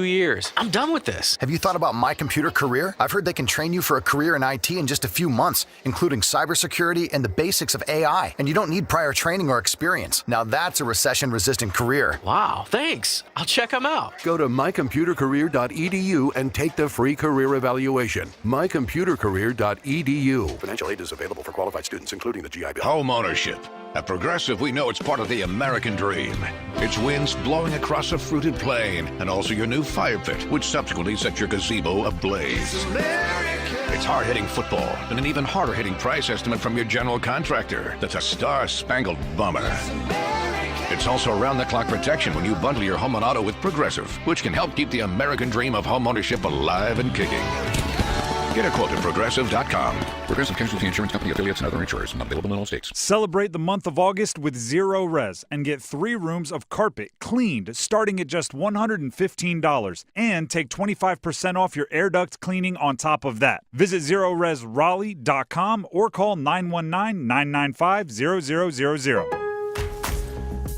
years. I'm done with this. Have you thought about My Computer Career? I've heard they can train you for a career in IT in just a few months, including cybersecurity and the basics of AI. And you don't need prior training or experience. Now that's a recession-resistant career. Wow, thanks. I'll check them out. Go to mycomputercareer.edu and take the free career evaluation. mycomputercareer.edu. Financial aid is available for qualified students, including the GI Bill. Home ownership. At Progressive, we know it's part of the American dream. It's winds blowing across a fruited plain, and also your new fire pit, which subsequently set your gazebo ablaze. It's hard-hitting football, and an even harder-hitting price estimate from your general contractor. That's a star-spangled bummer. It's also around-the-clock protection when you bundle your home and auto with Progressive, which can help keep the American dream of home ownership alive and kicking. Get a quote at Progressive.com. Progressive Casualty Insurance Company, affiliates, and other insurers. Not available in all states. Celebrate the month of August with Zero Res and get 3 rooms of carpet cleaned starting at just $115. And take 25% off your air duct cleaning on top of that. Visit ZeroResRaleigh.com or call 919-995-0000.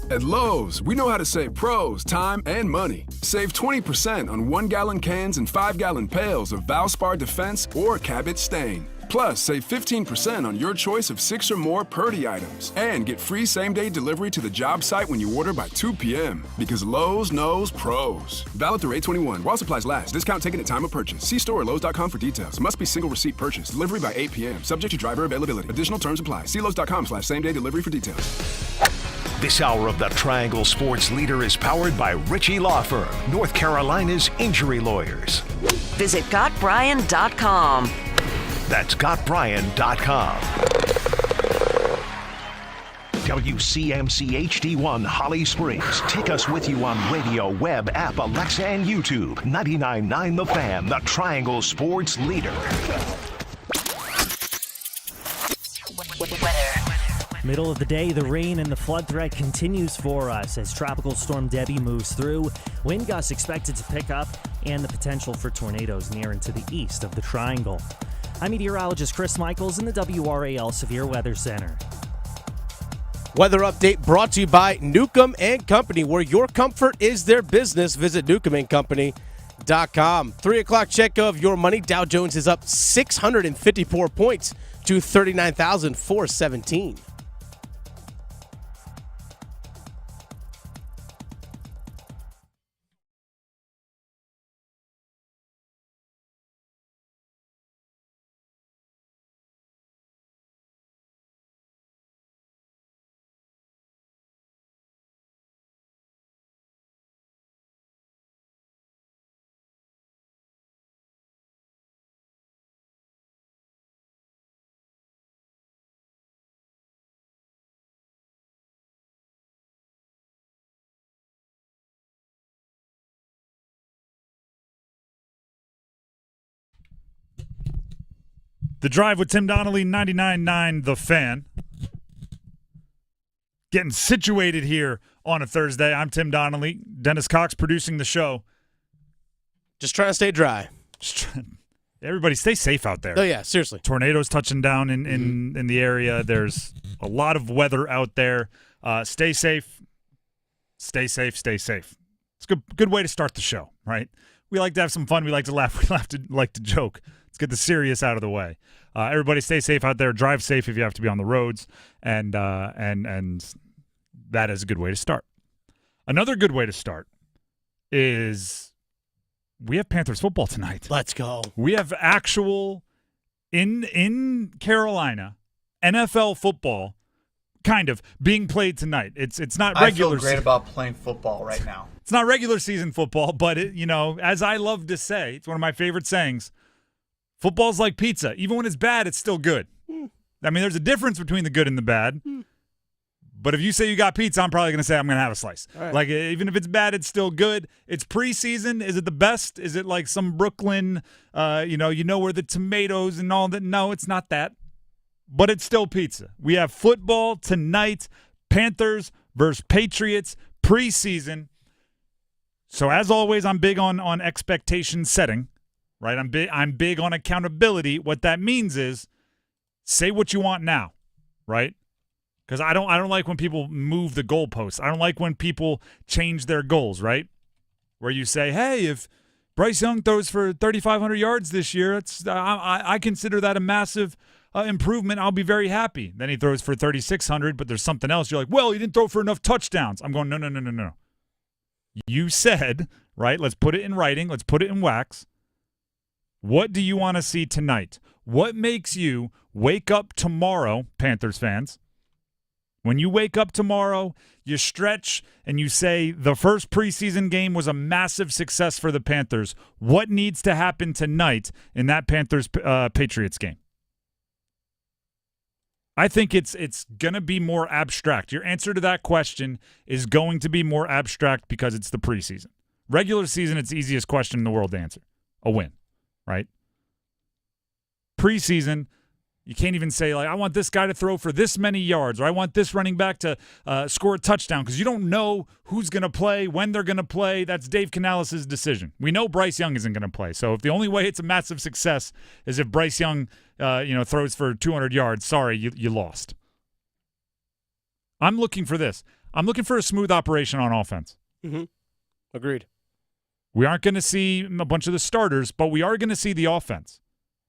At Lowe's, we know how to save pros time and money. Save 20% on 1-gallon cans and 5-gallon pails of Valspar Defense or Cabot Stain. Plus, save 15% on your choice of 6 or more Purdy items. And get free same-day delivery to the job site when you order by 2 p.m. Because Lowe's knows pros. Valid through 8/21 while supplies last. Discount taken at time of purchase. See store or Lowe's.com for details. Must be single receipt purchase. Delivery by 8 p.m. Subject to driver availability. Additional terms apply. See Lowe's.com/same-day delivery for details. This hour of the Triangle Sports Leader is powered by Ritchie Law Firm, North Carolina's injury lawyers. Visit GotBryan.com. That's GotBryan.com. WCMC HD1 Holly Springs. Take us with you on radio, web, app, Alexa, and YouTube. 99.9 The Fan, the Triangle Sports Leader. Middle of the day, the rain and the flood threat continues for us as Tropical Storm Debbie moves through. Wind gusts expected to pick up and the potential for tornadoes near and to the east of the Triangle. I'm meteorologist Chris Michaels in the WRAL Severe Weather Center. Weather update brought to you by Newcomb and Company, where your comfort is their business. Visit newcombandcompany.com. 3 o'clock check of your money. Dow Jones is up 654 points to 39,417. The Drive with Tim Donnelly, 99.9 The Fan. Getting situated here on a Thursday. I'm Tim Donnelly. Dennis Cox producing the show. Just trying to stay dry. Everybody stay safe out there. Oh, yeah, seriously. Tornadoes touching down in the area. There's a lot of weather out there. Stay safe. Stay safe. Stay safe. It's a good way to start the show, right? We like to have some fun. We like to laugh. We like to joke. Let's get the serious out of the way. Everybody stay safe out there. Drive safe if you have to be on the roads, and that is a good way to start. Another good way to start is we have Panthers football tonight. Let's go. We have actual in Carolina NFL football kind of being played tonight. It's not regular. I feel great about playing football right now. It's not regular season football, but as I love to say, it's one of my favorite sayings. Football's like pizza. Even when it's bad, it's still good. I mean, there's a difference between the good and the bad. But if you say you got pizza, I'm probably going to say I'm going to have a slice. Right. Like, even if it's bad, it's still good. It's preseason. Is it the best? Is it like some Brooklyn, where the tomatoes and all that? No, it's not that. But it's still pizza. We have football tonight. Panthers versus Patriots, preseason. So, as always, I'm big on expectation setting. Right, I'm big on accountability. What that means is, say what you want now, right? Because I don't like when people move the goalposts. I don't like when people change their goals, right? where you say, hey, if Bryce Young throws for 3,500 yards this year, I consider that a massive improvement. I'll be very happy. Then he throws for 3,600, but there's something else. You're like, well, he didn't throw for enough touchdowns. I'm going, no. You said, right, let's put it in writing. Let's put it in wax. What do you want to see tonight? What makes you wake up tomorrow, Panthers fans? When you wake up tomorrow, you stretch and you say the first preseason game was a massive success for the Panthers. What needs to happen tonight in that Panthers-Patriots game? I think it's going to be more abstract. Your answer to that question is going to be more abstract because it's the preseason. Regular season, it's the easiest question in the world to answer. A win, right? Preseason, you can't even say, like, I want this guy to throw for this many yards, or I want this running back to score a touchdown, because you don't know who's going to play, when they're going to play. That's Dave Canales' decision. We know Bryce Young isn't going to play. So if the only way it's a massive success is if Bryce Young throws for 200 yards, sorry, you lost. I'm looking for this. I'm looking for a smooth operation on offense. Mm-hmm. Agreed. We aren't going to see a bunch of the starters, but we are going to see the offense.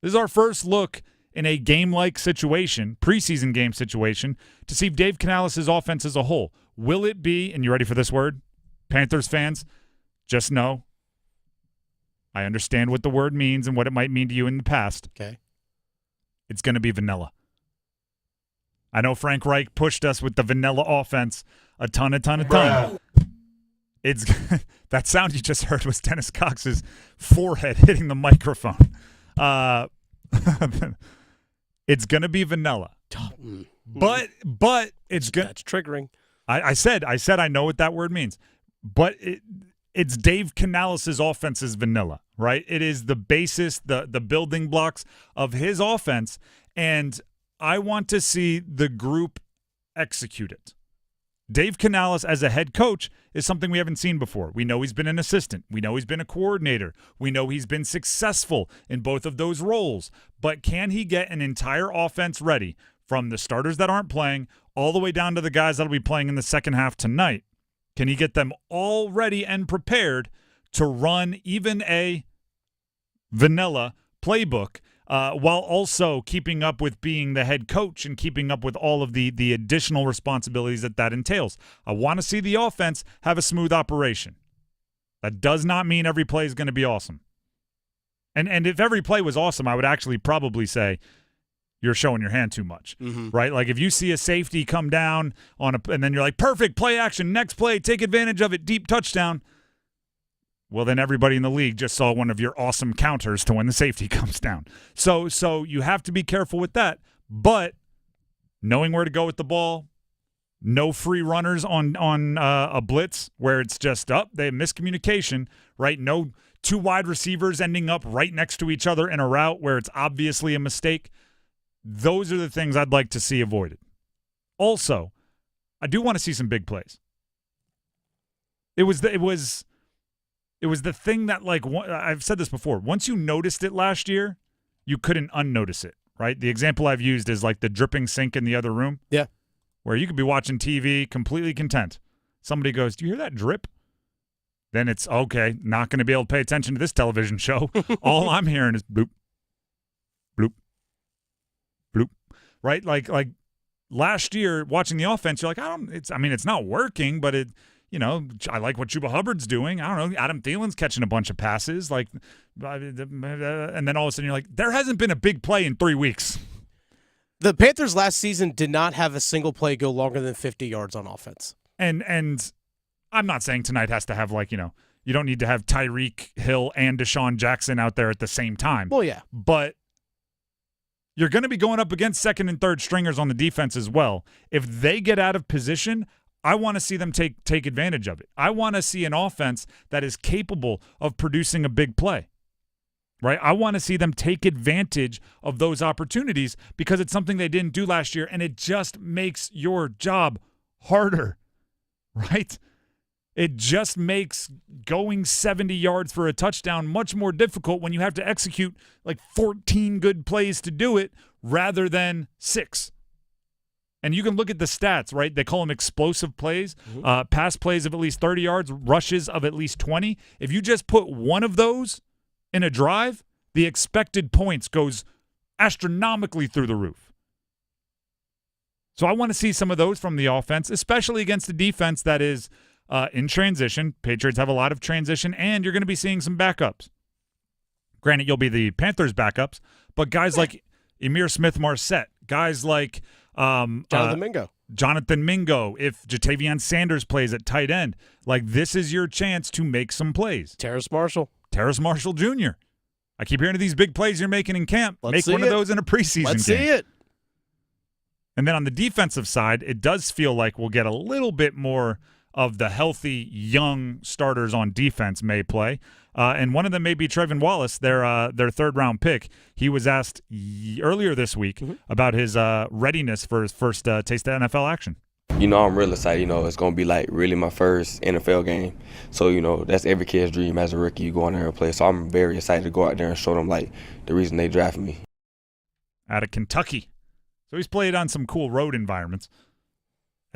This is our first look in a game-like situation, preseason game situation, to see Dave Canales' offense as a whole. Will it be, and you ready for this word, Panthers fans, just know, I understand what the word means and what it might mean to you in the past. Okay. It's going to be vanilla. I know Frank Reich pushed us with the vanilla offense a ton. It's that sound you just heard was Dennis Cox's forehead hitting the microphone. It's going to be vanilla. But it's good. That's triggering. I said I know what that word means. But it's Dave Canales' offense is vanilla, right? It is the basis, the building blocks of his offense, and I want to see the group execute it. Dave Canales as a head coach is something we haven't seen before. We know he's been an assistant. We know he's been a coordinator. We know he's been successful in both of those roles. But can he get an entire offense ready from the starters that aren't playing all the way down to the guys that will be playing in the second half tonight? Can he get them all ready and prepared to run even a vanilla playbook while also keeping up with being the head coach and keeping up with all of the additional responsibilities that entails? I want to see the offense have a smooth operation. That does not mean every play is going to be awesome. And if every play was awesome, I would actually probably say you're showing your hand too much, right? Like if you see a safety come down and then you're like, perfect, play action, next play, take advantage of it, deep touchdown. Well, then everybody in the league just saw one of your awesome counters to when the safety comes down. So you have to be careful with that. But knowing where to go with the ball, no free runners on a blitz where it's just they have miscommunication, right? No two wide receivers ending up right next to each other in a route where it's obviously a mistake. Those are the things I'd like to see avoided. Also, I do want to see some big plays. It was the thing that, like, I've said this before. Once you noticed it last year, you couldn't unnotice it, right? The example I've used is like the dripping sink in the other room. Yeah. Where you could be watching TV completely content. Somebody goes, do you hear that drip? Then it's, okay, not going to be able to pay attention to this television show. All I'm hearing is bloop, bloop, bloop, right? Like last year watching the offense, you're like, it's not working, but it – I like what Chuba Hubbard's doing. I don't know. Adam Thielen's catching a bunch of passes. And then all of a sudden you're like, there hasn't been a big play in 3 weeks. The Panthers last season did not have a single play go longer than 50 yards on offense. And I'm not saying tonight has to have you don't need to have Tyreek Hill and Deshaun Jackson out there at the same time. Well, yeah. But you're going to be going up against second and third stringers on the defense as well. If they get out of position, I want to see them take advantage of it. I want to see an offense that is capable of producing a big play, right? I want to see them take advantage of those opportunities because it's something they didn't do last year, and it just makes your job harder, right? It just makes going 70 yards for a touchdown much more difficult when you have to execute like 14 good plays to do it rather than 6. And you can look at the stats, right? They call them explosive plays, pass plays of at least 30 yards, rushes of at least 20. If you just put one of those in a drive, the expected points goes astronomically through the roof. So I want to see some of those from the offense, especially against a defense that is in transition. Patriots have a lot of transition, and you're going to be seeing some backups. Granted, you'll be the Panthers' backups, but guys like Emir Smith-Marset, guys like Jonathan Mingo, if Jatavion Sanders plays at tight end, like this is your chance to make some plays. Terrace Marshall Jr. I keep hearing of these big plays you're making in camp. Make one of those in a preseason game. Let's see it. And then on the defensive side, it does feel like we'll get a little bit more of the healthy young starters on defense may play. And one of them may be Trevon Wallace, their third-round pick. He was asked earlier this week about his readiness for his first taste of NFL action. I'm real excited. It's going to be like really my first NFL game. So, that's every kid's dream as a rookie. You go in there and play. So I'm very excited to go out there and show them like the reason they drafted me. Out of Kentucky. So he's played on some cool road environments.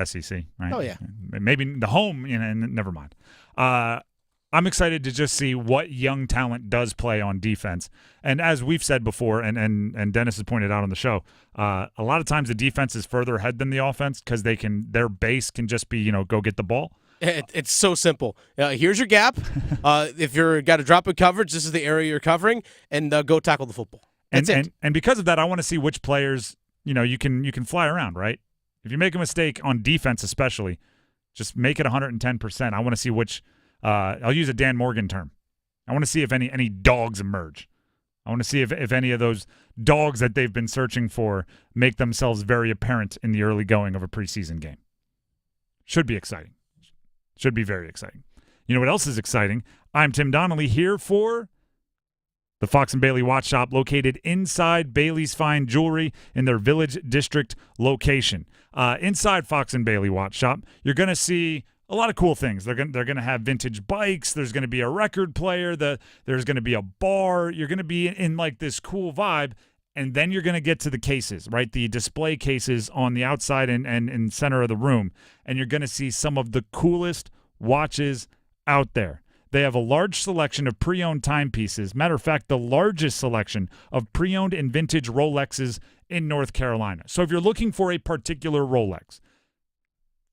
SEC, right? Oh, yeah. Maybe the home, never mind. I'm excited to just see what young talent does play on defense. And as we've said before, and Dennis has pointed out on the show, a lot of times the defense is further ahead than the offense because their base can just be, go get the ball. It's so simple. Here's your gap. If you're got a drop in coverage, this is the area you're covering, and go tackle the football. That's it. And because of that, I want to see which players, you can fly around, right? If you make a mistake on defense especially, just make it 110%. I want to see which I'll use a Dan Morgan term. I want to see if any dogs emerge. I want to see if any of those dogs that they've been searching for make themselves very apparent in the early going of a preseason game. Should be exciting. Should be very exciting. You know what else is exciting? I'm Tim Donnelly here for the Fox and Bailey Watch Shop, located inside Bailey's Fine Jewelry in their Village District location. Inside Fox and Bailey Watch Shop, you're going to see a lot of cool things. They're going to have vintage bikes. There's going to be a record player. There's going to be a bar. You're going to be in like this cool vibe, and then you're going to get to the cases, right? The display cases on the outside and in center of the room, and you're going to see some of the coolest watches out there. They have a large selection of pre-owned timepieces. Matter of fact, the largest selection of pre-owned and vintage Rolexes in North Carolina. So if you're looking for a particular Rolex,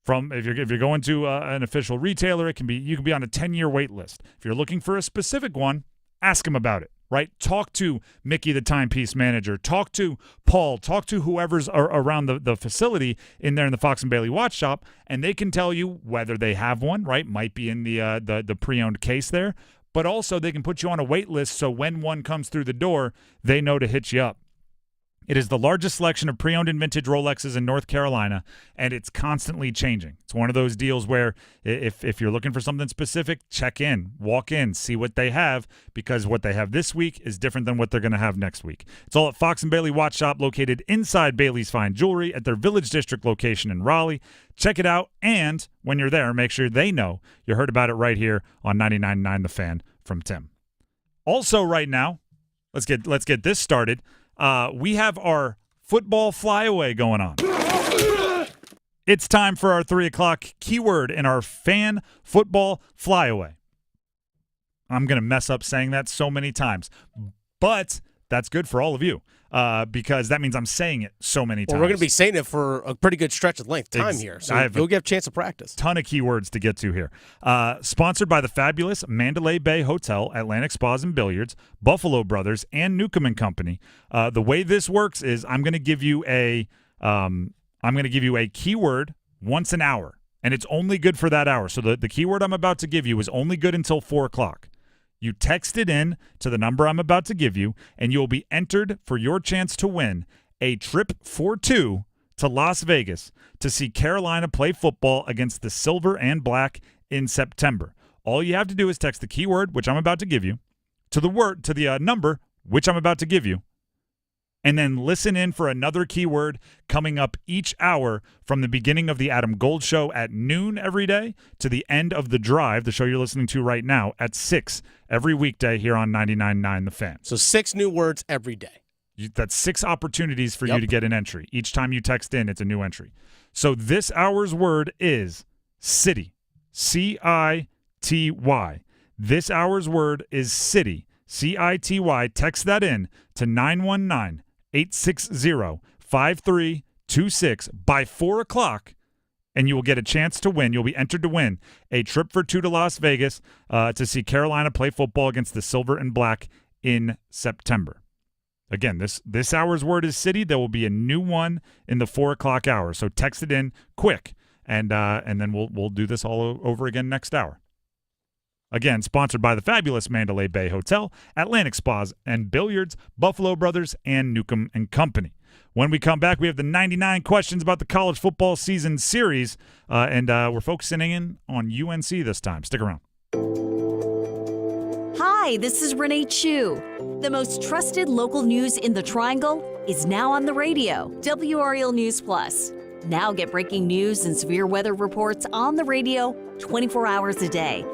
if you're going to an official retailer, you can be on a 10-year wait list. If you're looking for a specific one, ask them about it, right? Talk to Mickey, the timepiece manager. Talk to Paul. Talk to whoever's around the facility in there in the Fox and Bailey Watch Shop, and they can tell you whether they have one, right? Might be in the pre-owned case there, but also they can put you on a wait list so when one comes through the door, they know to hit you up. It is the largest selection of pre-owned and vintage Rolexes in North Carolina, and it's constantly changing. It's one of those deals where if you're looking for something specific, check in, walk in, see what they have, because what they have this week is different than what they're going to have next week. It's all at Fox and Bailey Watch Shop, located inside Bailey's Fine Jewelry at their Village District location in Raleigh. Check it out, and when you're there, make sure they know you heard about it right here on 99.9 The Fan from Tim. Also right now, let's get this started. We have our football flyaway going on. It's time for our 3 o'clock keyword in our fan football flyaway. I'm going to mess up saying that so many times, but that's good for all of you because that means I'm saying it so many times. Well, we're going to be saying it for a pretty good stretch of length time here, so you'll get a chance to practice. Ton of keywords to get to here. Sponsored by the fabulous Mandalay Bay Hotel, Atlantic Spas and Billiards, Buffalo Brothers, and Newcomb & Company. The way this works is I'm going to give you a keyword once an hour, and it's only good for that hour. So the keyword I'm about to give you is only good until 4 o'clock. You text it in to the number I'm about to give you, and you'll be entered for your chance to win a trip for two to Las Vegas to see Carolina play football against the Silver and Black in September. All you have to do is text the keyword, which I'm about to give you, to the number, which I'm about to give you, and then listen in for another keyword coming up each hour from the beginning of the Adam Gold Show at noon every day to the end of The Drive, the show you're listening to right now, at 6 every weekday here on 99.9 The Fan. So 6 new words every day. That's 6 opportunities for you to get an entry. Each time you text in, it's a new entry. So this hour's word is city. C-I-T-Y. This hour's word is city. C-I-T-Y. Text that in to 919-860-5326 by 4 o'clock, and you will get a chance to win. You'll be entered to win a trip for 2 to Las Vegas to see Carolina play football against the Silver and Black in September. Again, this hour's word is city. There will be a new one in the 4 o'clock hour. So text it in quick, and then we'll do this all over again next hour. Again, sponsored by the fabulous Mandalay Bay Hotel, Atlantic Spas and Billiards, Buffalo Brothers, and Newcomb and Company. When we come back, we have the 99 questions about the college football season series, and we're focusing in on UNC this time. Stick around. Hi, this is Renee Chu. The most trusted local news in the Triangle is now on the radio. WRL News Plus. Now get breaking news and severe weather reports on the radio 24 hours a day.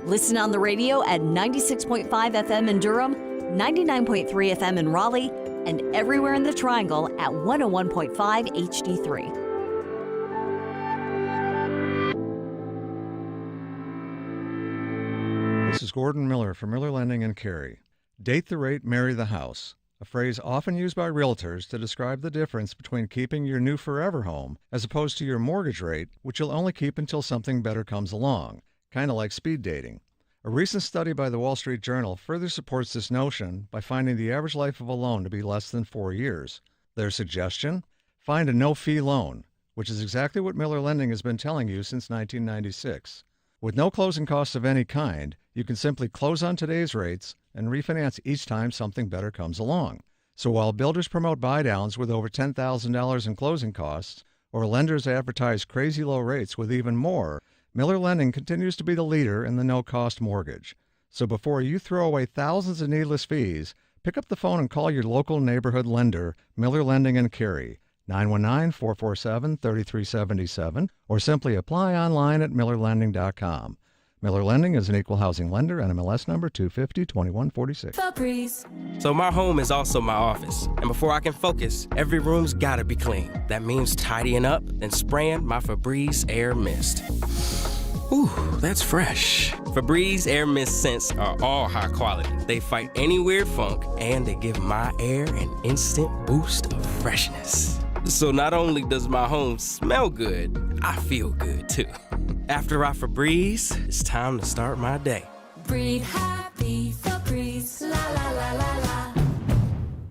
Listen on the radio at 96.5 FM in Durham, 99.3 FM in Raleigh, and everywhere in the Triangle at 101.5 HD3. This is Gordon Miller from Miller Lending in Cary. Date the rate, marry the house, a phrase often used by realtors to describe the difference between keeping your new forever home as opposed to your mortgage rate, which you'll only keep until something better comes along, kind of like speed dating. A recent study by the Wall Street Journal further supports this notion by finding the average life of a loan to be less than 4 years. Their suggestion? Find a no-fee loan, which is exactly what Miller Lending has been telling you since 1996. With no closing costs of any kind, you can simply close on today's rates and refinance each time something better comes along. So while builders promote buy-downs with over $10,000 in closing costs, or lenders advertise crazy low rates with even more, Miller Lending continues to be the leader in the no-cost mortgage. So before you throw away thousands of needless fees, pick up the phone and call your local neighborhood lender, Miller Lending in Cary, 919-447-3377, or simply apply online at millerlending.com. Miller Lending is an equal housing lender, NMLS number 250-2146. Febreze. So my home is also my office, and before I can focus, every room's gotta be clean. That means tidying up, then spraying my Febreze Air Mist. Ooh, that's fresh. Febreze Air Mist scents are all high quality. They fight any weird funk, and they give my air an instant boost of freshness. So not only does my home smell good, I feel good too. After I Febreze, it's time to start my day. Breathe happy, Febreze, la la la la la.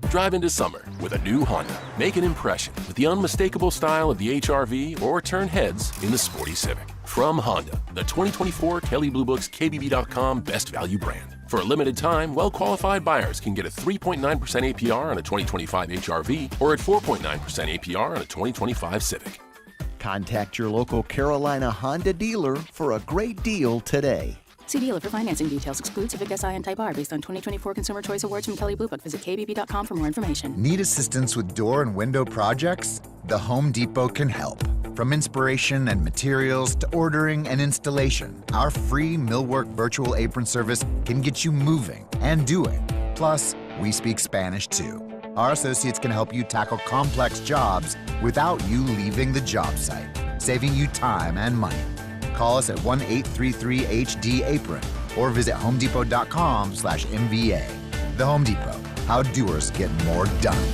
Drive into summer with a new Honda. Make an impression with the unmistakable style of the HR-V, or turn heads in the sporty Civic. From Honda, the 2024 Kelley Blue Book's KBB.com Best Value brand. For a limited time, well-qualified buyers can get a 3.9% APR on a 2025 HR-V or at 4.9% APR on a 2025 Civic. Contact your local Carolina Honda dealer for a great deal today. See dealer for financing details. Exclude Civic SI and Type R based on 2024 Consumer Choice Awards from Kelley Blue Book. Visit kbb.com for more information. Need assistance with door and window projects? The Home Depot can help. From inspiration and materials to ordering and installation, our free millwork virtual apron service can get you moving and doing. Plus, we speak Spanish too. Our associates can help you tackle complex jobs without you leaving the job site, saving you time and money. Call us at 1-833-HD-APRON or visit homedepot.com/MVA. The Home Depot, how doers get more done.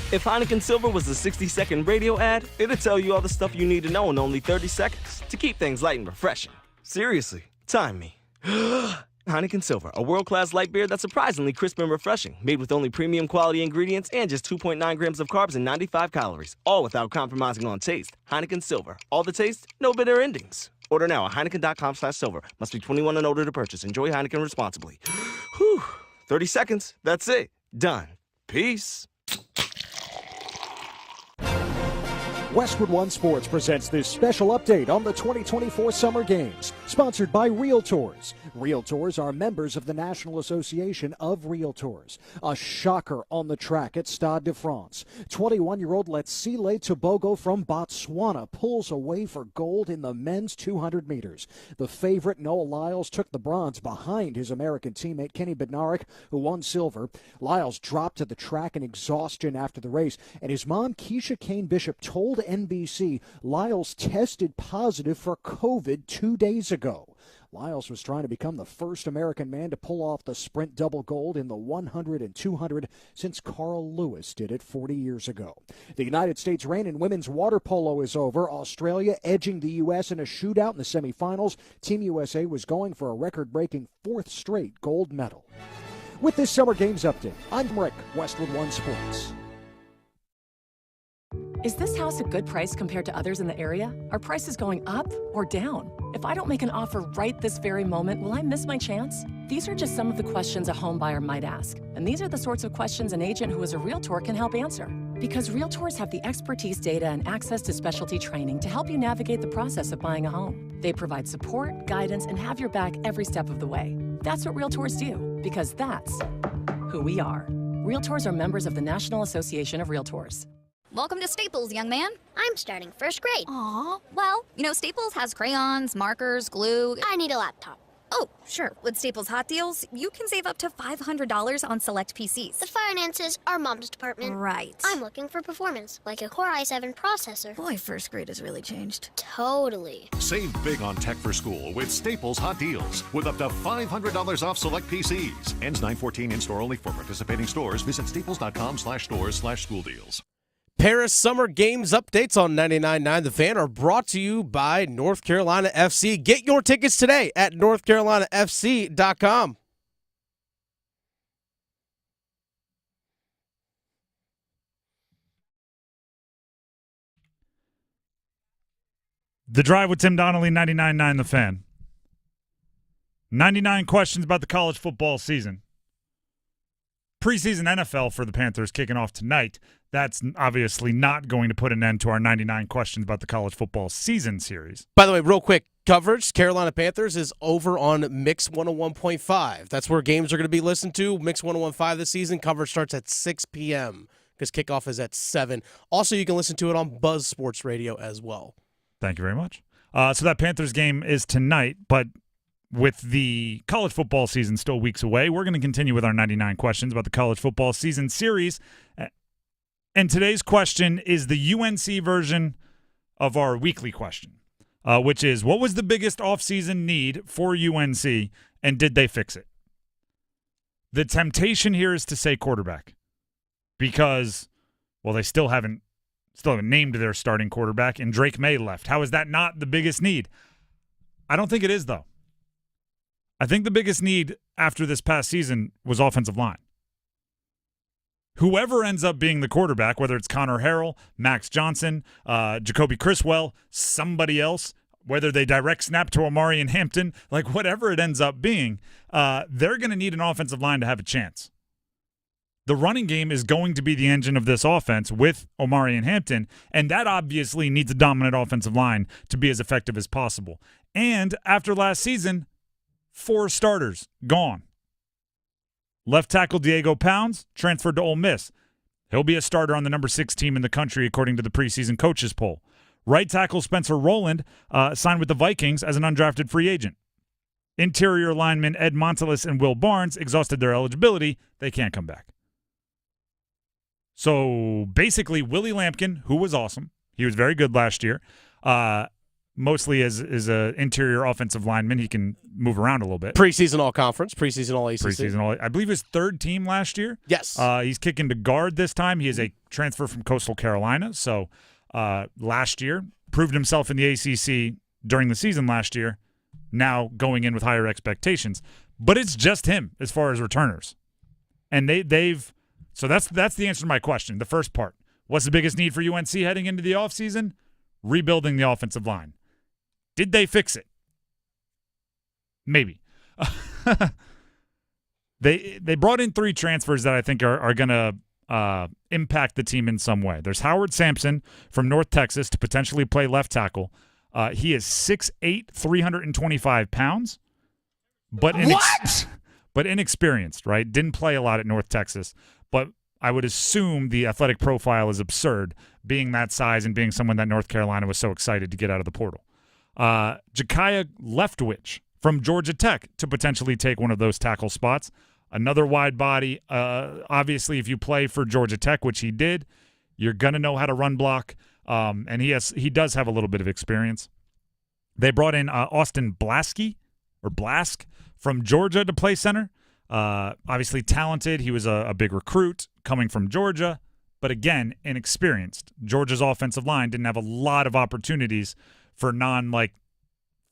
If Heineken Silver was a 60-second radio ad, it'd tell you all the stuff you need to know in only 30 seconds to keep things light and refreshing. Seriously, time me. Heineken Silver, a world-class light beer that's surprisingly crisp and refreshing, made with only premium quality ingredients and just 2.9 grams of carbs and 95 calories, all without compromising on taste. Heineken Silver, all the taste, no bitter endings. Order now at Heineken.com/silver. Must be 21 and older to purchase. Enjoy Heineken responsibly. Whew, 30 seconds, that's it. Done. Peace. Westwood One Sports presents this special update on the 2024 Summer Games, sponsored by Realtors. Realtors are members of the National Association of Realtors. A shocker on the track at Stade de France. 21-year-old Letsile Tobogo from Botswana pulls away for gold in the men's 200 meters. The favorite, Noah Lyles, took the bronze behind his American teammate Kenny Bednarik, who won silver. Lyles dropped to the track in exhaustion after the race, and his mom, Keisha Kane Bishop, told NBC Lyles tested positive for COVID 2 days ago. Lyles was trying to become the first American man to pull off the sprint double gold in the 100 and 200 since Carl Lewis did it 40 years ago. The United States reign in women's water polo is over. Australia edging the U.S. in a shootout in the semifinals. Team USA was going for a record-breaking 4th straight gold medal. With this Summer Games update, I'm Rick, Westwood One Sports. Is this house a good price compared to others in the area? Are prices going up or down? If I don't make an offer right this very moment, will I miss my chance? These are just some of the questions a home buyer might ask. And these are the sorts of questions an agent who is a realtor can help answer. Because realtors have the expertise, data, and access to specialty training to help you navigate the process of buying a home. They provide support, guidance, and have your back every step of the way. That's what realtors do, because that's who we are. Realtors are members of the National Association of Realtors. Welcome to Staples, young man. I'm starting 1st grade. Aw, well, Staples has crayons, markers, glue. I need a laptop. Oh, sure. With Staples Hot Deals, you can save up to $500 on select PCs. The finances are Mom's department. Right. I'm looking for performance, like a Core i7 processor. Boy, 1st grade has really changed. Totally. Save big on tech for school with Staples Hot Deals, with up to $500 off select PCs. Ends 9/14 in-store only for participating stores. Visit staples.com/stores/school deals. Paris Summer Games updates on 99.9 The Fan are brought to you by North Carolina FC. Get your tickets today at northcarolinafc.com. The Drive with Tim Donnelly, 99.9 The Fan. 99 questions about the college football season. Preseason NFL for the Panthers kicking off tonight. That's obviously not going to put an end to our 99 questions about the college football season series. By the way, real quick, coverage, Carolina Panthers is over on Mix 101.5. That's where games are going to be listened to. Mix 101.5 this season. Coverage starts at 6 p.m. because kickoff is at 7. Also, you can listen to it on Buzz Sports Radio as well. Thank you very much. So that Panthers game is tonight, but with the college football season still weeks away, we're going to continue with our 99 questions about the college football season series. And today's question is the UNC version of our weekly question, which is, what was the biggest offseason need for UNC, and did they fix it? The temptation here is to say quarterback because, well, they still haven't named their starting quarterback, and Drake May left. How is that not the biggest need? I don't think it is, though. I think the biggest need after this past season was offensive line. Whoever ends up being the quarterback, whether it's Connor Harrell, Max Johnson, Jacoby Criswell, somebody else, whether they direct snap to Omari and Hampton, like whatever it ends up being, they're going to need an offensive line to have a chance. The running game is going to be the engine of this offense with Omari and Hampton, and that obviously needs a dominant offensive line to be as effective as possible. And after last season, 4 starters gone. Left tackle Diego Pounds transferred to Ole Miss. He'll be a starter on the number 6 team in the country according to the preseason coaches poll. Right tackle Spencer Rowland signed with the Vikings as an undrafted free agent. Interior linemen Ed Montelis and Will Barnes exhausted their eligibility. They can't come back. So basically, Willie Lampkin, who was awesome, he was very good last year, mostly as an interior offensive lineman. He can move around a little bit. Preseason all-conference, preseason all-ACC. Preseason all, I believe his 3rd team last year. Yes. He's kicking to guard this time. He is a transfer from Coastal Carolina. So last year, proved himself in the ACC during the season last year, now going in with higher expectations. But it's just him as far as returners. And they've – so that's the answer to my question, the first part. What's the biggest need for UNC heading into the offseason? Rebuilding the offensive line. Did they fix it? Maybe. They brought in 3 transfers that I think are going to impact the team in some way. There's Howard Sampson from North Texas to potentially play left tackle. He is 6'8", 325 pounds. But inexperienced, right? Didn't play a lot at North Texas. But I would assume the athletic profile is absurd, being that size and being someone that North Carolina was so excited to get out of the portal. Jakiah Leftwich from Georgia Tech to potentially take one of those tackle spots. Another wide body. Obviously, if you play for Georgia Tech, which he did, you're going to know how to run block, and he does have a little bit of experience. They brought in Austin Blask from Georgia to play center. Obviously talented. He was a big recruit coming from Georgia, but again, inexperienced. Georgia's offensive line didn't have a lot of opportunities for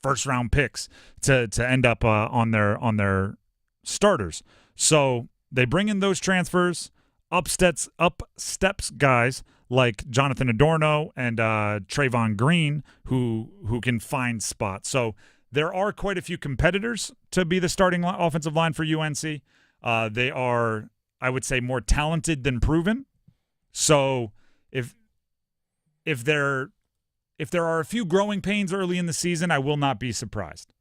first-round picks to end up on their starters. So they bring in those transfers, up steps guys like Jonathan Adorno and Trayvon Green who can find spots. So there are quite a few competitors to be the starting offensive line for UNC. They are, I would say, more talented than proven. So if there are a few growing pains early in the season, I will not be surprised.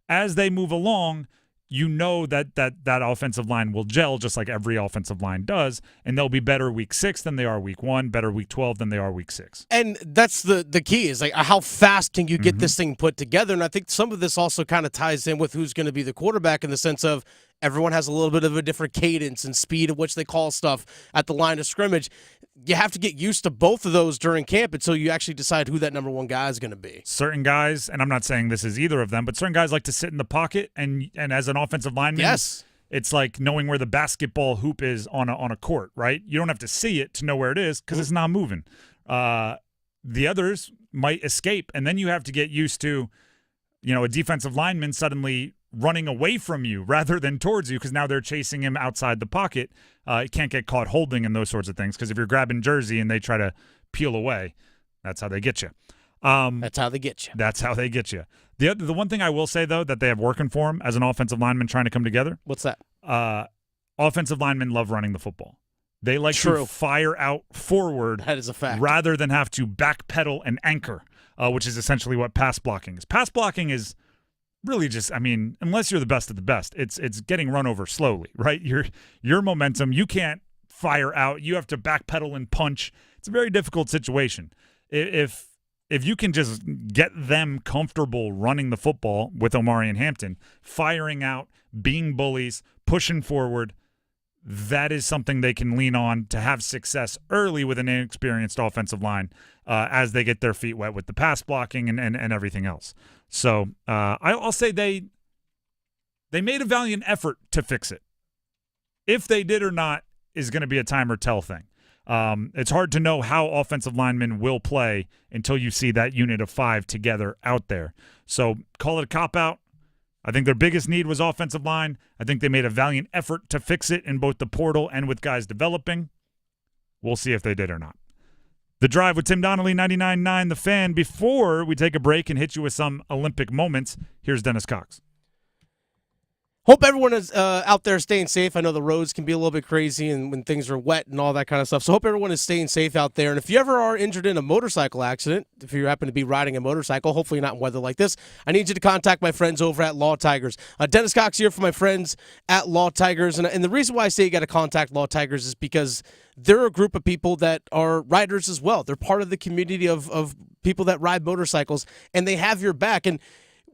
As they move along, you know that offensive line will gel just like every offensive line does, and they'll be better week 6 than they are week 1, better week 12 than they are week 6. And that's the key is like how fast can you get this thing put together? And I think some of this also kind of ties in with who's going to be the quarterback in the sense of everyone has a little bit of a different cadence and speed at which they call stuff at the line of scrimmage. You have to get used to both of those during camp until you actually decide who that number one guy is going to be. Certain guys, and I'm not saying this is either of them, but certain guys like to sit in the pocket, and as an offensive lineman, yes, it's like knowing where the basketball hoop is on a court, right? You don't have to see it to know where it is because it's not moving. The others might escape, and then you have to get used to, a defensive lineman suddenly running away from you rather than towards you because now they're chasing him outside the pocket. You can't get caught holding and those sorts of things because if you're grabbing jersey and they try to peel away, that's how they get you. That's how they get you. That's how they get you. The one thing I will say, though, that they have working for him as an offensive lineman trying to come together. What's that? Offensive linemen love running the football. They like to fire out forward. That is a fact. Rather than have to backpedal and anchor, which is essentially what pass blocking is. Pass blocking is really just, unless you're the best of the best, it's getting run over slowly, right? Your momentum, you can't fire out. You have to backpedal and punch. It's a very difficult situation. If you can just get them comfortable running the football with Omari and Hampton, firing out, being bullies, pushing forward, that is something they can lean on to have success early with an inexperienced offensive line as they get their feet wet with the pass blocking and everything else. So I'll say they made a valiant effort to fix it. If they did or not is going to be a time or tell thing. It's hard to know how offensive linemen will play until you see that unit of 5 together out there. So call it a cop-out. I think their biggest need was offensive line. I think they made a valiant effort to fix it in both the portal and with guys developing. We'll see if they did or not. The Drive with Tim Donnelly, 99.9 The Fan. Before we take a break and hit you with some Olympic moments, here's Dennis Cox. Hope everyone is out there staying safe. I know the roads can be a little bit crazy and when things are wet and all that kind of stuff. So hope everyone is staying safe out there. And if you ever are injured in a motorcycle accident, if you happen to be riding a motorcycle, hopefully not in weather like this, I need you to contact my friends over at Law Tigers. Dennis Cox here for my friends at Law Tigers. And the reason why I say you got to contact Law Tigers is because they're a group of people that are riders as well. They're part of the community of people that ride motorcycles, and they have your back. And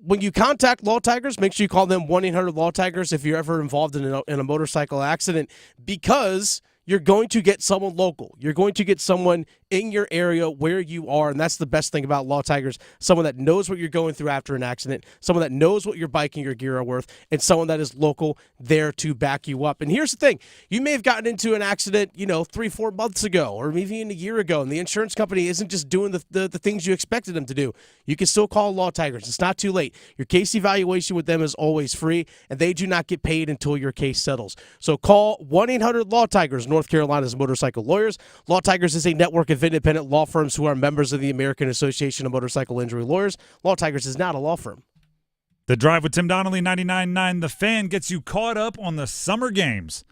when you contact Law Tigers, make sure you call them 1-800-LAW-TIGERS if you're ever involved in a motorcycle accident, because you're going to get someone local. You're going to get someone in your area where you are, and that's the best thing about Law Tigers, someone that knows what you're going through after an accident, someone that knows what your bike and your gear are worth, and someone that is local there to back you up. And here's the thing. You may have gotten into an accident, 3-4 months ago or maybe even a year ago, and the insurance company isn't just doing the things you expected them to do. You can still call Law Tigers. It's not too late. Your case evaluation with them is always free, and they do not get paid until your case settles. So call 1-800-LAW-TIGERS, North Carolina's motorcycle lawyers. Law Tigers is a network of independent law firms who are members of the American Association of Motorcycle Injury Lawyers. Law Tigers is not a law firm. The Drive with Tim Donnelly, 99.9 The Fan, gets you caught up on the summer games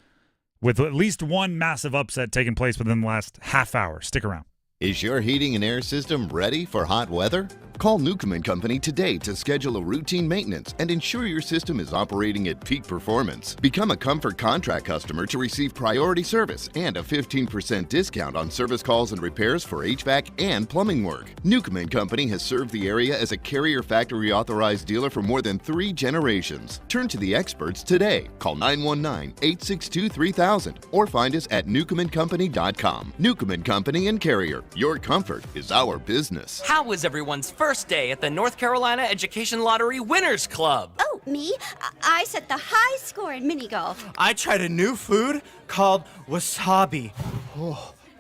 with at least one massive upset taking place within the last half hour. Stick around. Is your heating and air system ready for hot weather? Call Newcomb & Company today to schedule a routine maintenance and ensure your system is operating at peak performance. Become a Comfort Contract customer to receive priority service and a 15% discount on service calls and repairs for HVAC and plumbing work. Newcomb & Company has served the area as a Carrier Factory authorized dealer for more than 3 generations. Turn to the experts today. Call 919-862-3000 or find us at newcombandcompany.com. Newcomb & Company and Carrier. Your comfort is our business. How was everyone's first day at the North Carolina Education Lottery Winners Club? Oh, me? I set the high score in mini golf. I tried a new food called wasabi.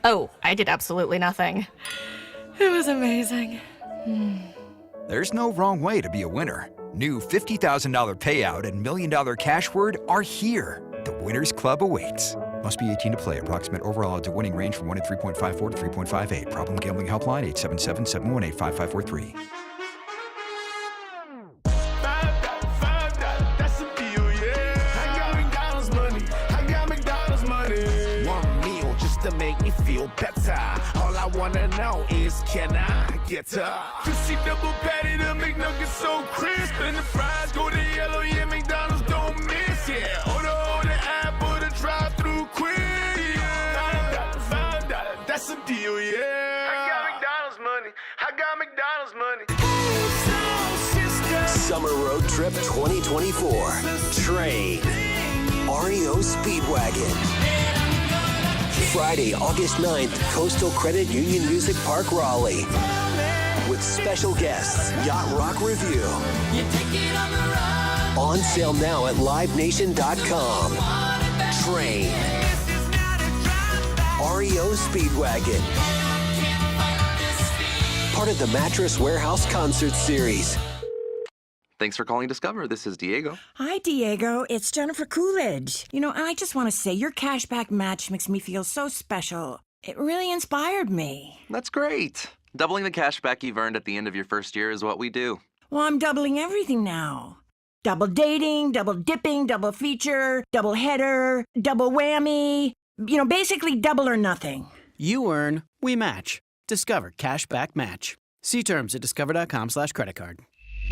Oh, I did absolutely nothing. It was amazing. There's no wrong way to be a winner. New $50,000 payout and $1 million cash word are here. The Winners Club awaits. Must be 18 to play. Approximate overall odds of winning range from 1 in 3.54 to 3.58. Problem gambling helpline 877-718-5543. That's a deal, yeah. I got McDonald's money. I got McDonald's money. One meal just to make me feel better. All I wanna know is, can I get her? Juicy double patty, the McNuggets so crisp, and the fries go to yellow. Yeah, McDonald's don't miss. Yeah, order app or the drive-through quick. Yeah, $5. That's a deal, yeah. I got McDonald's money. I got McDonald's money. Summer Road Trip 2024. Train. REO Speedwagon. Friday, August 9th, Coastal Credit Union Music Park, Raleigh. With special guests, Yacht Rock Review. On sale now at livenation.com. Train. REO Speedwagon. Part of the Mattress Warehouse Concert Series. Thanks for calling Discover. This is Diego. Hi, Diego. It's Jennifer Coolidge. You know, I just want to say your cashback match makes me feel so special. It really inspired me. That's great. Doubling the cashback you've earned at the end of your first year is what we do. Well, I'm doubling everything now. Double dating, double dipping, double feature, double header, double whammy. You know, basically double or nothing. You earn, we match. Discover Cashback Match. See terms at discover.com/creditcard.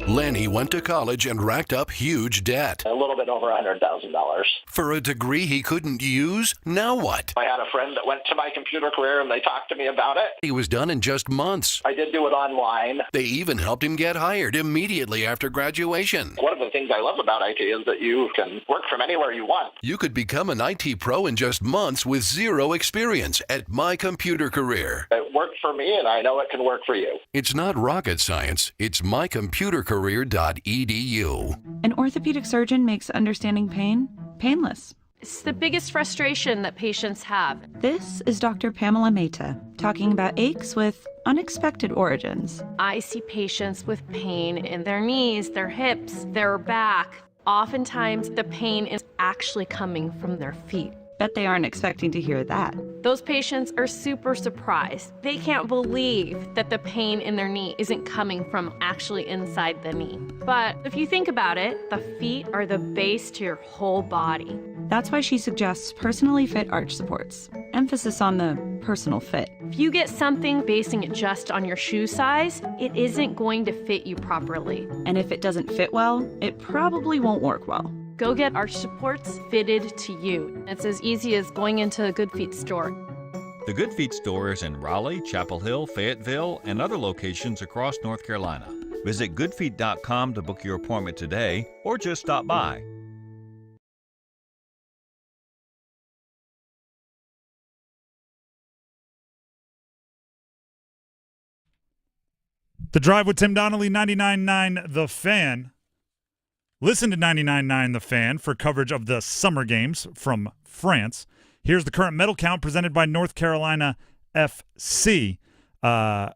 Lenny went to college and racked up huge debt. A little bit over $100,000. For a degree he couldn't use? Now what? I had a friend that went to my computer career and they talked to me about it. He was done in just months. I did do it online. They even helped him get hired immediately after graduation. One of the things I love about IT is that you can work from anywhere you want. You could become an IT pro in just months with zero experience at My Computer Career. It worked for me and I know it can work for you. It's not rocket science. It's mycomputercareer.edu. An orthopedic surgeon makes understanding pain painless. It's the biggest frustration that patients have. This is Dr. Pamela Mehta talking about aches with unexpected origins. I see patients with pain in their knees, their hips, their back. Oftentimes, the pain is actually coming from their feet. Bet they aren't expecting to hear that. Those patients are super surprised. They can't believe that the pain in their knee isn't coming from actually inside the knee. But if you think about it, the feet are the base to your whole body. That's why she suggests personally fit arch supports. Emphasis on the personal fit. If you get something basing it just on your shoe size, it isn't going to fit you properly. And if it doesn't fit well, it probably won't work well. Go get arch supports fitted to you. It's as easy as going into a Good Feet store. The Good Feet store is in Raleigh, Chapel Hill, Fayetteville, and other locations across North Carolina. Visit goodfeet.com to book your appointment today or just stop by. The Drive with Tim Donnelly, 99.9 The Fan. Listen to 99.9 The Fan for coverage of the summer games from France. Here's the current medal count presented by North Carolina FC. I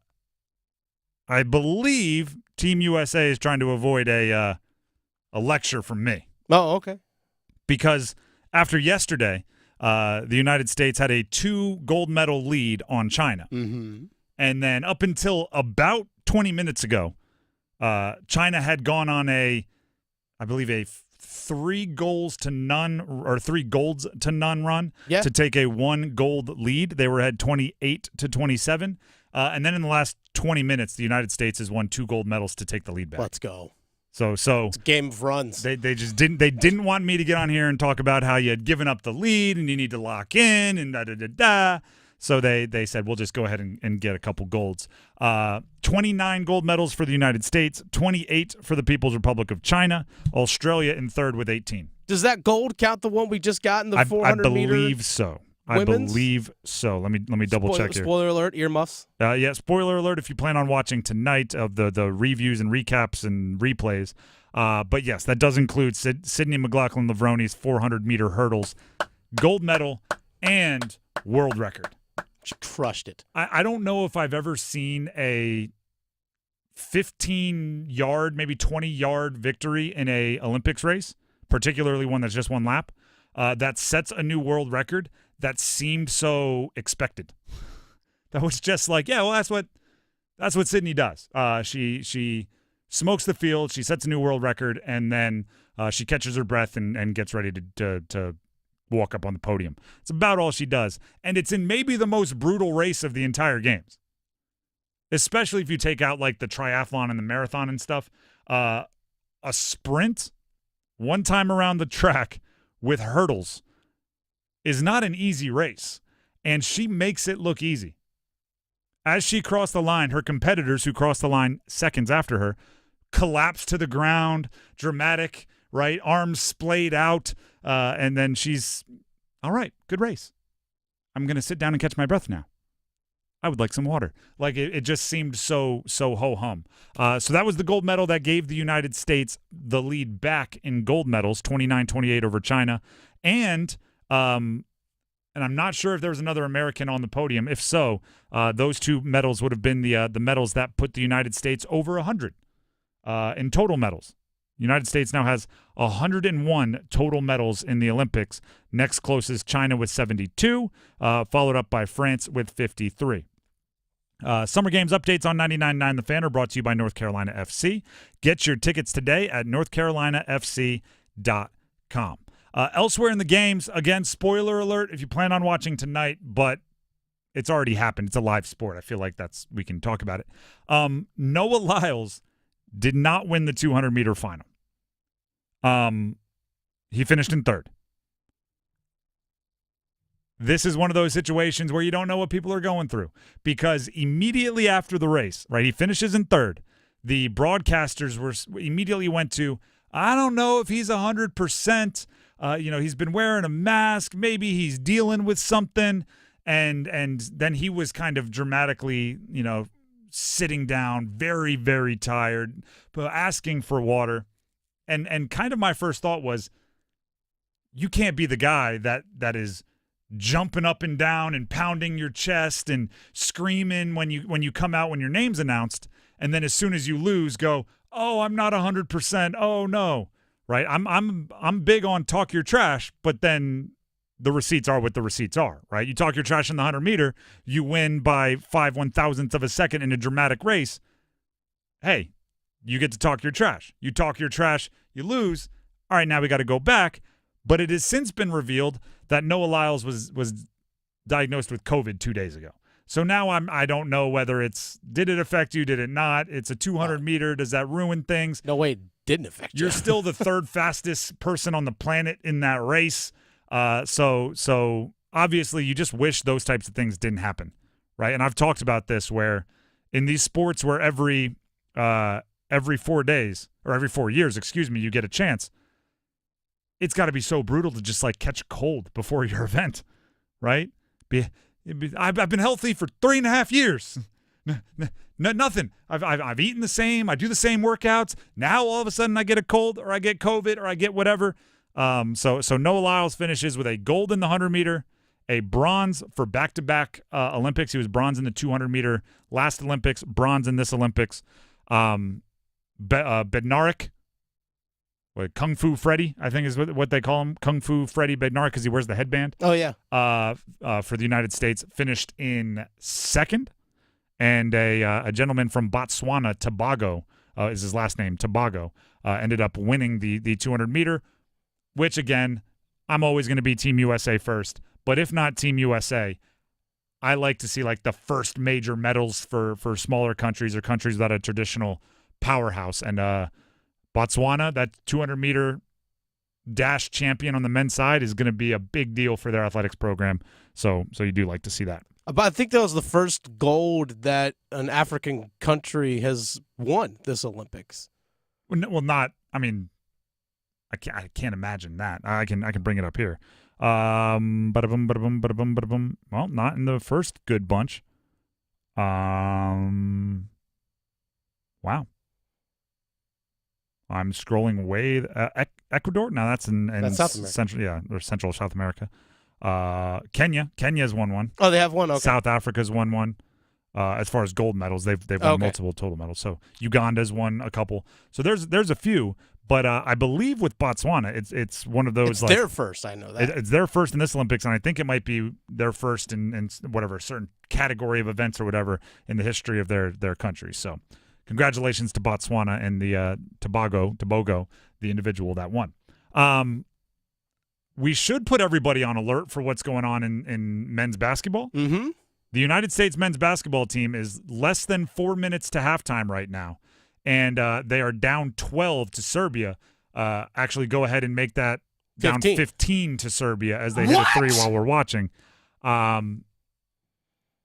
believe Team USA is trying to avoid a lecture from me. Oh, okay. Because after yesterday, the United States had a 2 gold medal lead on China. Mm-hmm. And then up until about 20 minutes ago, China had gone on I believe a 3 goals to none or 3 golds to none run Yeah. to take a 1 gold lead. They were ahead 28-27. And then in the last 20 minutes, the United States has won 2 gold medals to take the lead back. Let's go. So It's a game of runs. they just didn't want me to get on here and talk about how you had given up the lead and you need to lock in and da-da-da-da. So they said, we'll just go ahead and get a couple golds. 29 gold medals for the United States, 28 for the People's Republic of China, Australia in third with 18. Does that gold count the one we just got in the 400 meter? I believe so. Women's? I believe so. Let me double check here. Spoiler alert, earmuffs. Yeah, spoiler alert if you plan on watching tonight of the reviews and recaps and replays. But yes, that does include Sydney McLaughlin-Lavroni's 400-meter hurdles, gold medal, and world record. She crushed it. I don't know if I've ever seen a 15-yard, maybe 20-yard victory in a Olympics race, particularly one that's just one lap, that sets a new world record that seemed so expected. That was just like, yeah, well, that's what Sydney does. She smokes the field, she sets a new world record, and then she catches her breath and gets ready to walk up on the podium. It's about all she does. And it's in maybe the most brutal race of the entire games, especially if you take out like the triathlon and the marathon and stuff. A sprint one time around the track with hurdles is not an easy race, and she makes it look easy. As she crossed the line, her competitors who crossed the line seconds after her collapsed to the ground, dramatic, right? Arms splayed out, and then she's, all right, good race. I'm going to sit down and catch my breath now. I would like some water. Like, it just seemed so ho-hum. So that was the gold medal that gave the United States the lead back in gold medals, 29-28 over China. And I'm not sure if there was another American on the podium. If so, those 2 medals would have been the medals that put the United States over 100 in total medals. The United States now has 101 total medals in the Olympics. Next closest, China with 72, followed up by France with 53. Summer Games updates on 99.9 The Fan are brought to you by North Carolina FC. Get your tickets today at northcarolinafc.com. Elsewhere in the games, again, spoiler alert if you plan on watching tonight, but it's already happened. It's a live sport. I feel like we can talk about it. Noah Lyles did not win the 200-meter final. He finished in third. This is one of those situations where you don't know what people are going through, because immediately after the race, right, he finishes in third, the broadcasters immediately went to, I don't know if he's 100%. He's been wearing a mask. Maybe he's dealing with something. And then he was kind of dramatically, sitting down, very, very tired, but asking for water. And kind of my first thought was, you can't be the guy that is jumping up and down and pounding your chest and screaming when you come out when your name's announced, and then as soon as you lose, go, oh, I'm not 100%. Oh no, right? I'm big on talk your trash, but then the receipts are what the receipts are, right? You talk your trash in the 100-meter, you win by 5/1000th of a second in a dramatic race. Hey, you get to talk your trash. You talk your trash, you lose. All right, now we got to go back. But it has since been revealed that Noah Lyles was diagnosed with COVID 2 days ago. So now I don't know whether did it affect you, did it not? It's a 200-meter. Does that ruin things? No way, it didn't affect you. You're still the third fastest person on the planet in that race. So obviously you just wish those types of things didn't happen, right? And I've talked about this where in these sports where every 4 days or every 4 years, you get a chance. It's got to be so brutal to just like catch a cold before your event, right? I've been healthy for 3.5 years. Nothing. I've eaten the same. I do the same workouts. Now all of a sudden I get a cold or I get COVID or I get whatever. So Noah Lyles finishes with a gold in the 100-meter, a bronze for back-to-back Olympics. He was bronze in the 200-meter last Olympics, bronze in this Olympics. Bednarik, Kung Fu Freddy, I think is what they call him, Kung Fu Freddy Bednarik, because he wears the headband. Oh, yeah. For the United States, finished in second. And a gentleman from Botswana, Tobago, is his last name, Tobago, ended up winning the 200-meter. which, again, I'm always going to be Team USA first. But if not Team USA, I like to see like the first major medals for smaller countries or countries without a traditional powerhouse. And Botswana, that 200-meter dash champion on the men's side, is going to be a big deal for their athletics program. So you do like to see that. But I think that was the first gold that an African country has won this Olympics. Well, not. I mean, I can't imagine that. I can bring it up here. Ba-da-bum, ba-da-bum, ba-da-bum, ba-da-bum. Well, not in the first good bunch. Wow. I'm scrolling way. Ecuador? No, that's in South America. Central South America. Kenya's won one. Oh, they have one. Okay. South Africa's won one. As far as gold medals, they've won multiple total medals. So Uganda's won a couple. So there's a few. But I believe with Botswana, it's one of those. It's their first. I know that it's their first in this Olympics, and I think it might be their first in whatever certain category of events or whatever in the history of their country. So, congratulations to Botswana and the Tobago, the individual that won. We should put everybody on alert for what's going on in men's basketball. Mm-hmm. The United States men's basketball team is less than 4 minutes to halftime right now. And they are down 12 to Serbia. Actually, go ahead and make that down 15 to Serbia as they hit a three while we're watching. And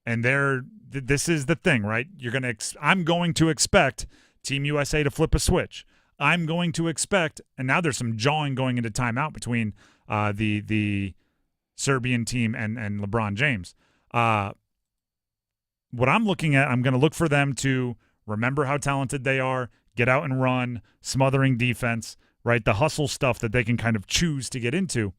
this is the thing, right? I'm going to expect Team USA to flip a switch. I'm going to expect, and now there's some jawing going into timeout between the Serbian team and LeBron James. What I'm looking at, I'm going to look for them to remember how talented they are, get out and run, smothering defense, right? The hustle stuff that they can kind of choose to get into.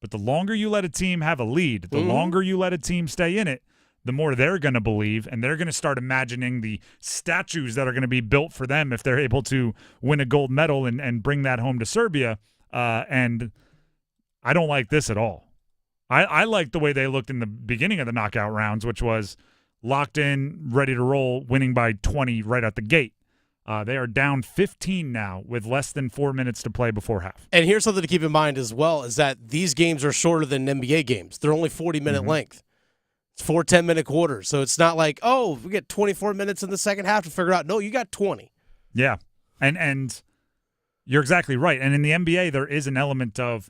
But the longer you let a team have a lead, the longer you let a team stay in it, the more they're going to believe, and they're going to start imagining the statues that are going to be built for them if they're able to win a gold medal and bring that home to Serbia. And I don't like this at all. I like the way they looked in the beginning of the knockout rounds, which was locked in, ready to roll, winning by 20 right out the gate. They are down 15 now with less than 4 minutes to play before half. And here's something to keep in mind as well, is that these games are shorter than NBA games. They're only 40-minute length. It's 4 10-minute quarters. So it's not like, oh, we get 24 minutes in the second half to figure out. No, you got 20. Yeah, and you're exactly right. And in the NBA, there is an element of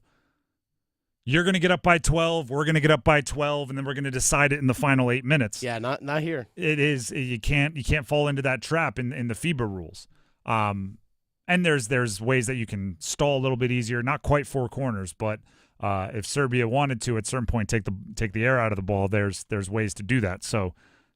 you're going to get up by 12, we're going to get up by 12, and then we're going to decide it in the final 8 minutes. Yeah, not here. It is. You can't fall into that trap in the FIBA rules. And there's ways that you can stall a little bit easier, not quite four corners, but if Serbia wanted to at a certain point take the air out of the ball, there's ways to do that. So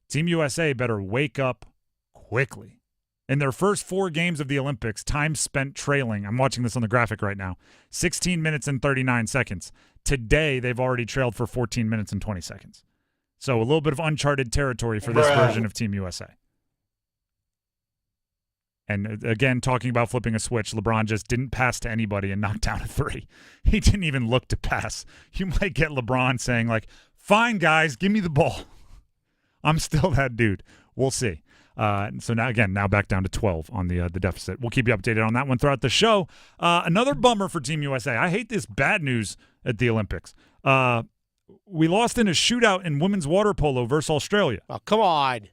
Team USA better wake up quickly. In their first 4 games of the Olympics, time spent trailing, I'm watching this on the graphic right now, 16 minutes and 39 seconds. Today, they've already trailed for 14 minutes and 20 seconds. So a little bit of uncharted territory for this version of Team USA. And again, talking about flipping a switch, LeBron just didn't pass to anybody and knocked down a 3. He didn't even look to pass. You might get LeBron saying like, fine, guys, give me the ball. I'm still that dude. We'll see. So now back down to 12 on the deficit. We'll keep you updated on that one throughout the show. Another bummer for Team USA. I hate this bad news at the Olympics. We lost in a shootout in women's water polo versus Australia. Oh, come on.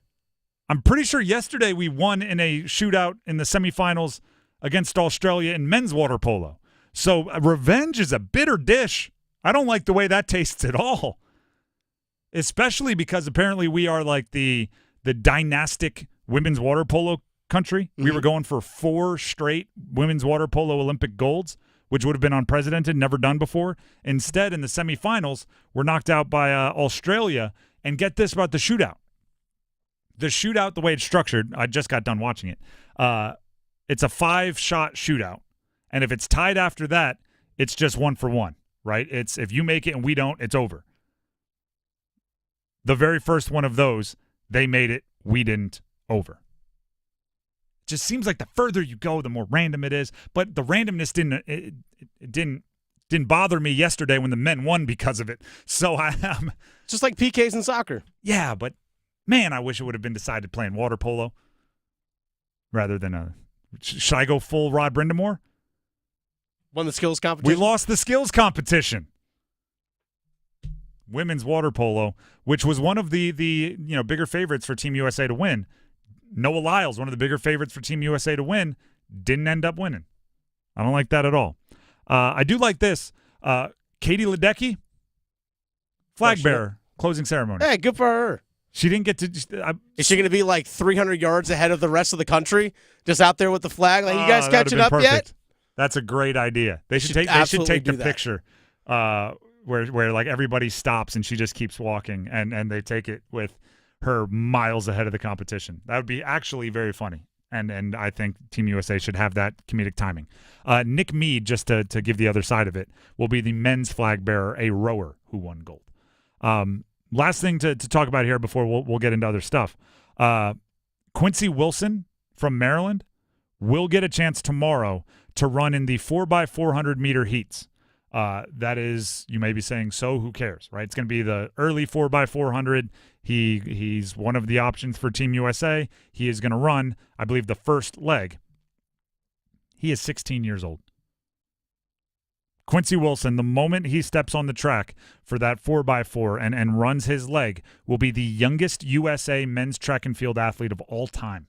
I'm pretty sure yesterday we won in a shootout in the semifinals against Australia in men's water polo. So revenge is a bitter dish. I don't like the way that tastes at all. Especially because apparently we are like the dynastic women's water polo country. We were going for 4 straight women's water polo Olympic golds, which would have been unprecedented, never done before. Instead, in the semifinals, we're knocked out by Australia. And get this about the shootout. The shootout, the way it's structured, I just got done watching it. It's a 5-shot shootout. And if it's tied after that, it's just 1 for 1, right? It's if you make it and we don't, it's over. The very first one of those, they made it, we didn't, over. It just seems like the further you go, the more random it is. But the randomness didn't bother me yesterday when the men won because of it. So just like PKs in soccer. Yeah, but man, I wish it would have been decided playing water polo rather than should I go full Rod Brindamore? Won the skills competition? We lost the skills competition. Women's water polo, which was one of the bigger favorites for Team USA to win. Noah Lyles, one of the bigger favorites for Team USA to win, didn't end up winning. I don't like that at all. I do like this. Katie Ledecky, flag bearer, closing ceremony. Hey, good for her. She didn't get to. Is she going to be like 300 yards ahead of the rest of the country, just out there with the flag? Like, you guys catching up yet? That's a great idea. They should take the picture where like everybody stops and she just keeps walking, and they take it with her miles ahead of the competition. That would be actually very funny. And I think Team USA should have that comedic timing. Nick Mead, just to give the other side of it, will be the men's flag bearer, a rower who won gold. Last thing to talk about here before we'll get into other stuff. Quincy Wilson from Maryland will get a chance tomorrow to run in the 4x400 meter heats. That is, you may be saying, so who cares, right? It's going to be the early 4x400. He's one of the options for Team USA. He is going to run, I believe, the first leg. He is 16 years old. Quincy Wilson, the moment he steps on the track for that 4x4 and runs his leg, will be the youngest USA men's track and field athlete of all time.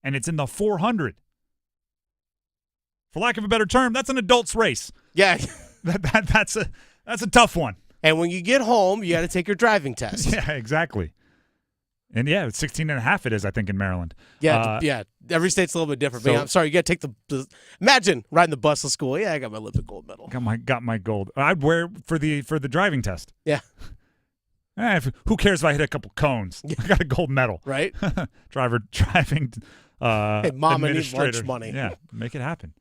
And it's in the 400. For lack of a better term, that's an adult's race. Yeah. That's a tough one. And when you get home, you got to take your driving test. Yeah, exactly. And yeah, it's 16 and a half it is, I think, in Maryland. Yeah, yeah. Every state's a little bit different. But I'm sorry, you got to take the imagine riding the bus to school. Yeah, I got my Olympic gold medal. Got my gold. I'd wear for the driving test. Yeah. Who cares if I hit a couple cones? I got a gold medal. Right? Driving hey, Mom, I need administrator. lunch money. Yeah, make it happen.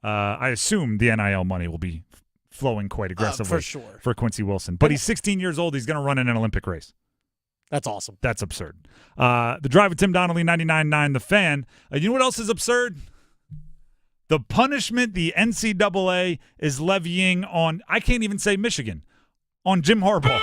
I assume the NIL money will be flowing quite aggressively for sure for Quincy Wilson. But he's 16 years old. He's going to run in an Olympic race. That's awesome. That's absurd. The Drive with Tim Donnelly, 99.9 The Fan. You know what else is absurd? The punishment the NCAA is levying on, I can't even say Michigan, on Jim Harbaugh.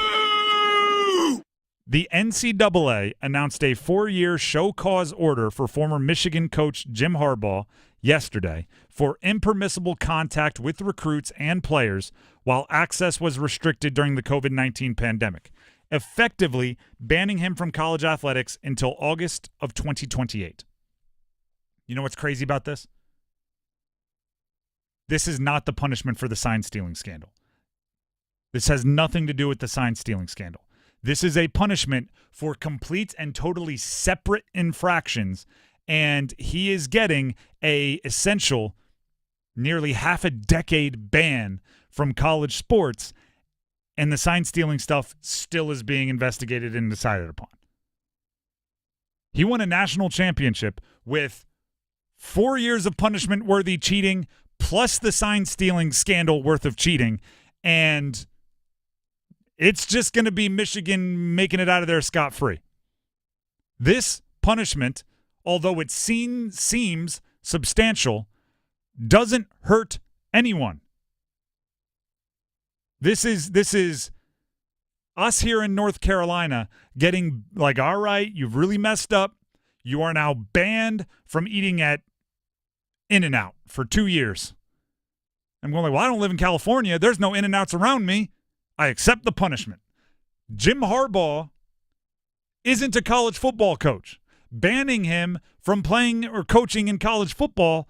The NCAA announced a 4-year show cause order for former Michigan coach Jim Harbaugh yesterday for impermissible contact with recruits and players while access was restricted during the COVID-19 pandemic, effectively banning him from college athletics until August of 2028. You know what's crazy about this? This is not the punishment for the sign-stealing scandal. This has nothing to do with the sign-stealing scandal. This is a punishment for complete and totally separate infractions, and he is getting a essential nearly half a decade ban from college sports, and the sign-stealing stuff still is being investigated and decided upon. He won a national championship with 4 years of punishment-worthy cheating plus the sign-stealing scandal worth of cheating, and it's just going to be Michigan making it out of there scot-free. This punishment, although it seems substantial, doesn't hurt anyone. This is us here in North Carolina getting like, all right, you've really messed up. You are now banned from eating at In-N-Out for 2 years. I'm going like, well, I don't live in California. There's no In-N-Outs around me. I accept the punishment. Jim Harbaugh isn't a college football coach. Banning him from playing or coaching in college football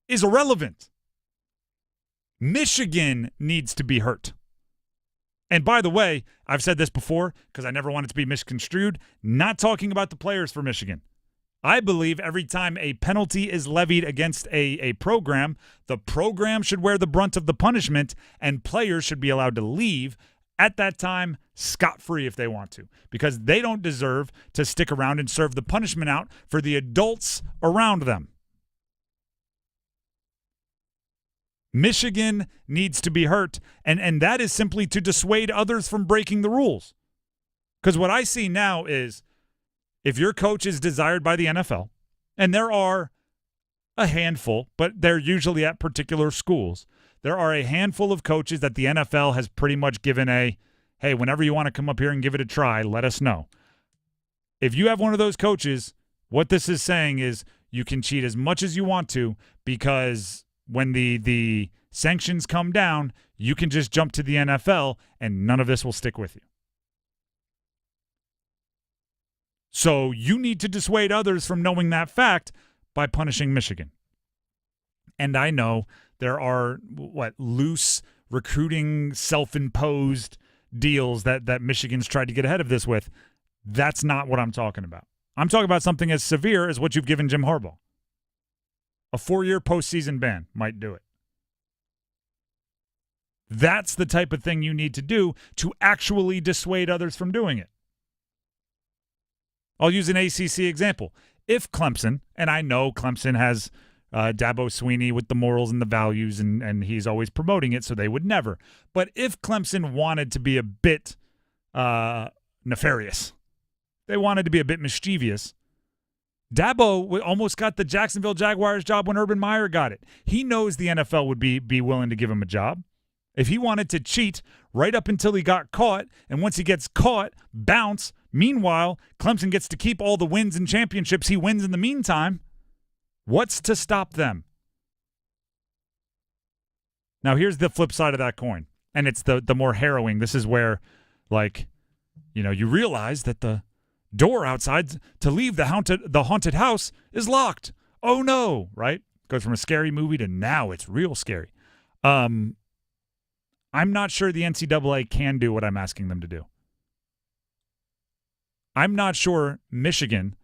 is irrelevant. Michigan needs to be hurt. And by the way, I've said this before because I never want it to be misconstrued, not talking about the players for Michigan. I believe every time a penalty is levied against a program, the program should wear the brunt of the punishment, and players should be allowed to leave at that time scot-free if they want to, because they don't deserve to stick around and serve the punishment out for the adults around them. Michigan needs to be hurt, and that is simply to dissuade others from breaking the rules. Because what I see now is, if your coach is desired by the NFL, and there are a handful, but they're usually at particular schools, there are a handful of coaches that the NFL has pretty much given a, hey, whenever you want to come up here and give it a try, let us know. If you have one of those coaches, what this is saying is you can cheat as much as you want to because when the sanctions come down, you can just jump to the NFL and none of this will stick with you. So you need to dissuade others from knowing that fact by punishing Michigan. And I know there are, loose recruiting, self-imposed deals that Michigan's tried to get ahead of this with. That's not what I'm talking about. I'm talking about something as severe as what you've given Jim Harbaugh. A 4-year postseason ban might do it. That's the type of thing you need to do to actually dissuade others from doing it. I'll use an ACC example. If Clemson, and I know Clemson has Dabo Swinney with the morals and the values, and he's always promoting it, so they would never. But if Clemson wanted to be a bit nefarious, they wanted to be a bit mischievous, Dabo almost got the Jacksonville Jaguars job when Urban Meyer got it. He knows the NFL would be willing to give him a job. If he wanted to cheat right up until he got caught, and once he gets caught, bounce. Meanwhile, Clemson gets to keep all the wins and championships he wins in the meantime. What's to stop them? Now, here's the flip side of that coin, and it's the more harrowing. This is where, you realize that the door outside to leave the haunted house is locked. Oh, no, right? Goes from a scary movie to now it's real scary. I'm not sure the NCAA can do what I'm asking them to do. I'm not sure Michigan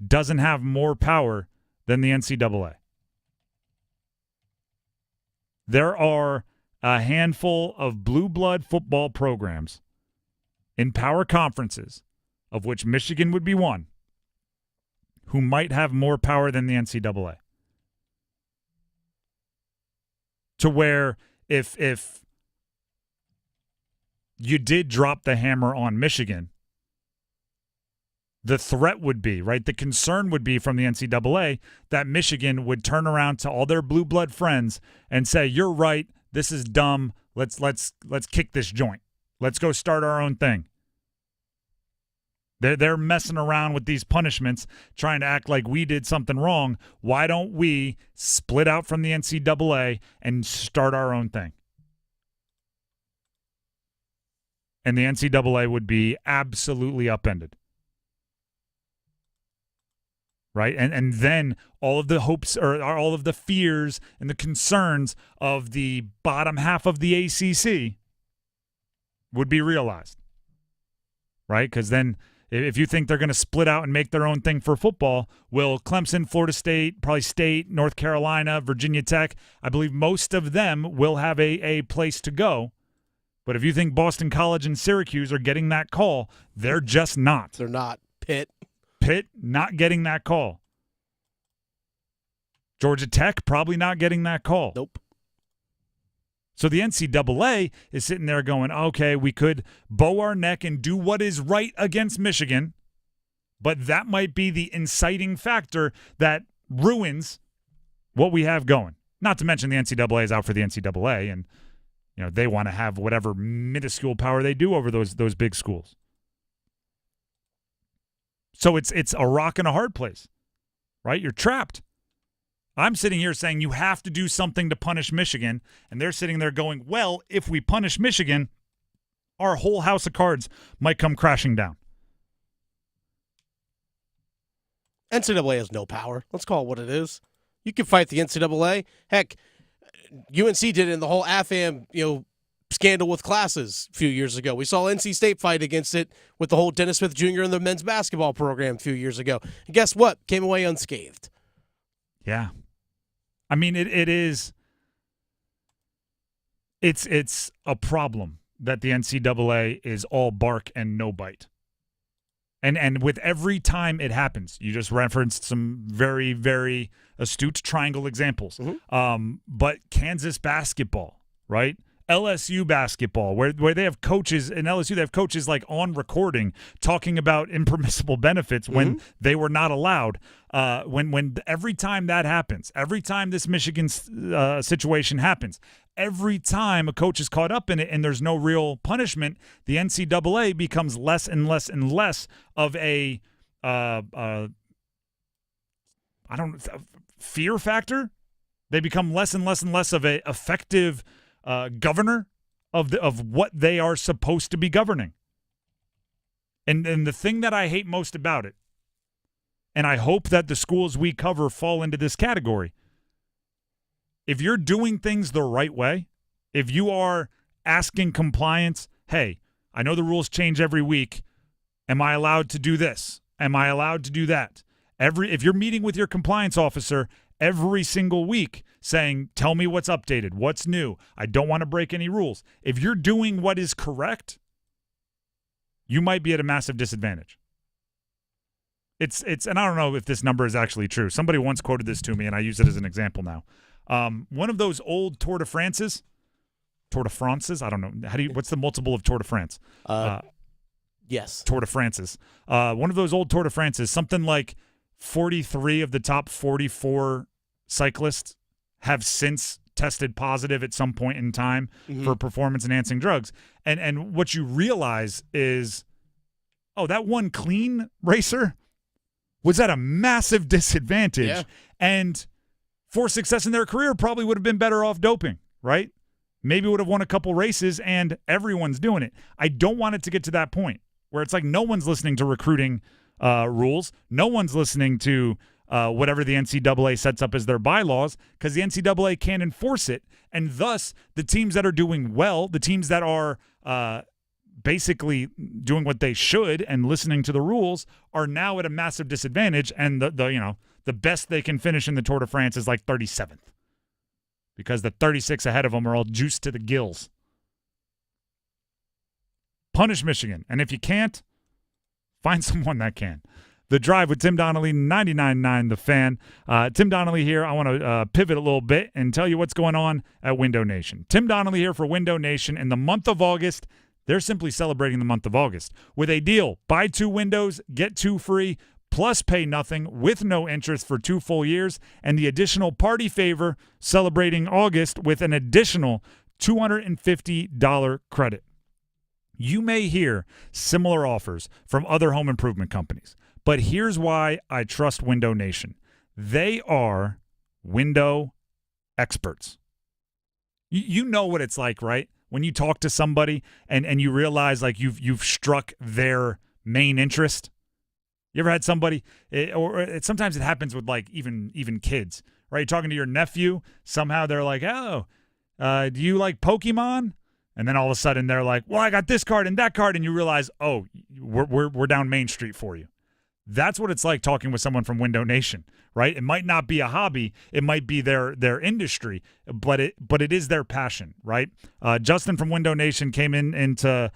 doesn't have more power than the NCAA. There are a handful of blue blood football programs in power conferences, of which Michigan would be one, who might have more power than the NCAA. To where if you did drop the hammer on Michigan, the threat would be, right? The concern would be from the NCAA that Michigan would turn around to all their blue blood friends and say, "You're right. This is dumb. Let's kick this joint. Let's go start our own thing." They're messing around with these punishments, trying to act like we did something wrong. Why don't we split out from the NCAA and start our own thing? And the NCAA would be absolutely upended. Right? And then all of the hopes or all of the fears and the concerns of the bottom half of the ACC would be realized. Right? Because then if you think they're going to split out and make their own thing for football, will Clemson, Florida State, probably State, North Carolina, Virginia Tech, I believe most of them will have a place to go. But if you think Boston College and Syracuse are getting that call, they're just not. They're not. Pitt not getting that call. Georgia Tech probably not getting that call. Nope. So the NCAA is sitting there going, okay, we could bow our neck and do what is right against Michigan, but that might be the inciting factor that ruins what we have going. Not to mention the NCAA is out for the NCAA, and they want to have whatever minuscule power they do over those big schools. So it's a rock and a hard place, right? You're trapped. I'm sitting here saying you have to do something to punish Michigan, and they're sitting there going, well, if we punish Michigan, our whole house of cards might come crashing down. NCAA has no power. Let's call it what it is. You can fight the NCAA. Heck, UNC did it in the whole AFAM, scandal with classes a few years ago. We saw NC State fight against it with the whole Dennis Smith Jr. and the men's basketball program a few years ago. And guess what? Came away unscathed. Yeah. I mean, it's a problem that the NCAA is all bark and no bite. And with every time it happens, you just referenced some very, very astute triangle examples. Mm-hmm. But Kansas basketball, right? LSU basketball, where they have coaches, in LSU they have coaches like on recording talking about impermissible benefits when they were not allowed. When every time that happens, every time this Michigan situation happens, every time a coach is caught up in it and there's no real punishment, the NCAA becomes less and less and less of a fear factor. They become less and less and less of a effective governor of what they are supposed to be governing. And the thing that I hate most about it, and I hope that the schools we cover fall into this category, if you're doing things the right way, if you are asking compliance, hey, I know the rules change every week. Am I allowed to do this? Am I allowed to do that? If you're meeting with your compliance officer every single week saying, tell me what's updated, what's new, I don't want to break any rules. If you're doing what is correct, you might be at a massive disadvantage. It's and I don't know if this number is actually true. Somebody once quoted this to me, and I use it as an example now. One of those old Tour de France's, I don't know. What's the multiple of Tour de France? Yes. Tour de France's. One of those old Tour de France's, something like 43 of the top 44 cyclists have since tested positive at some point in time for performance-enhancing drugs. And what you realize is, that one clean racer was at a massive disadvantage. Yeah. And for success in their career, probably would have been better off doping, right? Maybe would have won a couple races, and everyone's doing it. I don't want it to get to that point where it's like no one's listening to recruiting rules. No one's listening to whatever the NCAA sets up as their bylaws, because the NCAA can't enforce it. And thus, the teams that are doing well, the teams that are basically doing what they should and listening to the rules, are now at a massive disadvantage. And the best they can finish in the Tour de France is like 37th, because the 36 ahead of them are all juiced to the gills. Punish Michigan. And if you can't, find someone that can. The Drive with Tim Donnelly, 99.9 The Fan. Tim Donnelly here. I want to pivot a little bit and tell you what's going on at Window Nation. Tim Donnelly here for Window Nation. In the month of August, they're simply celebrating the month of August with a deal. Buy 2 windows, get 2 free, plus pay nothing with no interest for 2 full years, and the additional party favor celebrating August with an additional $250 credit. You may hear similar offers from other home improvement companies, but here's why I trust Window Nation. They are window experts. You know what it's like, right? When you talk to somebody and you realize like you've struck their main interest. You ever had somebody, sometimes it happens with like even kids, right? You're talking to your nephew, somehow they're like, oh, do you like Pokemon? And then all of a sudden they're like, well, I got this card and that card, and you realize, oh, we're down Main Street for you. That's what it's like talking with someone from Window Nation, right? It might not be a hobby, it might be their industry, but it is their passion, right? Justin from Window Nation came in to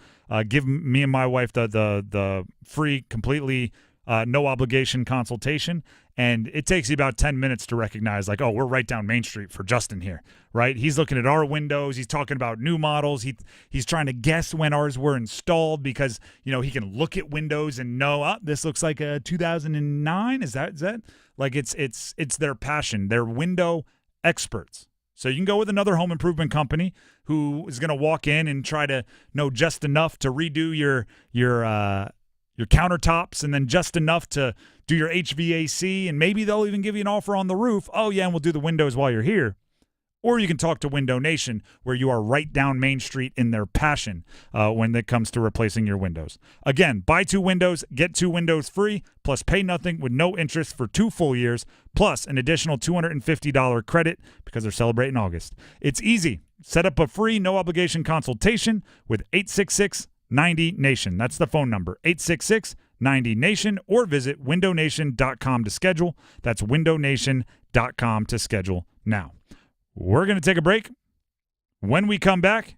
give me and my wife the free, completely no obligation consultation, and it takes you about 10 minutes to recognize, like, oh, we're right down Main Street for Justin here, right? He's looking at our windows. He's talking about new models. He's trying to guess when ours were installed because, he can look at windows and know, this looks like a 2009. Is that? Like, it's their passion. They're window experts. So you can go with another home improvement company who is going to walk in and try to know just enough to redo your countertops, and then just enough to do your HVAC, and maybe they'll even give you an offer on the roof. Oh, yeah, and we'll do the windows while you're here. Or you can talk to Window Nation, where you are right down Main Street in their passion when it comes to replacing your windows. Again, buy 2 windows, get 2 windows free, plus pay nothing with no interest for 2 full years, plus an additional $250 credit because they're celebrating August. It's easy. Set up a free, no-obligation consultation with 866-90-NATION. That's the phone number, 866-90-NATION, or visit windownation.com to schedule. That's windownation.com to schedule now. We're going to take a break. When we come back,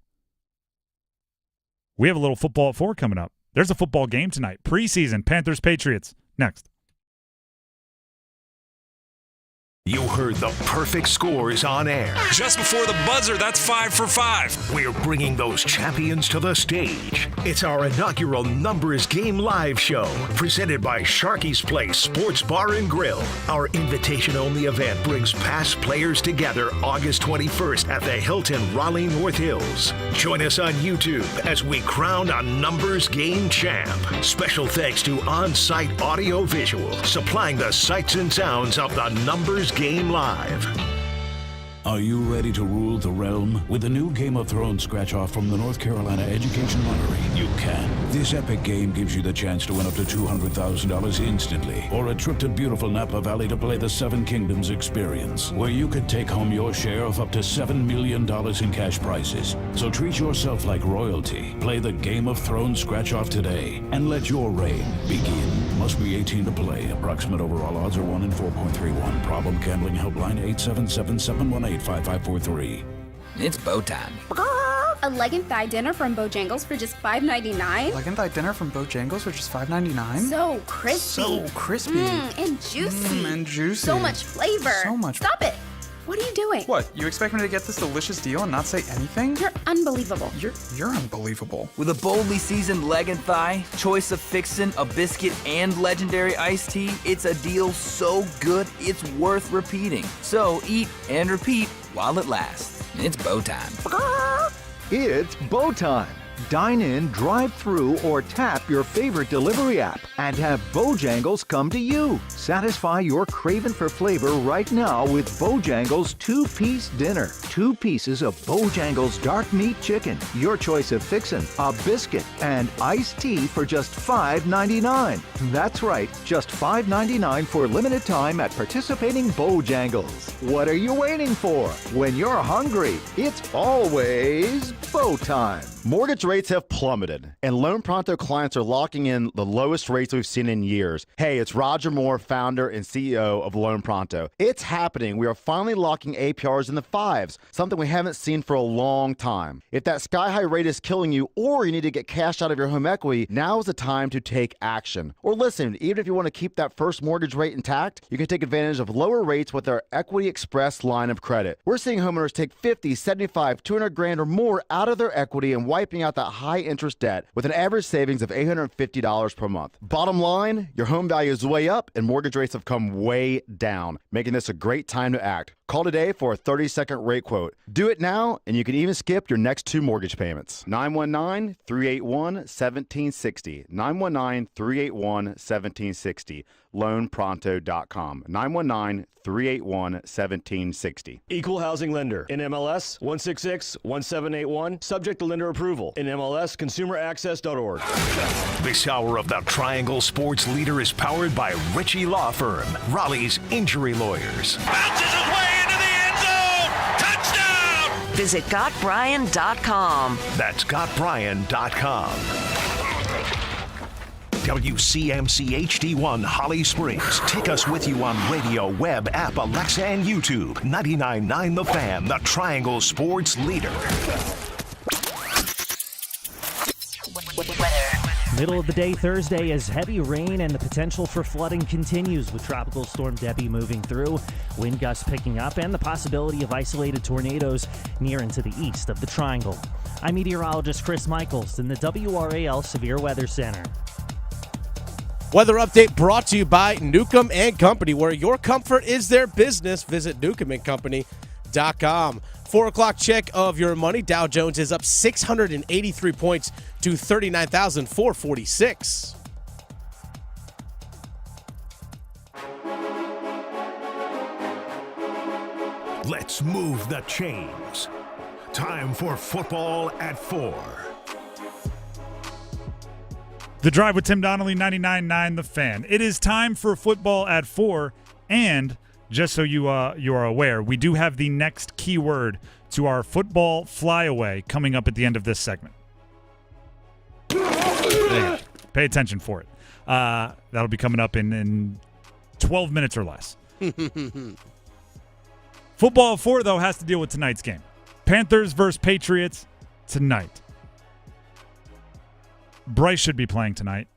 we have a little football at 4 coming up. There's a football game tonight. Preseason, Panthers, Patriots. Next. You heard the perfect scores on air. Just before the buzzer, that's 5 for 5. We're bringing those champions to the stage. It's our inaugural Numbers Game Live show, presented by Sharky's Place Sports Bar and Grill. Our invitation-only event brings past players together August 21st at the Hilton Raleigh North Hills. Join us on YouTube as we crown a Numbers Game champ. Special thanks to on-site audio-visual, supplying the sights and sounds of the Numbers Game Live. Are you ready to rule the realm? With the new Game of Thrones scratch-off from the North Carolina Education Lottery, you can. This epic game gives you the chance to win up to $200,000 instantly, or a trip to beautiful Napa Valley to play the Seven Kingdoms experience, where you could take home your share of up to $7 million in cash prizes. So treat yourself like royalty. Play the Game of Thrones scratch-off today, and let your reign begin. Must be 18 to play. Approximate overall odds are 1 in 4.31. Problem gambling helpline 877-718-5543. It's bow time. A leg and thigh dinner from Bojangles for just $5.99? Leg and thigh dinner from Bojangles for just $5.99? So crispy. So crispy. And juicy. And juicy. So much flavor. So much. Stop it. What are you doing? What, you expect me to get this delicious deal and not say anything? You're unbelievable. You're unbelievable. With a boldly seasoned leg and thigh, choice of fixin', a biscuit, and legendary iced tea, it's a deal so good it's worth repeating. So eat and repeat while it lasts. It's bow time. It's bow time. Dine in, drive through, or tap your favorite delivery app and have Bojangles come to you. Satisfy your craving for flavor right now with Bojangles 2-piece dinner. 2 pieces of Bojangles dark meat chicken, your choice of fixin', a biscuit, and iced tea for just $5.99. That's right, just $5.99 for limited time at participating Bojangles. What are you waiting for? When you're hungry, it's always bow time. Mortgage rates have plummeted, and Loan Pronto clients are locking in the lowest rates we've seen in years. Hey, it's Roger Moore, founder and CEO of Loan Pronto. It's happening. We are finally locking APRs in the 5s, something we haven't seen for a long time. If that sky-high rate is killing you or you need to get cash out of your home equity, now is the time to take action. Or listen, even if you want to keep that first mortgage rate intact, you can take advantage of lower rates with our Equity Express line of credit. We're seeing homeowners take 50, 75, 200 grand or more out of their equity and wiping out that high interest debt with an average savings of $850 per month. Bottom line, your home value is way up and mortgage rates have come way down, making this a great time to act. Call today for a 30-second rate quote. Do it now, and you can even skip your next 2 mortgage payments. 919-381-1760. 919-381-1760. LoanPronto.com. 919-381-1760. Equal housing lender. NMLS 166-1781. Subject to lender approval. NMLS consumeraccess.org. This hour of the Triangle Sports Leader is powered by Ritchie Law Firm, Raleigh's injury lawyers. Bounces away into the end zone. Touchdown! Visit GotBrian.com. That's GotBrian.com. WCMC HD1 Holly Springs. Take us with you on radio, web, app, Alexa, and YouTube. 99.9 The Fan, the Triangle Sports Leader. Middle of the day Thursday as heavy rain and the potential for flooding continues with Tropical Storm Debbie moving through, wind gusts picking up, and the possibility of isolated tornadoes near and to the east of the Triangle. I'm meteorologist Chris Michaels in the WRAL Severe Weather Center. Weather update brought to you by Newcomb & Company, where your comfort is their business. Visit newcombandcompany.com. 4 o'clock check of your money. Dow Jones is up 683 points to 39,446. Let's move the chains. Time for football at 4. The Drive with Tim Donnelly, 99.9 The Fan. It is time for football at 4, and just so you are aware, we do have the next keyword to our football flyaway coming up at the end of this segment. Pay attention for it. That'll be coming up in 12 minutes or less. Football at 4, though, has to deal with tonight's game. Panthers versus Patriots tonight. Bryce should be playing tonight.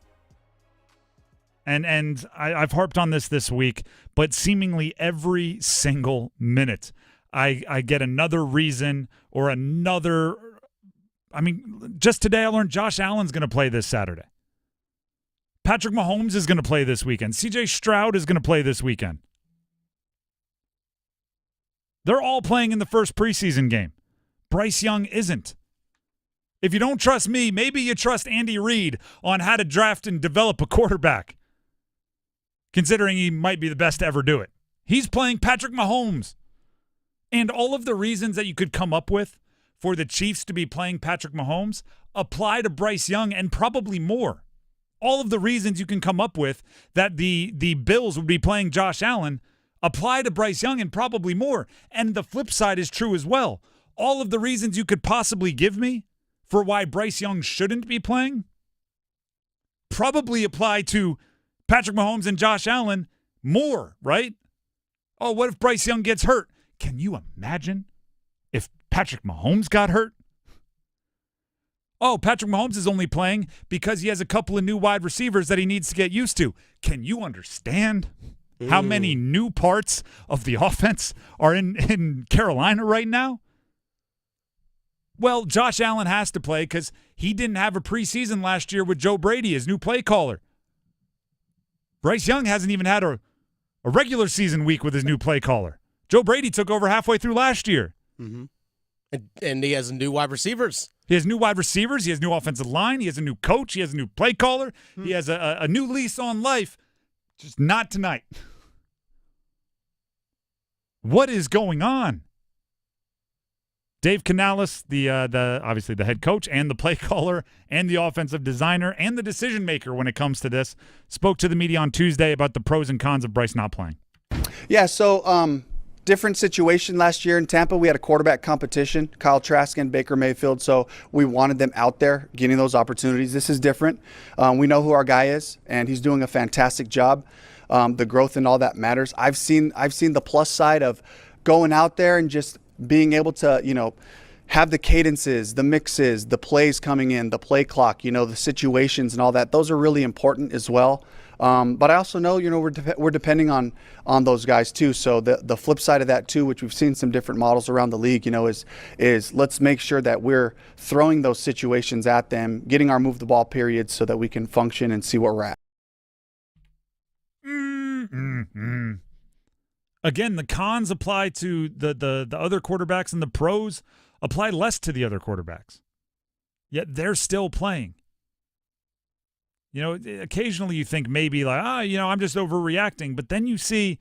And I've harped on this week, but seemingly every single minute I get another reason or another. I mean, just today I learned Josh Allen's going to play this Saturday. Patrick Mahomes is going to play this weekend. CJ Stroud is going to play this weekend. They're all playing in the first preseason game. Bryce Young isn't. If you don't trust me, maybe you trust Andy Reid on how to draft and develop a quarterback, considering he might be the best to ever do it. He's playing Patrick Mahomes. And all of the reasons that you could come up with for the Chiefs to be playing Patrick Mahomes apply to Bryce Young and probably more. All of the reasons you can come up with that the Bills would be playing Josh Allen apply to Bryce Young and probably more. And the flip side is true as well. All of the reasons you could possibly give me for why Bryce Young shouldn't be playing probably apply to Patrick Mahomes and Josh Allen more, right? Oh, what if Bryce Young gets hurt? Can you imagine if Patrick Mahomes got hurt? Oh, Patrick Mahomes is only playing because he has a couple of new wide receivers that he needs to get used to. Can you understand how many new parts of the offense are in Carolina right now? Well, Josh Allen has to play because he didn't have a preseason last year with Joe Brady, his new play caller. Bryce Young hasn't even had a regular season week with his new play caller. Joe Brady took over halfway through last year. Mm-hmm. And he has new wide receivers. He has new wide receivers. He has new offensive line. He has a new coach. He has a new play caller. He has a new lease on life. Just not tonight. What is going on? Dave Canales, the obviously the head coach and the play caller and the offensive designer and the decision maker when it comes to this, spoke to the media on Tuesday about the pros and cons of Bryce not playing. Yeah, so different situation last year in Tampa. We had a quarterback competition, Kyle Trask and Baker Mayfield, so we wanted them out there getting those opportunities. This is different. We know who our guy is, and he's doing a fantastic job. The growth and all that matters. I've seen the plus side of going out there and just being able to, have the cadences, the mixes, the plays coming in, the play clock, the situations and all that. Those are really important as well. But I also know, we're depending on those guys too. So the flip side of that too, which we've seen some different models around the league, is let's make sure that we're throwing those situations at them, getting our move the ball periods so that we can function and see where we're at. Mm-hmm. Again, the cons apply to the other quarterbacks and the pros apply less to the other quarterbacks. Yet they're still playing. Occasionally you think maybe like, I'm just overreacting. But then you see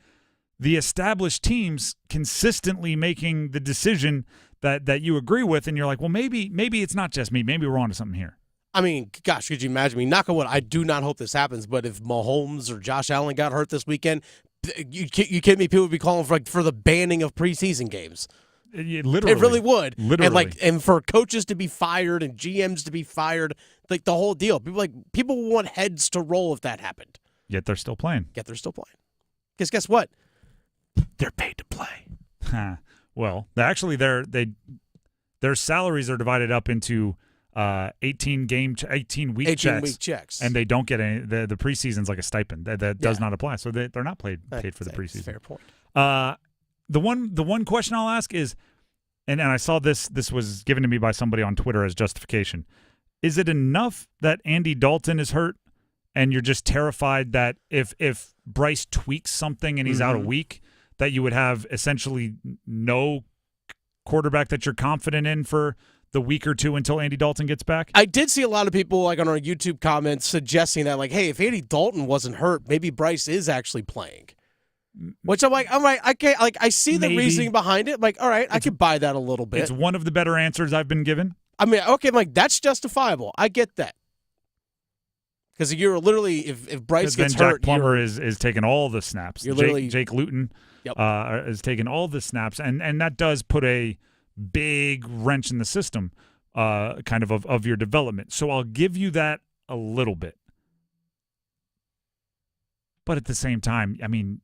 the established teams consistently making the decision that you agree with, and you're like, well, maybe it's not just me. Maybe we're onto something here. I mean, gosh, could you imagine? Knock on wood, I do not hope this happens, but if Mahomes or Josh Allen got hurt this weekend, you kidding me? People would be calling for the banning of preseason games. Literally. It really would. Literally. And for coaches to be fired and GMs to be fired, the whole deal. People want heads to roll if that happened. Yet they're still playing. Because guess what? They're paid to play. Well, actually, their salaries are divided up into 18-week checks, and they don't get any. The preseason's like a stipend that does not apply, so they're not paid for the preseason. Fair point. The one question I'll ask is, and I saw this was given to me by somebody on Twitter as justification. Is it enough that Andy Dalton is hurt, and you're just terrified that if Bryce tweaks something and he's out a week, that you would have essentially no quarterback that you're confident in for the week or two until Andy Dalton gets back? I did see a lot of people on our YouTube comments suggesting that, hey, if Andy Dalton wasn't hurt, maybe Bryce is actually playing. Which I'm like, I can't, I see the reasoning behind it. All right, I could buy that a little bit. It's one of the better answers I've been given. I mean, okay, that's justifiable. I get that. Because you're literally, if Bryce gets hurt, Jack Plummer is taking all the snaps. You're literally Jake Luton is taking all the snaps, and that does put a big wrench in the system, kind of your development. So I'll give you that a little bit, but at the same time, I mean,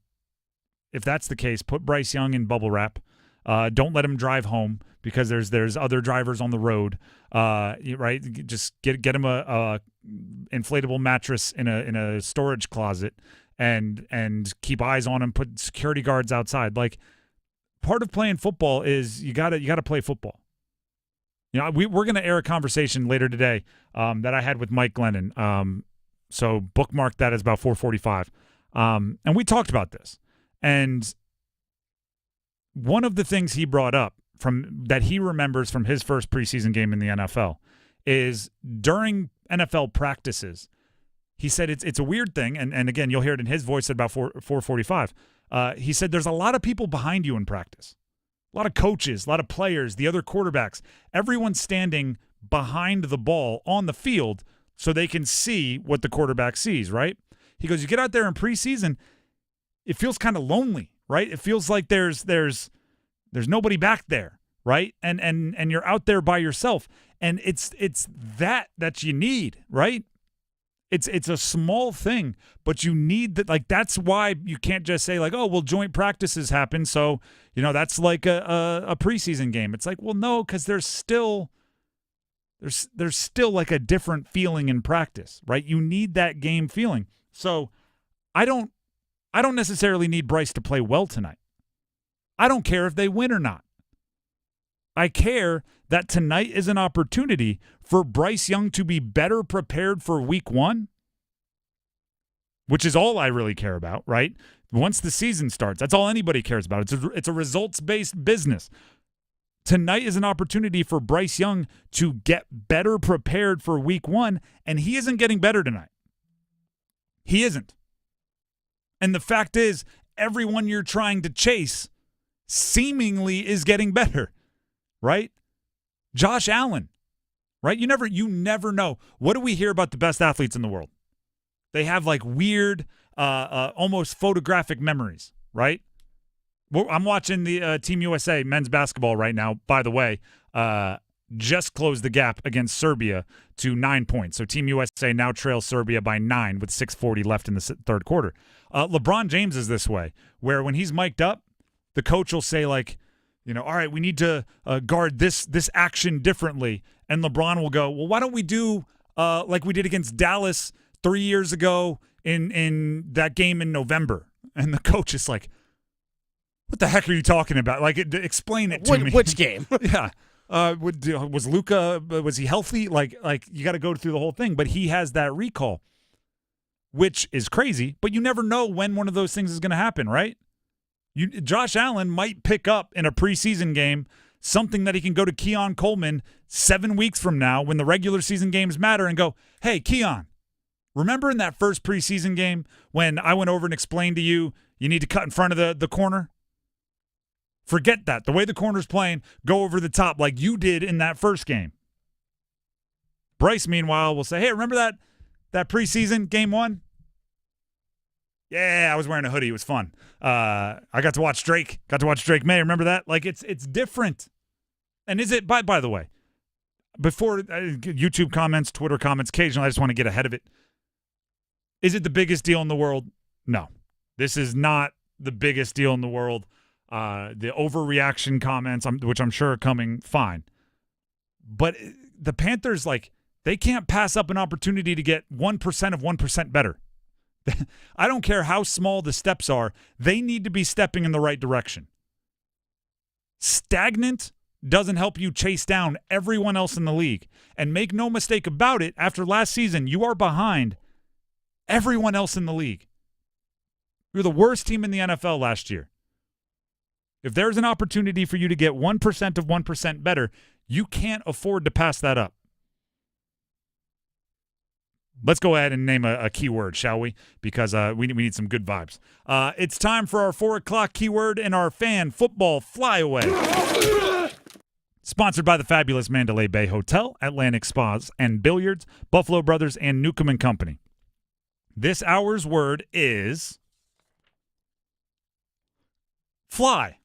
if that's the case, put Bryce Young in bubble wrap. Don't let him drive home because there's other drivers on the road. Right? Just get him a inflatable mattress in a storage closet and keep eyes on him. Put security guards outside. Part of playing football is you gotta play football. We're gonna air a conversation later today that I had with Mike Glennon. So bookmark that as about 4:45. And we talked about this. And one of the things he brought up that he remembers from his first preseason game in the NFL is during NFL practices, he said it's a weird thing, and again, you'll hear it in his voice at about 4:45. He said there's a lot of people behind you in practice. A lot of coaches, a lot of players, the other quarterbacks, everyone's standing behind the ball on the field so they can see what the quarterback sees, right? He goes, you get out there in preseason, it feels kind of lonely, right? It feels like there's nobody back there, right? And you're out there by yourself. And it's that you need, right? It's a small thing, but you need that. Like, that's why you can't just say like, oh, well, joint practices happen, so that's like a preseason game. It's like, well, no, because there's still like a different feeling in practice, right? You need that game feeling. So I don't necessarily need Bryce to play well tonight. I don't care if they win or not. I care that tonight is an opportunity for Bryce Young to be better prepared for week 1, which is all I really care about, right? Once the season starts, that's all anybody cares about. It's a results-based business. Tonight is an opportunity for Bryce Young to get better prepared for week 1, and he isn't getting better tonight. He isn't. And the fact is, everyone you're trying to chase seemingly is getting better, right? Josh Allen, right? You never know. What do we hear about the best athletes in the world? They have like weird, almost photographic memories, right? Well, I'm watching the Team USA men's basketball right now. By the way, just closed the gap against Serbia to 9 points. So Team USA now trails Serbia by 9 with 6:40 left in the third quarter. LeBron James is this way, where when he's mic'd up, the coach will say like, all right, we need to guard this action differently. And LeBron will go, well, why don't we do like we did against Dallas 3 years ago in that game in November? And the coach is like, what the heck are you talking about? Like, explain it to me. Which game? Yeah. Was Luka, was he healthy? Like you got to go through the whole thing. But he has that recall, which is crazy. But you never know when one of those things is going to happen, right? Josh Allen might pick up in a preseason game something that he can go to Keon Coleman 7 weeks from now when the regular season games matter and go, hey, Keon, remember in that first preseason game when I went over and explained to you need to cut in front of the corner? Forget that. The way the corner's playing, go over the top like you did in that first game. Bryce, meanwhile, will say, hey, remember that preseason game 1? Yeah, I was wearing a hoodie. It was fun. I got to watch Drake. May. Remember that? Like, it's different. And is it, by the way, before YouTube comments, Twitter comments, occasionally I just want to get ahead of it. Is it the biggest deal in the world? No. This is not the biggest deal in the world. The overreaction comments, which I'm sure are coming, fine. But the Panthers, like, they can't pass up an opportunity to get 1% of 1% better. I don't care how small the steps are. They need to be stepping in the right direction. Stagnant doesn't help you chase down everyone else in the league. And make no mistake about it, after last season, you are behind everyone else in the league. You're the worst team in the NFL last year. If there's an opportunity for you to get 1% of 1% better, you can't afford to pass that up. Let's go ahead and name a keyword, shall we? Because we need some good vibes. It's time for our 4 o'clock keyword in our fan football flyaway. Sponsored by the fabulous Mandalay Bay Hotel, Atlantic Spas and Billiards, Buffalo Brothers, and Newcomb & Company. This hour's word is fly.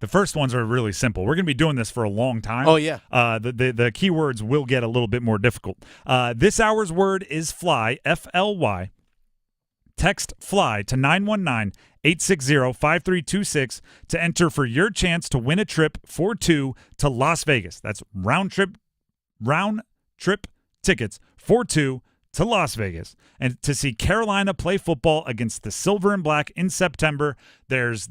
The first ones are really simple. We're going to be doing this for a long time. Oh, yeah. The keywords will get a little bit more difficult. This hour's word is fly, F-L-Y. Text FLY to 919-860-5326 to enter for your chance to win a trip for 2 to Las Vegas. That's round trip tickets for 2 to Las Vegas, and to see Carolina play football against the Silver and Black in September. There's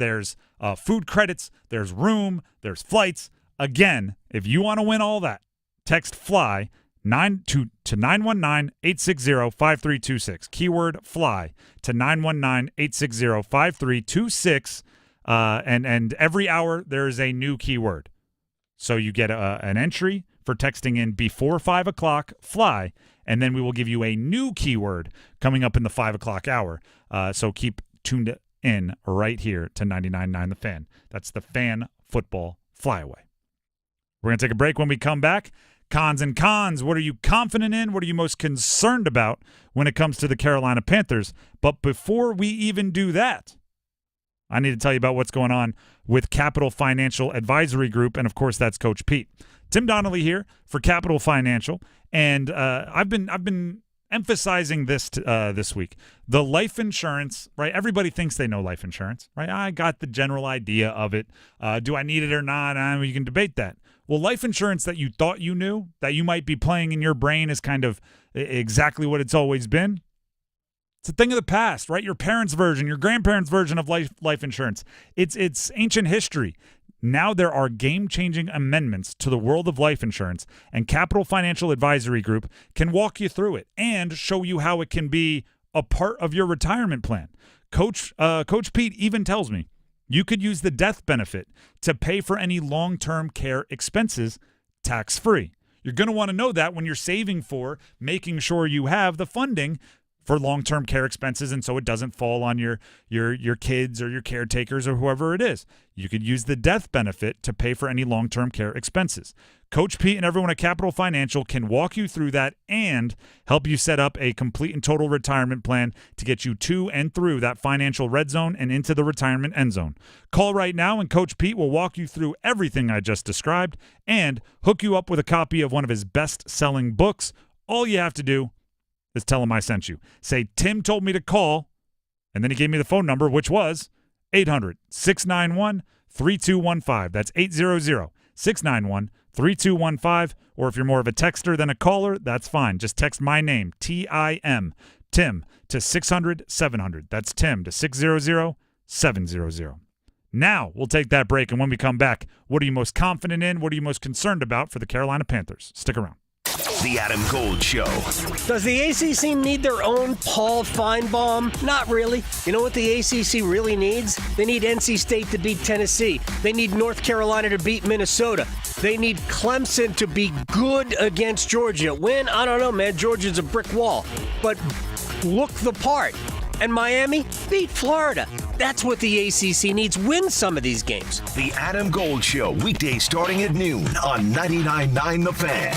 food credits, there's room, there's flights. Again, if you want to win all that, text FLY to 919-860-5326. Keyword FLY to 919-860-5326. And every hour there is a new keyword. So you get an entry for texting in before 5 o'clock, FLY, and then we will give you a new keyword coming up in the 5 o'clock hour. So keep tuned in right here to 99.9 The Fan. That's the Fan Football Flyaway. We're going to take a break. When we come back, cons and cons. What are you confident in? What are you most concerned about when it comes to the Carolina Panthers? But before we even do that, I need to tell you about what's going on with Capital Financial Advisory Group, and of course, that's Coach Pete. Tim Donnelly here for Capital Financial, and I've been emphasizing this this week. The life insurance, right? Everybody thinks they know life insurance, right? I got the general idea of it. Do I need it or not? You can debate that. Well, life insurance that you thought you knew, that you might be playing in your brain is kind of exactly what it's always been. It's a thing of the past, right? Your parents' version, your grandparents' version of life insurance. It's ancient history. Now there are game-changing amendments to the world of life insurance, and Capital Financial Advisory Group can walk you through it and show you how it can be a part of your retirement plan. Coach Pete even tells me you could use the death benefit to pay for any long-term care expenses tax-free. You're going to want to know that when you're saving for making sure you have the funding for long-term care expenses, and so it doesn't fall on your kids or your caretakers or whoever it is. You could use the death benefit to pay for any long-term care expenses. Coach Pete and everyone at Capital Financial can walk you through that and help you set up a complete and total retirement plan to get you to and through that financial red zone and into the retirement end zone. Call right now and Coach Pete will walk you through everything I just described and hook you up with a copy of one of his best-selling books. All you have to do is tell him I sent you. Say, Tim told me to call, and then he gave me the phone number, which was 800-691-3215. That's 800-691-3215. Or if you're more of a texter than a caller, that's fine. Just text my name, T-I-M, Tim, to 600-700. That's Tim to 600-700. Now we'll take that break, and when we come back, what are you most confident in? What are you most concerned about for the Carolina Panthers? Stick around. The Adam Gold Show. Does the ACC need their own Paul Feinbaum? Not really. You know what the ACC really needs? They need NC State to beat Tennessee. They need North Carolina to beat Minnesota. They need Clemson to be good against Georgia. Win? I don't know, man. Georgia's a brick wall. But look the part. And Miami? Beat Florida. That's what the ACC needs. Win some of these games. The Adam Gold Show, weekdays starting at noon on 99.9 The Fan.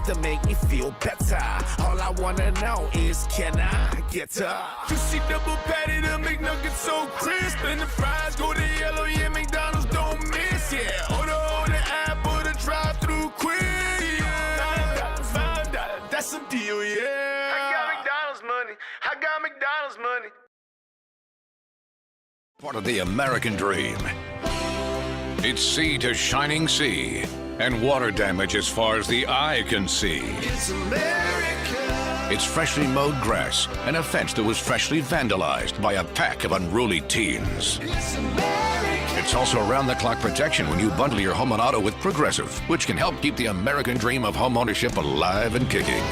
To make me feel better. All I wanna know is, can I get up? Juicy double patty, the McNuggets so crisp, and the fries go to yellow. Yeah, McDonald's don't miss. Yeah, order apple, the drive-through quick. Yeah, $5, that's a deal. Yeah, I got McDonald's money. I got McDonald's money. Part of the American dream. It's sea to shining sea, and water damage as far as the eye can see. It's America. It's freshly mowed grass and a fence that was freshly vandalized by a pack of unruly teens. It's America. It's also around-the-clock protection when you bundle your home and auto with Progressive, which can help keep the American dream of home ownership alive and kicking.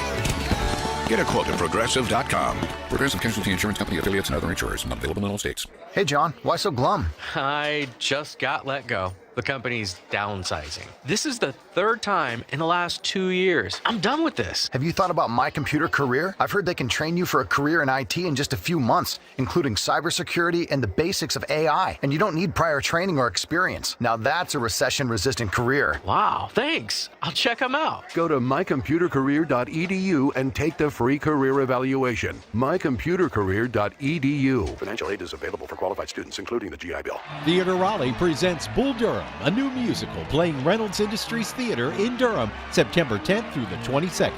Get a quote at Progressive.com. Progressive Casualty Insurance Company, affiliates, and other insurers. Not available in all states. Hey, John. Why so glum? I just got let go. The company's downsizing. This is the third time in the last 2 years. I'm done with this. Have you thought about My Computer Career? I've heard they can train you for a career in IT in just a few months, including cybersecurity and the basics of AI. And you don't need prior training or experience. Now that's a recession-resistant career. Wow, thanks. I'll check them out. Go to mycomputercareer.edu and take the free career evaluation. mycomputercareer.edu. Financial aid is available for qualified students, including the GI Bill. Theater Raleigh presents Bull Durham, a new musical playing Reynolds Industries Theater in Durham, September 10th through the 22nd.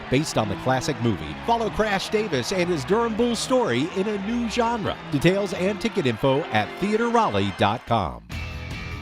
Based on the classic movie, follow Crash Davis and his Durham Bulls story in a new genre. Details and ticket info at theaterraleigh.com.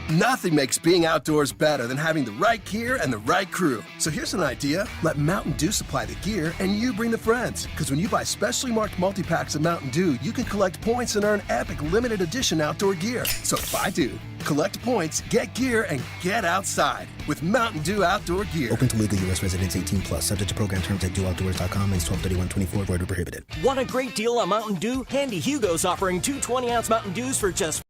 Nothing makes being outdoors better than having the right gear and the right crew. So here's an idea. Let Mountain Dew supply the gear and you bring the friends. Because when you buy specially marked multi-packs of Mountain Dew, you can collect points and earn epic limited edition outdoor gear. So buy Dew, collect points, get gear, and get outside with Mountain Dew outdoor gear. Open to legal U.S. residents 18+. Subject to program terms at dewoutdoors.com. Ends 12/31/24. Void or prohibited. Want a great deal on Mountain Dew? Handy Hugo's offering 2 20-ounce Mountain Dews for just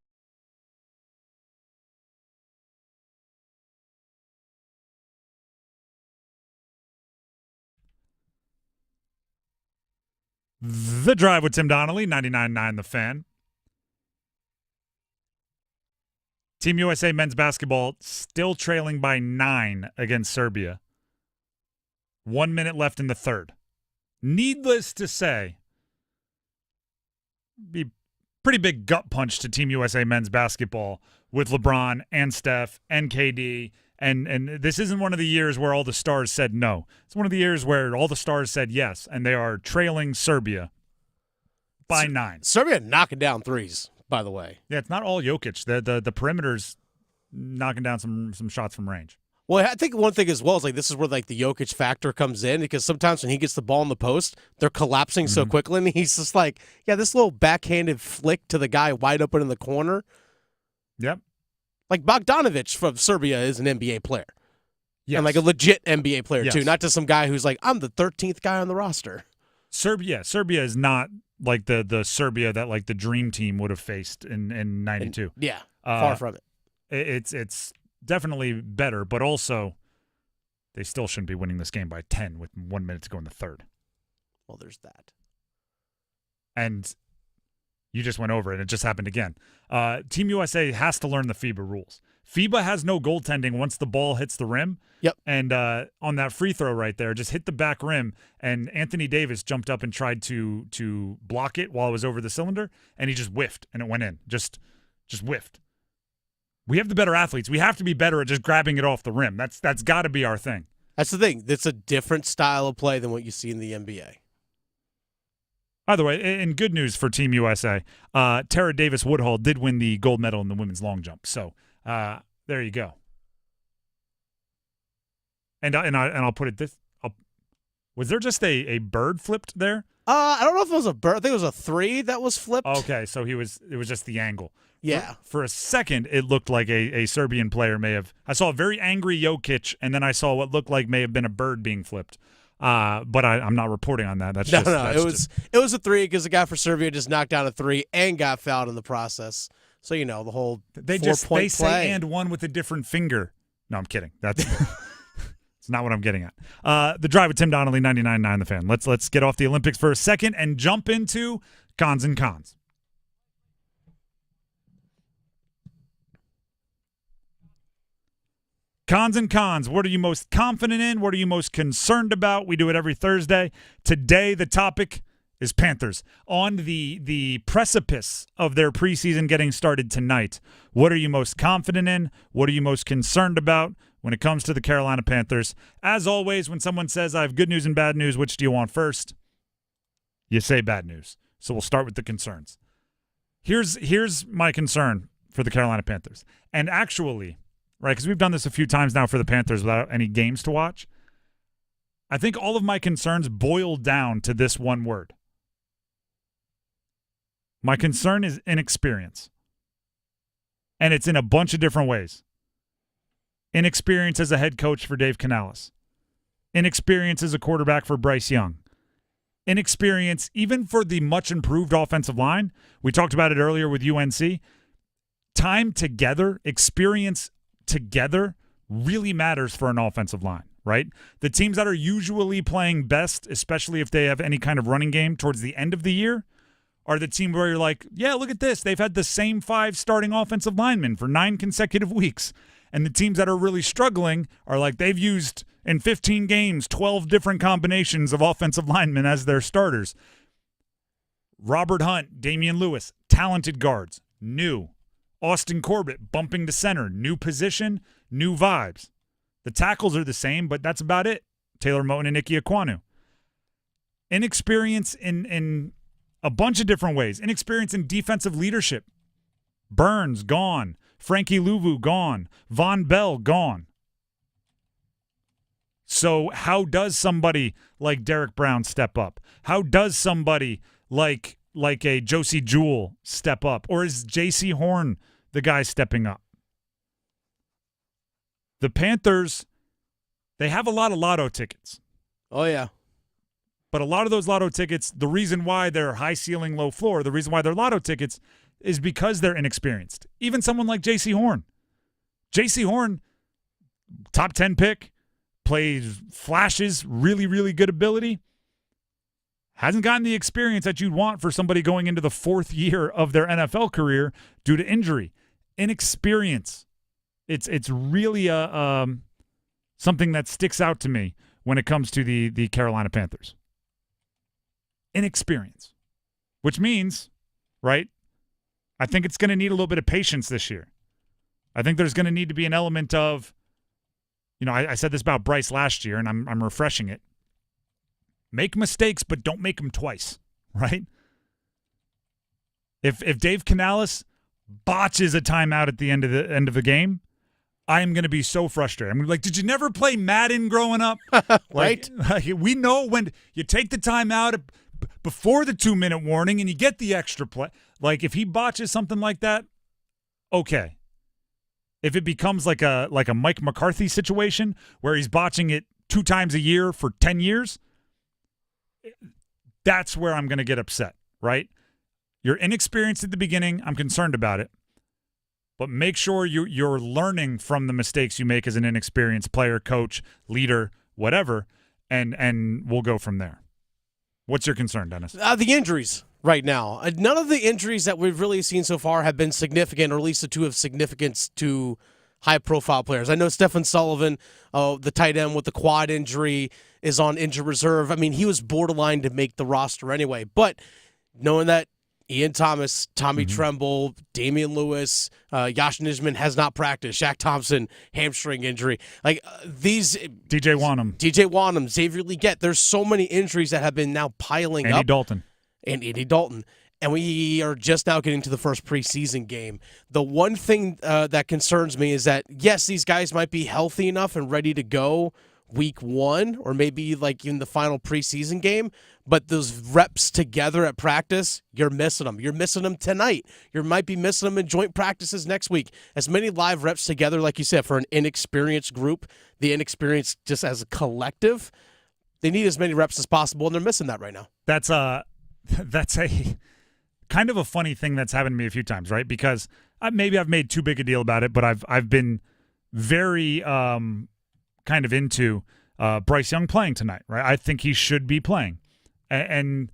The Drive with Tim Donnelly, 99.9 The Fan. Team USA men's basketball still trailing by 9 against Serbia. 1 minute left in the third. Needless to say, be pretty big gut punch to Team USA men's basketball with LeBron and Steph and KD. And this isn't one of the years where all the stars said no. It's one of the years where all the stars said yes, and they are trailing Serbia by 9. Serbia knocking down threes, by the way. Yeah, it's not all Jokic. The perimeter's knocking down some shots from range. Well, I think one thing as well is this is where the Jokic factor comes in, because sometimes when he gets the ball in the post, they're collapsing so quickly, and he's just this little backhanded flick to the guy wide open in the corner. Yep. Bogdanovic from Serbia is an NBA player. Yes. And a legit NBA player, Yes. too. Not just some guy who's I'm the 13th guy on the roster. Serbia is not the Serbia that the Dream Team would have faced in 92. Yeah, far from it. It's definitely better, but also they still shouldn't be winning this game by 10 with 1 minute to go in the third. Well, there's that. And you just went over it. It just happened again. Team USA has to learn the FIBA rules. FIBA has no goaltending once the ball hits the rim. Yep. And on that free throw right there, just hit the back rim, and Anthony Davis jumped up and tried to block it while it was over the cylinder, and he just whiffed, and it went in. Just whiffed. We have the better athletes. We have to be better at just grabbing it off the rim. That's got to be our thing. That's the thing. It's a different style of play than what you see in the NBA. By the way, in good news for Team USA, Tara Davis-Woodhull did win the gold medal in the women's long jump. So there you go. And I'll put it this: was there just a bird flipped there? I don't know if it was a bird. I think it was a 3 that was flipped. Okay, so it was just the angle. Yeah. For a second, it looked like a Serbian player may have. I saw a very angry Jokic, and then I saw what looked like may have been a bird being flipped. But I'm not reporting on that. That's it was a 3 because the guy for Serbia just knocked down a 3 and got fouled in the process. So the whole they play. say and one with a different finger. No, I'm kidding. That's it's not what I'm getting at. The Drive with Tim Donnelly, 99.9 The Fan. Let's get off the Olympics for a second and jump into cons and cons. Cons and cons. What are you most confident in? What are you most concerned about? We do it every Thursday. Today, the topic is Panthers. On the precipice of their preseason getting started tonight, what are you most confident in? What are you most concerned about when it comes to the Carolina Panthers? As always, when someone says, I have good news and bad news, which do you want first? You say bad news. So we'll start with the concerns. Here's my concern for the Carolina Panthers. And actually, right, because we've done this a few times now for the Panthers without any games to watch. I think all of my concerns boil down to this one word. My concern is inexperience. And it's in a bunch of different ways. Inexperience as a head coach for Dave Canales. Inexperience as a quarterback for Bryce Young. Inexperience even for the much improved offensive line. We talked about it earlier with UNC. Time together, experience together really matters for an offensive line, right? The teams that are usually playing best, especially if they have any kind of running game towards the end of the year, are the team where you're like, yeah, look at this. They've had the same 5 starting offensive linemen for 9 consecutive weeks. And the teams that are really struggling are like they've used in 15 games 12 different combinations of offensive linemen as their starters. Robert Hunt, Damian Lewis, talented guards, new. Austin Corbett bumping to center, new position, new vibes. The tackles are the same, but that's about it. Taylor Moton and Ike Ekwonu. Inexperience in a bunch of different ways. Inexperience in defensive leadership. Burns, gone. Frankie Louvu, gone. Von Bell, gone. So how does somebody like Derek Brown step up? How does somebody like a Josie Jewell step up? Or is J.C. Horn the guy stepping up? The Panthers, they have a lot of lotto tickets. Oh, yeah. But a lot of those lotto tickets, the reason why they're high ceiling, low floor, the reason why they're lotto tickets is because they're inexperienced. Even someone like J.C. Horn. J.C. Horn, top 10 pick, plays, flashes, really, really good ability. Hasn't gotten the experience that you'd want for somebody going into the 4th year of their NFL career due to injury. Inexperience. It's really something that sticks out to me when it comes to the Carolina Panthers. Inexperience. Which means, right, I think it's going to need a little bit of patience this year. I think there's going to need to be an element of, I said this about Bryce last year, and I'm refreshing it. Make mistakes, but don't make them twice, right? If Dave Canales botches a timeout at the end of the game, I am going to be so frustrated. I'm like, did you never play Madden growing up? Right? We know when you take the timeout before the 2-minute warning and you get the extra play. Like, if he botches something like that, okay. If it becomes like a Mike McCarthy situation where he's botching it 2 times a year for 10 years, that's where I'm going to get upset, right? You're inexperienced at the beginning. I'm concerned about it. But make sure you're learning from the mistakes you make as an inexperienced player, coach, leader, whatever, and we'll go from there. What's your concern, Dennis? The injuries right now. None of the injuries that we've really seen so far have been significant, or at least the 2 of significance to high-profile players. I know Stephen Sullivan, the tight end with the quad injury, is on injured reserve. I mean, he was borderline to make the roster anyway. But knowing that Ian Thomas, Tommy Tremble, Damian Lewis, Yash Nijman has not practiced, Shaq Thompson, hamstring injury. Like these DJ Wanham, Xavier Legette. There's so many injuries that have been now piling up. Andy Dalton. And we are just now getting to the first preseason game. The one thing that concerns me is that, yes, these guys might be healthy enough and ready to go week 1 or maybe like in the final preseason game, but those reps together at practice, you're missing them. You're missing them tonight. You might be missing them in joint practices next week. As many live reps together, like you said, for an inexperienced group, the inexperienced just as a collective, they need as many reps as possible, and they're missing that right now. That's a kind of a funny thing that's happened to me a few times, right? Because maybe I've made too big a deal about it, but I've been very kind of into Bryce Young playing tonight, right? I think he should be playing. And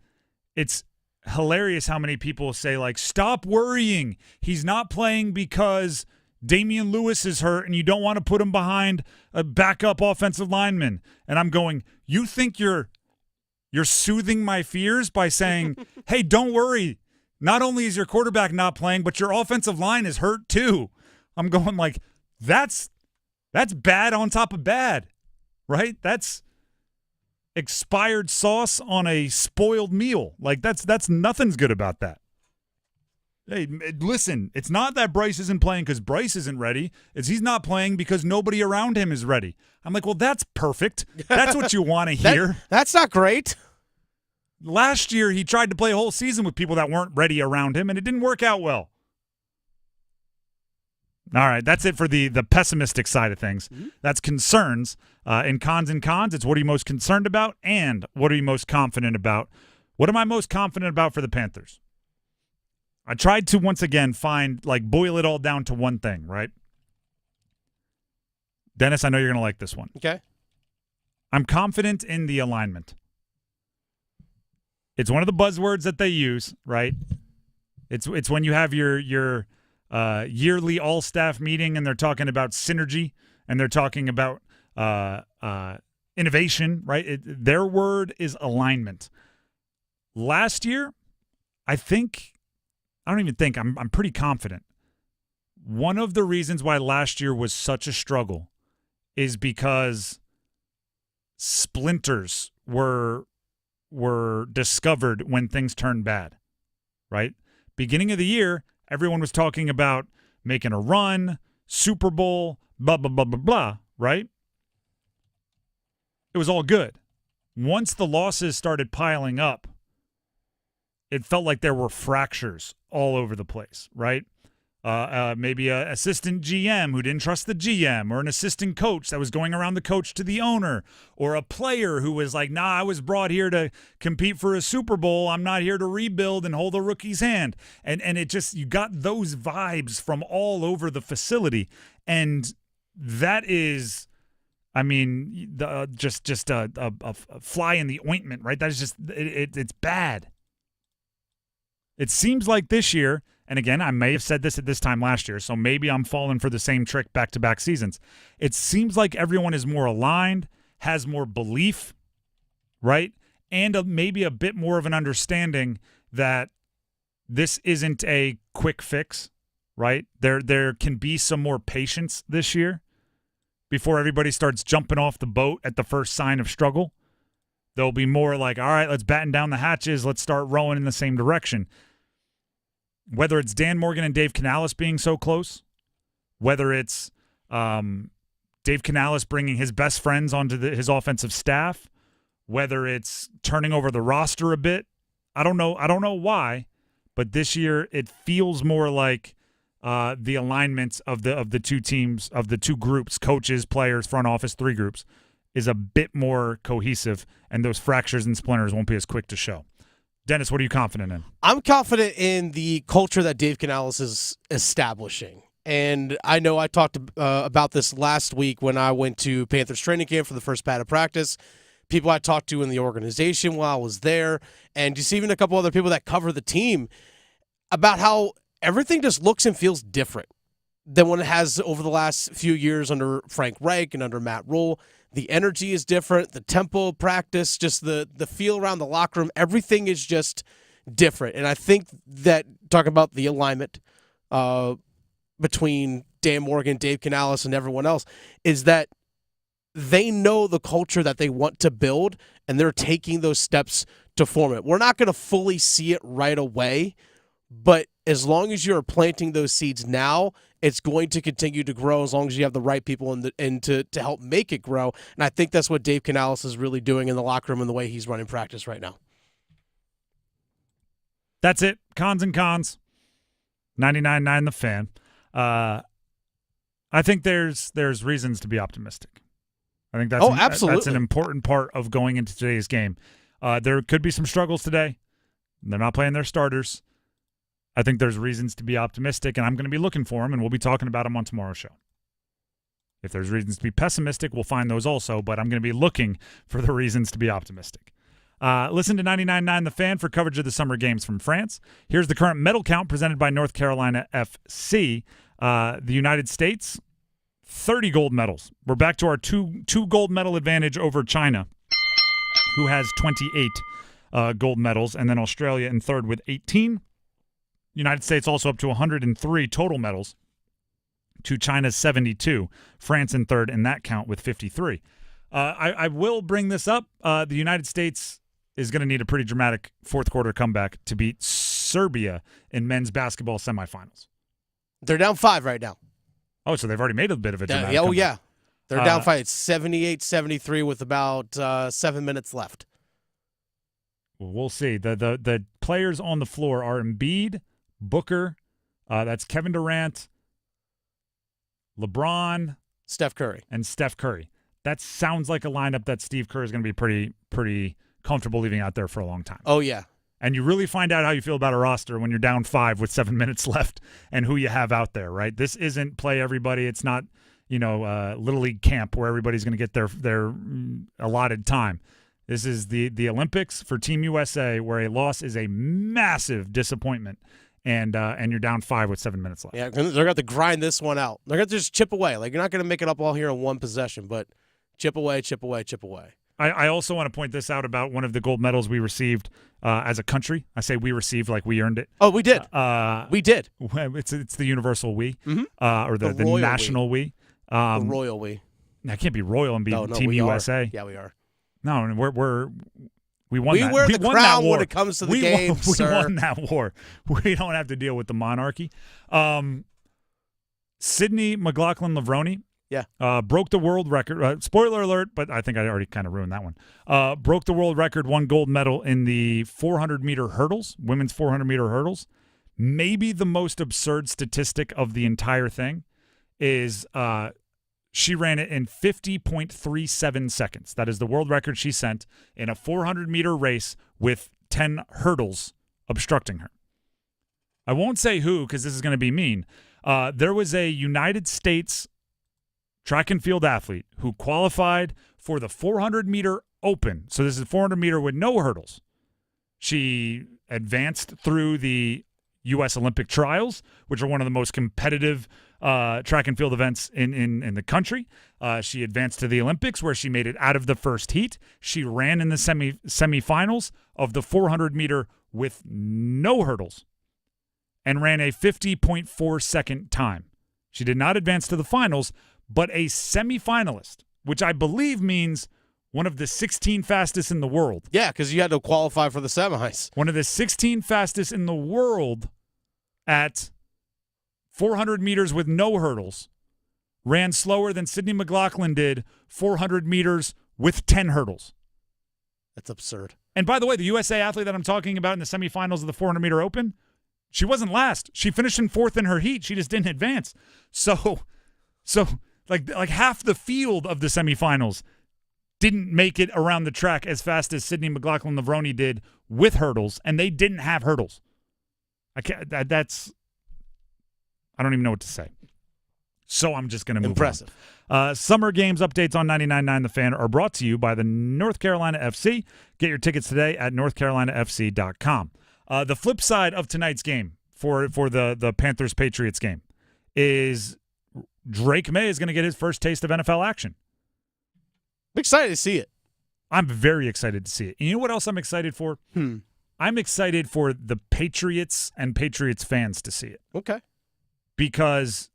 it's hilarious how many people say, like, stop worrying. He's not playing because Damian Lewis is hurt and you don't want to put him behind a backup offensive lineman. And I'm going, you think you're soothing my fears by saying, hey, don't worry. Not only is your quarterback not playing, but your offensive line is hurt too. I'm going like, that's bad on top of bad, right? That's expired sauce on a spoiled meal. Like that's nothing's good about that. Hey, listen, it's not that Bryce isn't playing because Bryce isn't ready. It's he's not playing because nobody around him is ready. I'm like, well, that's perfect. That's what you want to hear. That's not great. Last year, he tried to play a whole season with people that weren't ready around him, and it didn't work out well. All right, that's it for the pessimistic side of things. Mm-hmm. That's concerns. In cons and cons, it's what are you most concerned about and what are you most confident about. What am I most confident about for the Panthers? I tried to, once again, boil it all down to one thing, right? Dennis, I know you're going to like this one. Okay. I'm confident in the alignment. It's one of the buzzwords that they use, right? It's when you have your yearly all-staff meeting and they're talking about synergy and they're talking about innovation, right? Their word is alignment. Last year, I'm pretty confident. One of the reasons why last year was such a struggle is because splinters were discovered when things turned bad, right? Beginning of the year, everyone was talking about making a run, Super Bowl, blah, blah, blah, blah, blah, right? It was all good. Once the losses started piling up, it felt like there were fractures all over the place, right? Maybe an assistant GM who didn't trust the GM, or an assistant coach that was going around the coach to the owner, or a player who was like, nah, I was brought here to compete for a Super Bowl. I'm not here to rebuild and hold a rookie's hand. And it just, you got those vibes from all over the facility. And that is I mean, just a fly in the ointment, right? That is just it's bad. It seems like this year, and again, I may have said this at this time last year, so maybe I'm falling for the same trick back-to-back seasons. It seems like everyone is more aligned, has more belief, right? And maybe a bit more of an understanding that this isn't a quick fix, right? There can be some more patience this year before everybody starts jumping off the boat at the first sign of struggle. There'll be more like, all right, let's batten down the hatches. Let's start rowing in the same direction. Whether it's Dan Morgan and Dave Canales being so close, whether it's Dave Canales bringing his best friends onto his offensive staff, whether it's turning over the roster a bit, I don't know why, but this year it feels more like the alignments of the two teams, of the two groups, coaches, players, front office, three groups, is a bit more cohesive, and those fractures and splinters won't be as quick to show. Dennis, what are you confident in? I'm confident in the culture that Dave Canales is establishing. And I know I talked about this last week when I went to Panthers training camp for the first padded practice. People I talked to in the organization while I was there, and just even a couple other people that cover the team, about how everything just looks and feels different than what it has over the last few years under Frank Reich and under Matt Rule. The energy is different, the tempo of practice, just the feel around the locker room, everything is just different. And I think that, talking about the alignment between Dan Morgan, Dave Canales, and everyone else, is that they know the culture that they want to build, and they're taking those steps to form it. We're not going to fully see it right away, but as long as you're planting those seeds now, it's going to continue to grow as long as you have the right people to help make it grow. And I think that's what Dave Canales is really doing in the locker room and the way he's running practice right now. That's it. Cons and cons. 99.9 The Fan. I think there's reasons to be optimistic. I think that's absolutely. That's an important part of going into today's game. There could be some struggles today. They're not playing their starters. I think there's reasons to be optimistic, and I'm going to be looking for them, and we'll be talking about them on tomorrow's show. If there's reasons to be pessimistic, we'll find those also, but I'm going to be looking for the reasons to be optimistic. Listen to 99.9 The Fan for coverage of the summer games from France. Here's the current medal count presented by North Carolina FC. The United States, 30 gold medals. We're back to our two gold medal advantage over China, who has 28 gold medals, and then Australia in third with 18. United States also up to 103 total medals to China's 72. France in third in that count with 53. I will bring this up. The United States is going to need a pretty dramatic fourth quarter comeback to beat Serbia in men's basketball semifinals. They're down 5 right now. Oh, so they've already made a bit of a dramatic comeback. Yeah. They're down 5. It's 78-73 with about 7 minutes left. We'll see. The players on the floor are Embiid, Booker, that's Kevin Durant, LeBron, Steph Curry. And Steph Curry. That sounds like a lineup that Steve Kerr is going to be pretty comfortable leaving out there for a long time. Oh, yeah. And you really find out how you feel about a roster when you're down 5 with 7 minutes left and who you have out there, right? This isn't play everybody. It's not, Little League camp where everybody's going to get their allotted time. This is the Olympics for Team USA, where a loss is a massive disappointment. And you're down 5 with 7 minutes left. Yeah, they're going to have to grind this one out. They're going to just chip away. Like, you're not going to make it up all here in one possession, but chip away, chip away, chip away. I also want to point this out about one of the gold medals we received as a country. I say we received like we earned it. Oh, we did. We did. It's the universal we, mm-hmm. Or the national we. The royal we. I can't be royal and be Team we USA. Are. Yeah, we are. No, we won that. We wear the crown when it comes to the game, sir. We won that war. We don't have to deal with the monarchy. Sydney McLaughlin-Levrone broke the world record. Spoiler alert, but I think I already kind of ruined that one. Broke the world record, won gold medal in the 400-meter hurdles, women's 400-meter hurdles. Maybe the most absurd statistic of the entire thing is she ran it in 50.37 seconds. That is the world record she sent in a 400-meter race with 10 hurdles obstructing her. I won't say who because this is going to be mean. There was a United States track and field athlete who qualified for the 400-meter open. So this is 400-meter with no hurdles. She advanced through the U.S. Olympic trials, which are one of the most competitive track and field events in the country. She advanced to the Olympics, where she made it out of the first heat. She ran in the semifinals of the 400-meter with no hurdles and ran a 50.4-second time. She did not advance to the finals, but a semifinalist, which I believe means one of the 16 fastest in the world. Yeah, because you had to qualify for the semis. One of the 16 fastest in the world at 400 meters with no hurdles. Ran slower than Sydney McLaughlin did 400 meters with 10 hurdles. That's absurd. And by the way, the USA athlete that I'm talking about in the semifinals of the 400-meter open, she wasn't last. She finished in fourth in her heat. She just didn't advance. So like half the field of the semifinals didn't make it around the track as fast as Sydney McLaughlin-Lavroni did with hurdles, and they didn't have hurdles. I don't even know what to say. So I'm just going to move Impressive. on. Summer games updates on 99.9 The Fan are brought to you by the North Carolina FC. Get your tickets today at northcarolinafc.com. The flip side of tonight's game for the Panthers-Patriots game is Drake May is going to get his first taste of NFL action. I'm excited to see it. I'm very excited to see it. And you know what else I'm excited for? I'm excited for the Patriots and Patriots fans to see it. Okay. Because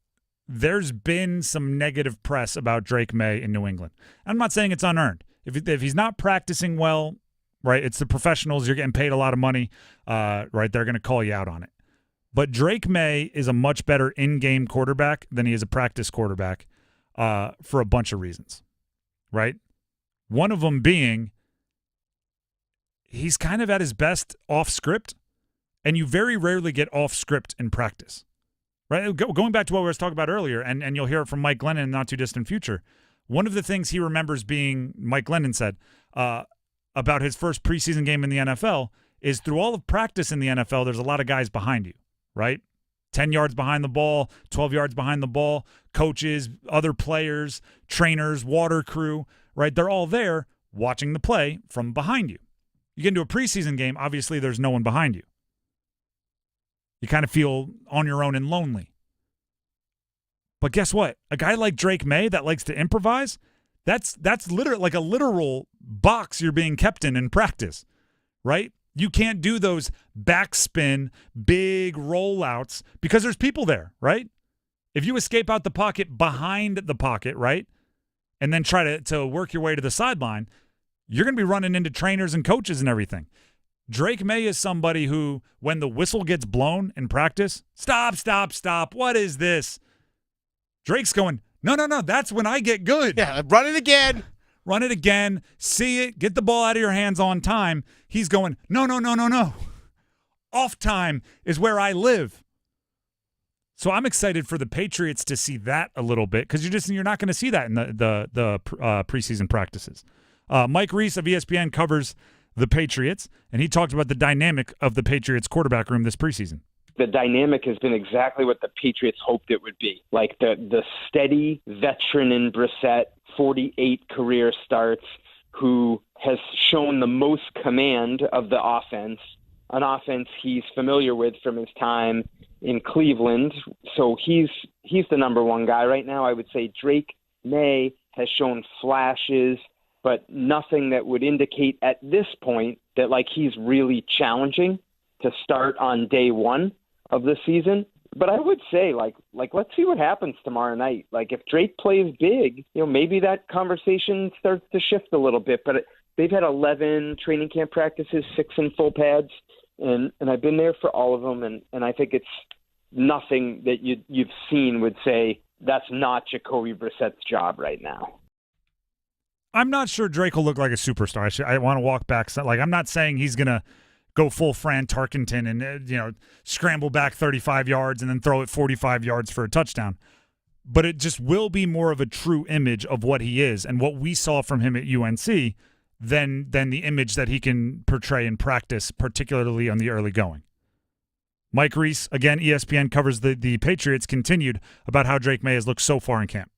there's been some negative press about Drake May in New England. I'm not saying it's unearned. If he's not practicing well, right, it's the professionals. You're getting paid a lot of money, right? They're going to call you out on it. But Drake May is a much better in-game quarterback than he is a practice quarterback for a bunch of reasons, right? One of them being he's kind of at his best off script, and you very rarely get off script in practice, right? Going back to what we were talking about earlier, and you'll hear it from Mike Glennon in the not-too-distant future, one of the things he remembers being, Mike Glennon said, about his first preseason game in the NFL is through all of practice in the NFL, there's a lot of guys behind you, right? 10 yards behind the ball, 12 yards behind the ball, coaches, other players, trainers, water crew, right? They're all there watching the play from behind you. You get into a preseason game, obviously there's no one behind you. You kind of feel on your own and lonely. But guess what? A guy like Drake May that likes to improvise, that's literally like a literal box you're being kept in practice, right? You can't do those backspin, big rollouts because there's people there, right? If you escape out the pocket behind the pocket, right, and then try to work your way to the sideline, you're going to be running into trainers and coaches and everything. Drake May is somebody who, when the whistle gets blown in practice, stop, what is this? Drake's going, no, that's when I get good. Yeah, run it again. Run it again, see it, get the ball out of your hands on time. He's going, no. Off time is where I live. So I'm excited for the Patriots to see that a little bit because you're not going to see that in the preseason practices. Mike Reese of ESPN covers the Patriots, and he talked about the dynamic of the Patriots quarterback room this preseason. The dynamic has been exactly what the Patriots hoped it would be. Like the steady veteran in Brissett, 48 career starts, who has shown the most command of the offense, an offense he's familiar with from his time in Cleveland. So he's the number one guy right now. I would say Drake May has shown flashes, but nothing that would indicate at this point that like he's really challenging to start on day one of the season. But I would say, like let's see what happens tomorrow night. Like, if Drake plays big, maybe that conversation starts to shift a little bit. But they've had 11 training camp practices, 6 in full pads, and I've been there for all of them. And I think it's nothing that you've seen would say that's not Jacoby Brissett's job right now. I'm not sure Drake will look like a superstar. I want to walk back. Like, I'm not saying he's going to go full Fran Tarkenton and scramble back 35 yards and then throw it 45 yards for a touchdown. But it just will be more of a true image of what he is and what we saw from him at UNC than the image that he can portray in practice, particularly on the early going. Mike Reese, again, ESPN covers the Patriots, continued about how Drake May has looked so far in camp.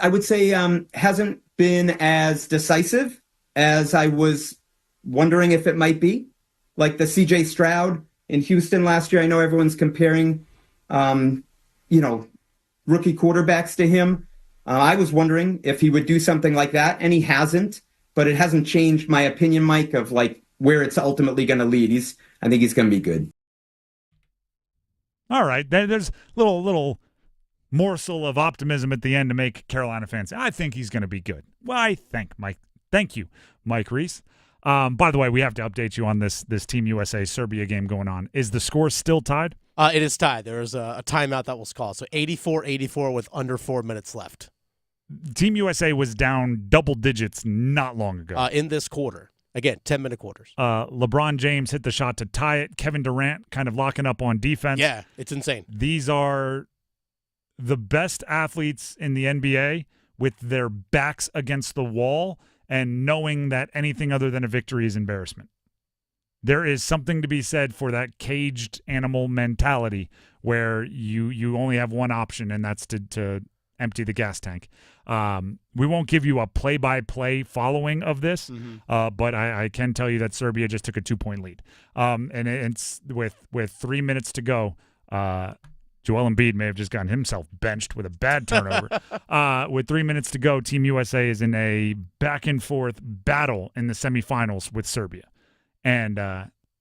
I would say hasn't been as decisive as I was wondering if it might be. Like the CJ Stroud in Houston last year, I know everyone's comparing, rookie quarterbacks to him. I was wondering if he would do something like that, and he hasn't. But it hasn't changed my opinion, Mike, of like where it's ultimately going to lead. I think he's going to be good. All right, there's little morsel of optimism at the end to make Carolina fans. I think he's going to be good. Well, thank you, Mike Reese. By the way, we have to update you on this Team USA Serbia game going on. Is the score still tied? It is tied. There was a timeout that was called. So 84-84 with under 4 minutes left. Team USA was down double digits not long ago. In this quarter. Again, 10-minute quarters. LeBron James hit the shot to tie it. Kevin Durant kind of locking up on defense. Yeah, it's insane. These are the best athletes in the NBA with their backs against the wall and knowing that anything other than a victory is embarrassment. There is something to be said for that caged animal mentality where you only have one option, and that's to empty the gas tank. We won't give you a play-by-play following of this, but I can tell you that Serbia just took a 2-point lead. And it's with 3 minutes to go. Joel Embiid may have just gotten himself benched with a bad turnover. With 3 minutes to go, Team USA is in a back-and-forth battle in the semifinals with Serbia. And,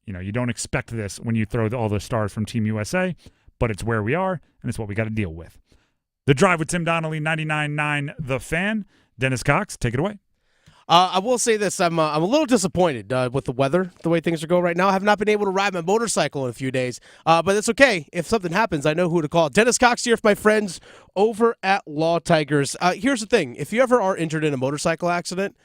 you don't expect this when you throw all the stars from Team USA, but it's where we are, and it's what we got to deal with. The Drive with Tim Donnelly, 99.9 The Fan. Dennis Cox, take it away. I will say this. I'm a little disappointed with the weather, the way things are going right now. I have not been able to ride my motorcycle in a few days, but it's okay. If something happens, I know who to call. Dennis Cox here for my friends over at Law Tigers. Here's the thing. If you ever are injured in a motorcycle accident,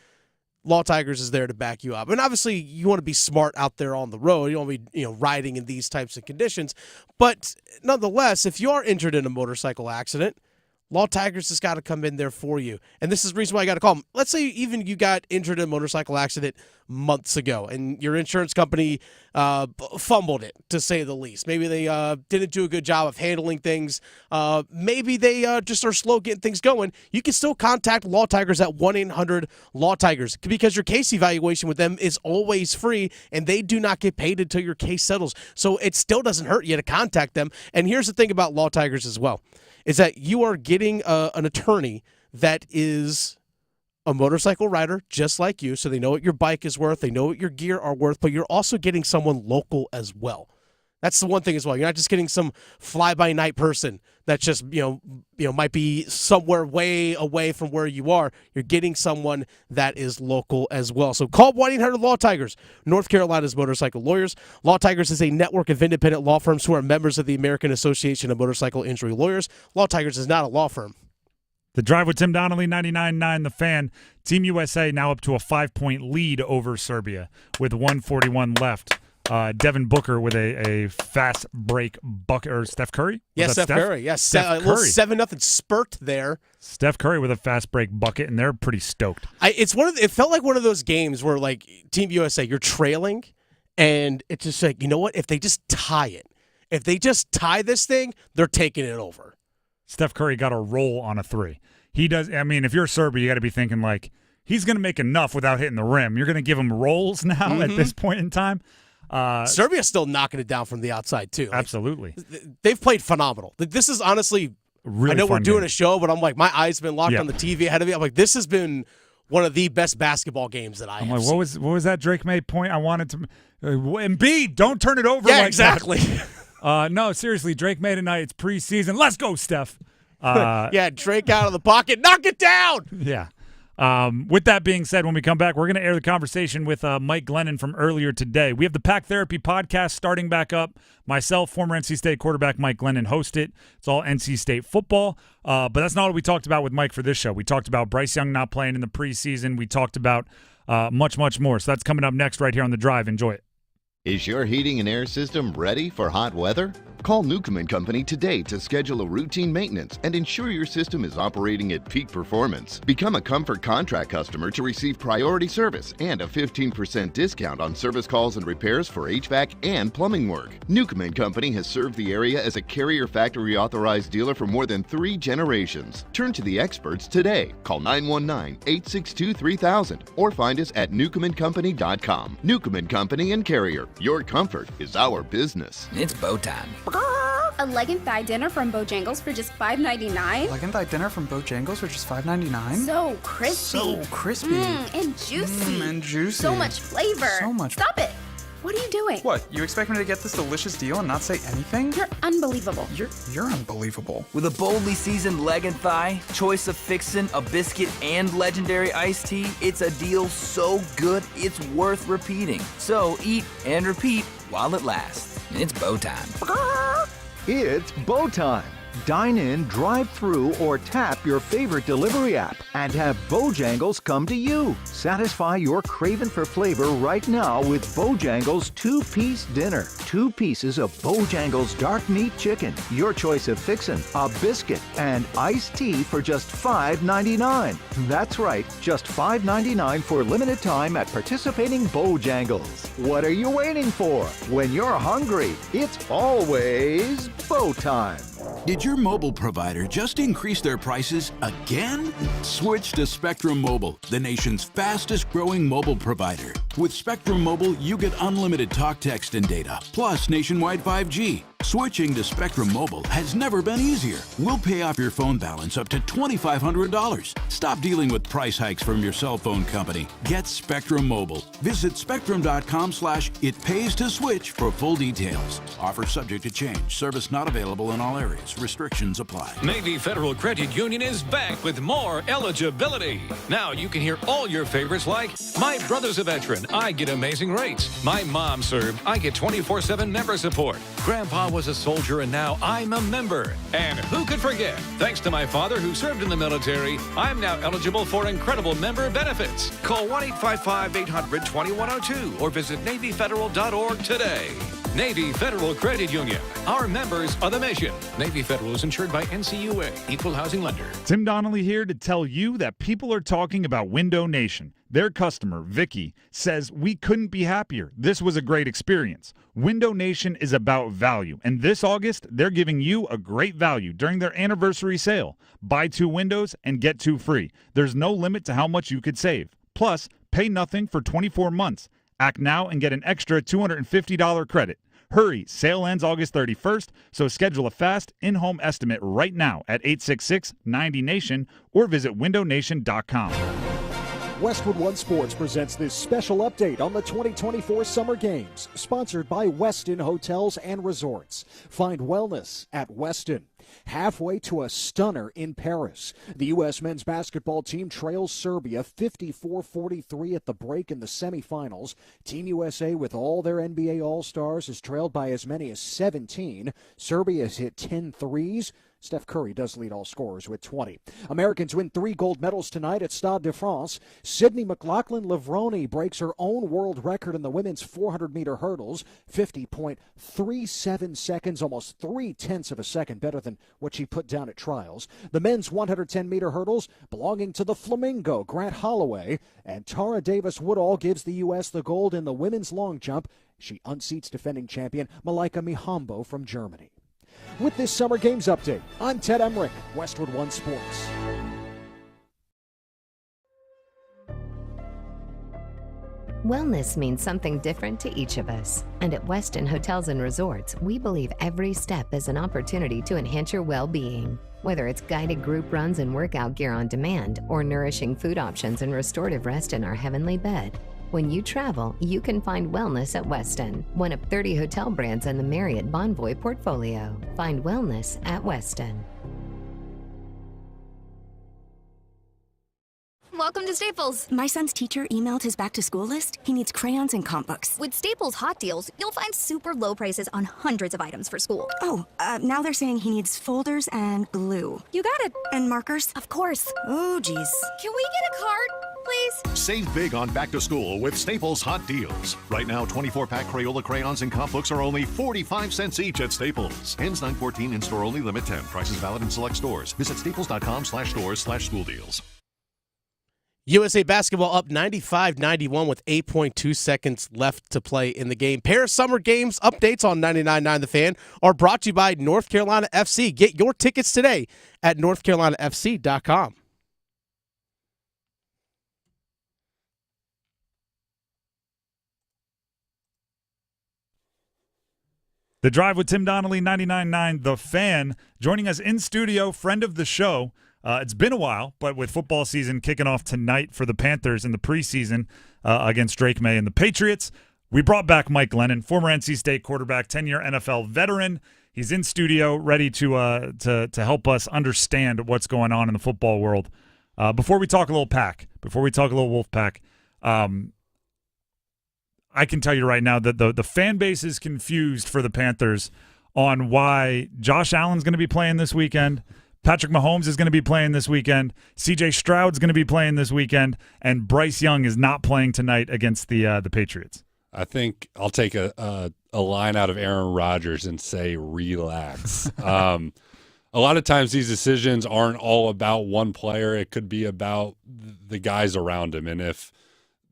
Law Tigers is there to back you up. And obviously, you want to be smart out there on the road. You don't want to be riding in these types of conditions. But nonetheless, if you are injured in a motorcycle accident, Law Tigers has got to come in there for you. And this is the reason why I got to call them. Let's say even you got injured in a motorcycle accident months ago and your insurance company fumbled it, to say the least. Maybe they didn't do a good job of handling things. Maybe they just are slow getting things going. You can still contact Law Tigers at 1-800-LAW-TIGERS because your case evaluation with them is always free and they do not get paid until your case settles. So it still doesn't hurt you to contact them. And here's the thing about Law Tigers as well, is that you are getting an attorney that is a motorcycle rider just like you, so they know what your bike is worth, they know what your gear are worth, but you're also getting someone local as well. That's the one thing as well. You're not just getting some fly-by-night person that just might be somewhere way away from where you are. You're getting someone that is local as well. So call 1-800-LAW-TIGERS, North Carolina's motorcycle lawyers. Law Tigers is a network of independent law firms who are members of the American Association of Motorcycle Injury Lawyers. Law Tigers is not a law firm. The Drive with Tim Donnelly, 99.9 The Fan. Team USA now up to a 5-point lead over Serbia with 1:41 left. Devin Booker with a fast break bucket, or Steph Curry? Yes, Steph Curry. Yes, a little 7-0 spurt there. Steph Curry with a fast break bucket, and they're pretty stoked. It felt like one of those games where, like, Team USA, you're trailing, and it's just like, you know what? If they just tie it, if they just tie this thing, they're taking it over. Steph Curry got a roll on a three. He does. I mean, if you're Serbia, you got to be thinking like he's going to make enough without hitting the rim. You're going to give him rolls now at this point in time. Serbia's still knocking it down from the outside too. Absolutely, they've played phenomenal. This is honestly, really. I know we're doing a show, but I'm like, my eyes have been locked on the TV ahead of me. I'm like, this has been one of the best basketball games that I have seen. What was that Drake May point? I wanted to Embiid, don't turn it over. Yeah, like exactly. No, seriously, Drake May tonight. It's preseason. Let's go, Steph. Drake out of the pocket. Knock it down. Yeah. With that being said, when we come back, we're going to air the conversation with Mike Glennon from earlier today. We have the Pack Therapy podcast starting back up. Myself, former NC State quarterback Mike Glennon, host it. It's all NC State football. But that's not what we talked about with Mike for this show. We talked about Bryce Young not playing in the preseason. We talked about much, much more. So that's coming up next right here on The Drive. Enjoy it. Is your heating and air system ready for hot weather? Call Newcomb & Company today to schedule a routine maintenance and ensure your system is operating at peak performance. Become a Comfort Contract customer to receive priority service and a 15% discount on service calls and repairs for HVAC and plumbing work. Newcomb & Company has served the area as a Carrier Factory Authorized dealer for more than 3 generations. Turn to the experts today. Call 919-862-3000 or find us at newcombandcompany.com. Newcomb & Company and Carrier. Your comfort is our business. It's bow time. A leg and thigh dinner from Bojangles for just $5.99? Leg and thigh dinner from Bojangles for just $5.99? So crispy. So crispy. And juicy. And juicy. So much flavor. So much. Stop it. What are you doing? What, you expect me to get this delicious deal and not say anything? You're unbelievable. You're unbelievable. With a boldly seasoned leg and thigh, choice of fixin', a biscuit, and legendary iced tea, it's a deal so good it's worth repeating. So eat and repeat while it lasts. It's bow time. It's bow time. Dine in, drive through, or tap your favorite delivery app and have Bojangles come to you. Satisfy your craving for flavor right now with Bojangles 2-piece dinner. 2 pieces of Bojangles dark meat chicken, your choice of fixin', a biscuit, and iced tea for just $5.99. That's right, just $5.99 for limited time at participating Bojangles. What are you waiting for? When you're hungry, it's always bow time. Did your mobile provider just increase their prices again? Switch to Spectrum Mobile, the nation's fastest growing mobile provider. With Spectrum Mobile, you get unlimited talk, text, and data, plus nationwide 5G. Switching to Spectrum Mobile has never been easier. We'll pay off your phone balance up to $2,500. Stop dealing with price hikes from your cell phone company. Get Spectrum Mobile. Visit spectrum.com/itpays-to-switch for full details. Offer subject to change. Service not available in all areas. Restrictions apply. Navy Federal Credit Union is back with more eligibility. Now you can hear all your favorites like, my brother's a veteran, I get amazing rates. My mom served, I get 24/7 member support. Grandpa was a soldier and now I'm a member. And who could forget? Thanks to my father who served in the military, I'm now eligible for incredible member benefits. Call 1-855-800-2102 or visit NavyFederal.org today. Navy Federal Credit Union. Our members are the mission. Navy Federal is insured by NCUA, Equal Housing Lender. Tim Donnelly here to tell you that people are talking about Window Nation. Their customer, Vicky, says we couldn't be happier. This was a great experience. Window Nation is about value, and this August, they're giving you a great value during their anniversary sale. Buy 2 windows and get 2 free. There's no limit to how much you could save. Plus, pay nothing for 24 months. Act now and get an extra $250 credit. Hurry, sale ends August 31st, so schedule a fast in-home estimate right now at 866-90NATION or visit windownation.com. Westwood One Sports presents this special update on the 2024 Summer Games, sponsored by Westin Hotels and Resorts. Find wellness at Westin. Halfway to a stunner in Paris, the U.S. men's basketball team trails Serbia 54-43 at the break in the semifinals. Team USA, with all their NBA All-Stars, is trailed by as many as 17. Serbia has hit 10 threes. Steph Curry does lead all scorers with 20. Americans win 3 gold medals tonight at Stade de France. Sydney McLaughlin-Levrone breaks her own world record in the women's 400-meter hurdles, 50.37 seconds, almost 0.3 of a second better than what she put down at trials. The men's 110-meter hurdles belonging to the Flamingo, Grant Holloway, and Tara Davis-Woodall gives the U.S. the gold in the women's long jump. She unseats defending champion Malaika Mihambo from Germany. With this Summer Games update, I'm Ted Emmerich, Westwood One Sports. Wellness means something different to each of us. And at Westin Hotels and Resorts, we believe every step is an opportunity to enhance your well-being. Whether it's guided group runs and workout gear on demand, or nourishing food options and restorative rest in our heavenly bed, when you travel, you can find wellness at Westin, one of 30 hotel brands in the Marriott Bonvoy portfolio. Find wellness at Westin. Welcome to Staples. My son's teacher emailed his back-to-school list. He needs crayons and comp books. With Staples Hot Deals, you'll find super low prices on hundreds of items for school. Oh, now they're saying he needs folders and glue. You got it. And markers? Of course. Oh, geez. Can we get a cart? please? Save big on back to school with Staples Hot Deals. Right now, 24-pack Crayola crayons and comp books are only 45 cents each at Staples. Ends 9/14, in-store only, limit 10. Prices valid in select stores. Visit staples.com/stores/school deals. USA basketball up 95-91 with 8.2 seconds left to play in the game. Paris Summer Games updates on 99.9 The Fan are brought to you by North Carolina FC. Get your tickets today at northcarolinafc.com. The Drive with Tim Donnelly, 99.9 The Fan. Joining us in studio, friend of the show. It's been a while, but with football season kicking off tonight for the Panthers in the preseason against Drake May and the Patriots, we brought back Mike Glennon, former NC State quarterback, 10-year NFL veteran. He's in studio, ready to help us understand what's going on in the football world. Before we talk a little pack, before we talk a little wolf pack, I can tell you right now that the fan base is confused for the Panthers on why Josh Allen's going to be playing this weekend, Patrick Mahomes is going to be playing this weekend, C.J. Stroud's going to be playing this weekend, and Bryce Young is not playing tonight against the Patriots. I think I'll take a line out of Aaron Rodgers and say relax. A lot of times these decisions aren't all about one player. It could be about the guys around him, and if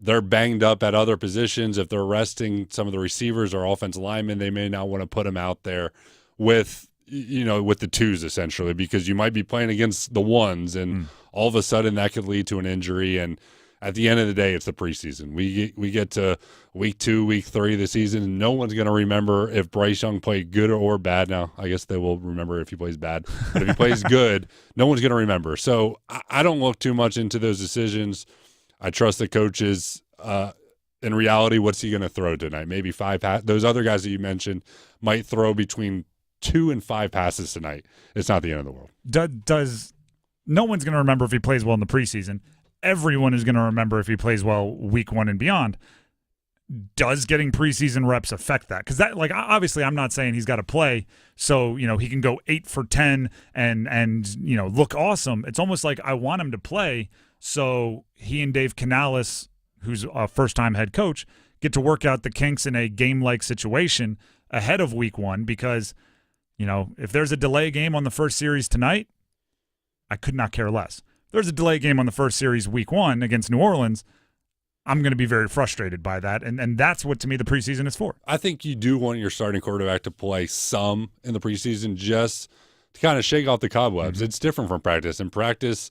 they're banged up at other positions, if they're resting some of the receivers or offensive linemen, they may not want to put them out there with the twos essentially, because you might be playing against the ones and all of a sudden that could lead to an injury. And at the end of the day, it's the preseason. We get to week 2, week 3 of the season, and no one's going to remember if Bryce Young played good or bad. Now, I guess they will remember if he plays bad, but if he plays good, no one's going to remember. So I don't look too much into those decisions. I trust the coaches. In reality, what's he going to throw tonight? Maybe 5 passes. Those other guys that you mentioned might throw between 2 and 5 passes tonight. It's not the end of the world. No one's going to remember if he plays well in the preseason. Everyone is going to remember if he plays well week 1 and beyond. Does getting preseason reps affect that? Because that, obviously, I'm not saying he's got to play so he can go 8 for 10 and look awesome. It's almost like I want him to play so he and Dave Canales, who's a first-time head coach, get to work out the kinks in a game-like situation ahead of week 1 because, if there's a delay game on the first series tonight, I could not care less. If there's a delay game on the first series week 1 against New Orleans, I'm going to be very frustrated by that, and that's what, to me, the preseason is for. I think you do want your starting quarterback to play some in the preseason just to kind of shake off the cobwebs. Mm-hmm. It's different from practice. In practice,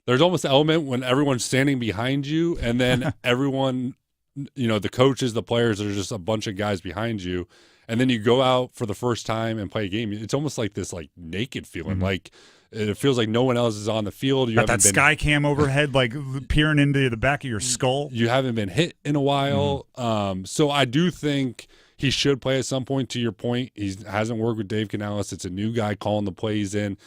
there's almost an element when everyone's standing behind you, and then everyone, the coaches, the players, there's just a bunch of guys behind you, and then you go out for the first time and play a game. It's almost like this naked feeling, like it feels like no one else is on the field. You got that sky cam overhead, peering into the back of your skull. You haven't been hit in a while, so I do think he should play at some point. To your point, he hasn't worked with Dave Canales. It's a new guy calling the plays in.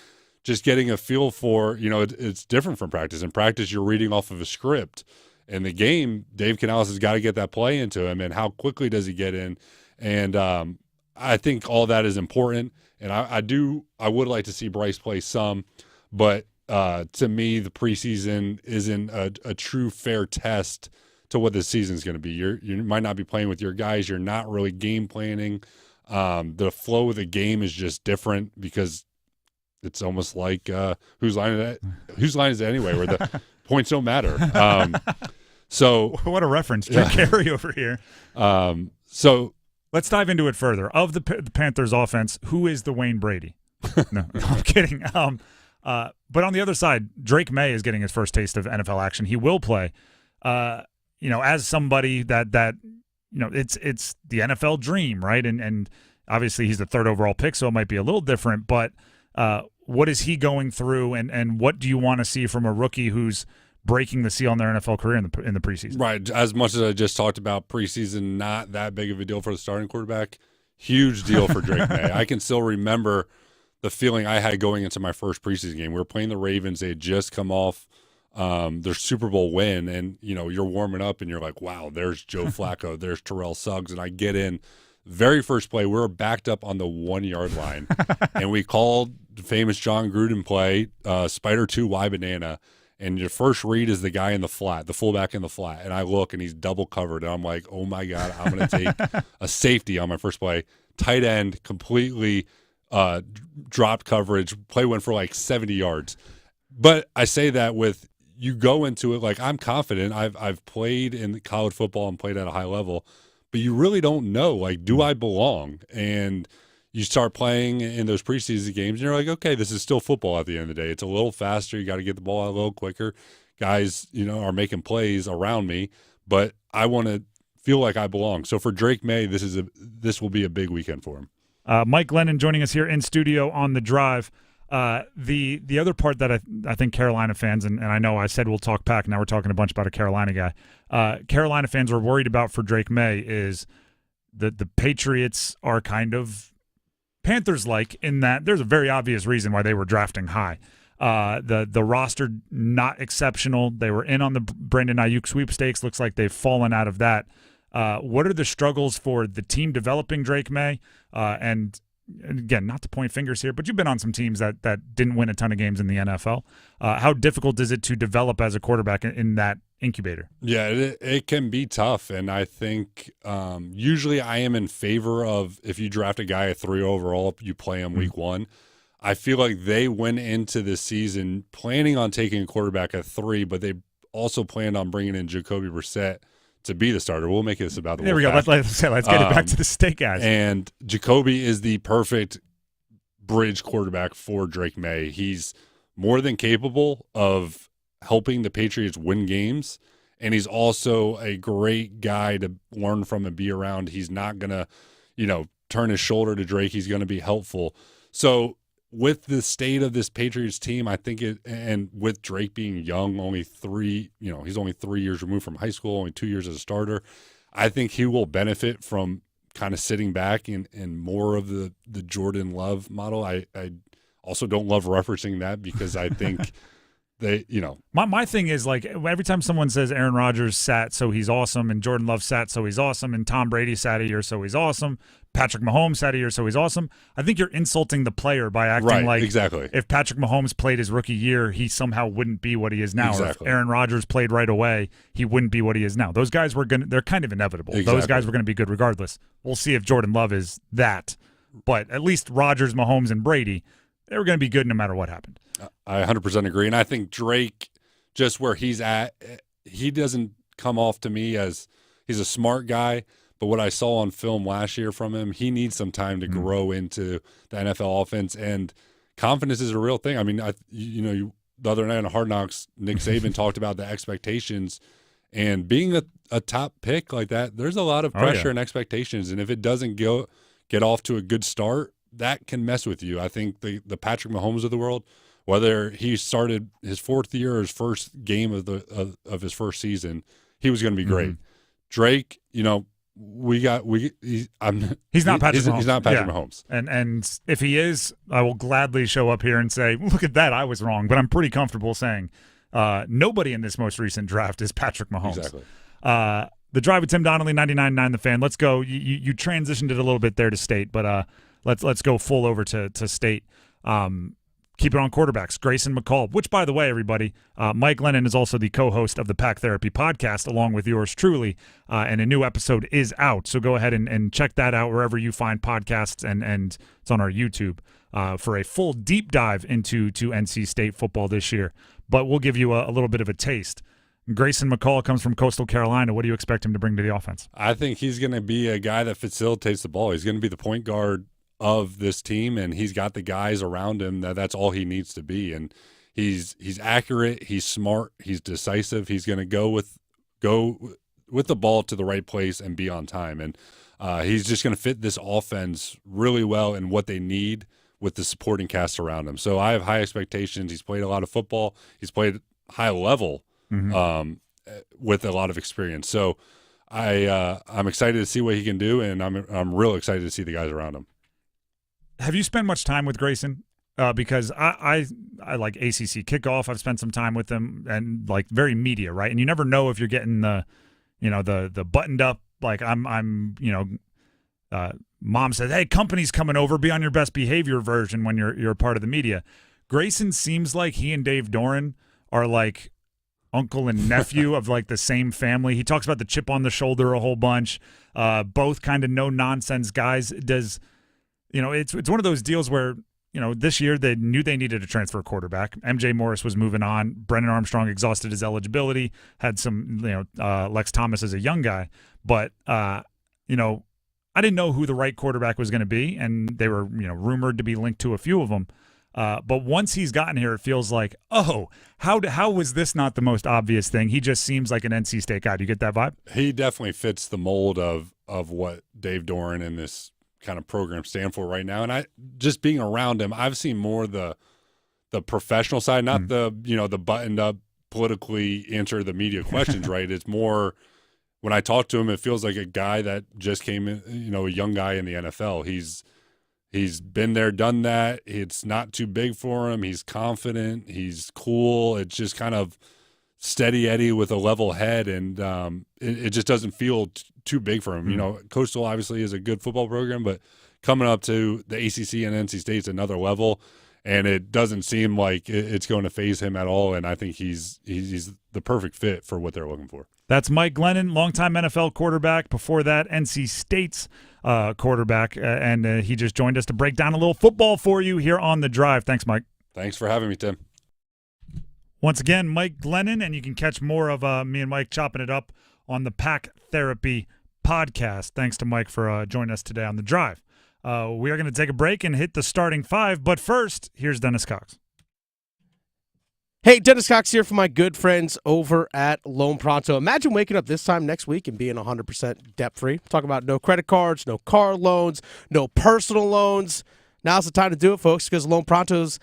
Just getting a feel for, it's different from practice. In practice, you're reading off of a script. In the game, Dave Canales has got to get that play into him, and how quickly does he get in? And I think all that is important. And I would like to see Bryce play some, but to me, the preseason isn't a true fair test to what the season's going to be. You might not be playing with your guys. You're not really game planning. The flow of the game is just different because it's almost like whose line is it anyway, where the points don't matter. So what a reference, Jim Carrey over here. So let's dive into it further. Of the Panthers' offense, who is the Wayne Brady? No, I'm kidding. But on the other side, Drake May is getting his first taste of NFL action. He will play. As somebody that it's the NFL dream, right? And obviously he's the 3rd overall pick, so it might be a little different. But what is he going through, and what do you want to see from a rookie who's breaking the seal in their NFL career in the preseason? Right. As much as I just talked about preseason, not that big of a deal for the starting quarterback. Huge deal for Drake May. I can still remember the feeling I had going into my first preseason game. We were playing the Ravens. They had just come off their Super Bowl win, and you're warming up, and you're like, wow, there's Joe Flacco, there's Terrell Suggs, and I get in. Very first play, we were backed up on the 1-yard line, and we called the famous John Gruden play, Spider 2 Y Banana. and your first read is the guy in the flat, the fullback in the flat, and I look and he's double covered, and I'm like, oh my God, I'm going to take a safety on my first play. Tight end, completely dropped coverage. Play went for like 70 yards. But I say that with, you go into it like, I'm confident. I've played in college football and played at a high level, but you really don't know, like, do I belong? And you start playing in those preseason games, and you're like, okay, this is still football at the end of the day. It's a little faster. You got to get the ball out a little quicker. Guys, are making plays around me, but I want to feel like I belong. So for Drake May, this will be a big weekend for him. Mike Glennon joining us here in studio on The Drive. The other part that I think Carolina fans, and I know I said we'll talk Pack, now we're talking a bunch about a Carolina guy. Carolina fans are worried about for Drake May is the Patriots are kind of Panthers-like in that there's a very obvious reason why they were drafting high. The roster not exceptional. They were in on the Brandon Ayuk sweepstakes. Looks like they've fallen out of that. What are the struggles for the team developing Drake May? And again, not to point fingers here, but you've been on some teams that didn't win a ton of games in the NFL. How difficult is it to develop as a quarterback in that incubator? Yeah, it can be tough, and I think usually I am in favor of, if you draft a guy at 3 overall, you play him week 1. I feel like they went into this season planning on taking a quarterback at 3, but they also planned on bringing in Jacoby Brissett to be the starter. We'll make this about the There we go. Let's get it back to the steak guys. And Jacoby is the perfect bridge quarterback for Drake May. He's more than capable of helping the Patriots win games, and he's also a great guy to learn from and be around. He's not going to, turn his shoulder to Drake. He's going to be helpful. So with the state of this Patriots team, I think and with Drake being young, he's only 3 years removed from high school, only 2 years as a starter, I think he will benefit from kind of sitting back and more of the Jordan Love model. I also don't love referencing that because I think My thing is, like, every time someone says Aaron Rodgers sat so he's awesome and Jordan Love sat so he's awesome and Tom Brady sat a year so he's awesome, Patrick Mahomes sat a year so he's awesome, I think you're insulting the player by acting like exactly. If Patrick Mahomes played his rookie year, he somehow wouldn't be what he is now. Exactly. Or if Aaron Rodgers played right away, he wouldn't be what he is now. Those guys they're kind of inevitable. Exactly. Those guys were going to be good regardless. We'll see if Jordan Love is that. But at least Rodgers, Mahomes, and Brady, they were going to be good no matter what happened. I 100% agree. And I think Drake, just where he's at, he doesn't come off to me as he's a smart guy, but what I saw on film last year from him, he needs some time to grow into the NFL offense, and confidence is a real thing. I mean, the other night on Hard Knocks, Nick Saban talked about the expectations, and being a top pick like that, there's a lot of pressure and expectations, and if it doesn't get off to a good start, that can mess with you. I think the Patrick Mahomes of the world, whether he started his 4th year or his first game of his first season, he was going to be great. Drake, he's not Patrick Mahomes. He's not Patrick Mahomes. And if he is, I will gladly show up here and say, look at that, I was wrong. But I'm pretty comfortable saying nobody in this most recent draft is Patrick Mahomes. Exactly. The Drive with Tim Donnelly, 99.9 The Fan. Let's go. You transitioned it a little bit there to State, but let's go full over to State. Keep it on quarterbacks. Grayson McCall, which, by the way, everybody, Mike Glennon is also the co-host of the Pack Therapy podcast, along with yours truly, and a new episode is out. So go ahead and check that out wherever you find podcasts, and it's on our YouTube for a full deep dive into NC State football this year. But we'll give you a little bit of a taste. Grayson McCall comes from Coastal Carolina. What do you expect him to bring to the offense? I think he's going to be a guy that facilitates the ball. He's going to be the point guard of this team, and he's got the guys around him that's all he needs to be. And he's accurate, he's smart, he's decisive. He's going to go with the ball to the right place and be on time. And he's just going to fit this offense really well in what they need with the supporting cast around him. So I have high expectations. He's played a lot of football. He's played high level with a lot of experience. So I'm excited to see what he can do, and I'm real excited to see the guys around him. Have you spent much time with Grayson? Because I like ACC kickoff. I've spent some time with him, and like very media, right? And you never know if you're getting the buttoned up, like mom says, hey, company's coming over, be on your best behavior version when you're part of the media. Grayson seems like he and Dave Doran are like uncle and nephew of like the same family. He talks about the chip on the shoulder a whole bunch. Both kind of no nonsense guys. It's one of those deals where, this year they knew they needed a transfer quarterback. MJ Morris was moving on. Brennan Armstrong exhausted his eligibility, had some, Lex Thomas as a young guy. But, I didn't know who the right quarterback was going to be, and they were, rumored to be linked to a few of them. But once he's gotten here, it feels like, how was this not the most obvious thing? He just seems like an NC State guy. Do you get that vibe? He definitely fits the mold of what Dave Doran and this kind of program stand for right now. And just being around him, I've seen more the professional side, not the buttoned up politically answer the media questions, right? It's more when I talk to him, it feels like a guy that just came in, a young guy in the NFL. He's been there, done that. It's not too big for him. He's confident. He's cool. It's just kind of steady Eddie with a level head, and it just doesn't feel too big for him. Coastal obviously is a good football program, but coming up to the ACC and NC State's another level, and it doesn't seem like it's going to faze him at all. And I think he's the perfect fit for what they're looking for. That's Mike Glennon, longtime NFL quarterback. Before that, NC State's quarterback, and he just joined us to break down a little football for you here on The Drive. Thanks, Mike. Thanks for having me, Tim. Once again, Mike Glennon, and you can catch more of me and Mike chopping it up on the Pack Therapy podcast. Thanks to Mike for joining us today on The Drive. We are going to take a break and hit the starting five, but first, here's Dennis Cox. Hey, Dennis Cox here for my good friends over at Loan Pronto. Imagine waking up this time next week and being 100% debt-free. Talking about no credit cards, no car loans, no personal loans. Now's the time to do it, folks, because Loan Pronto's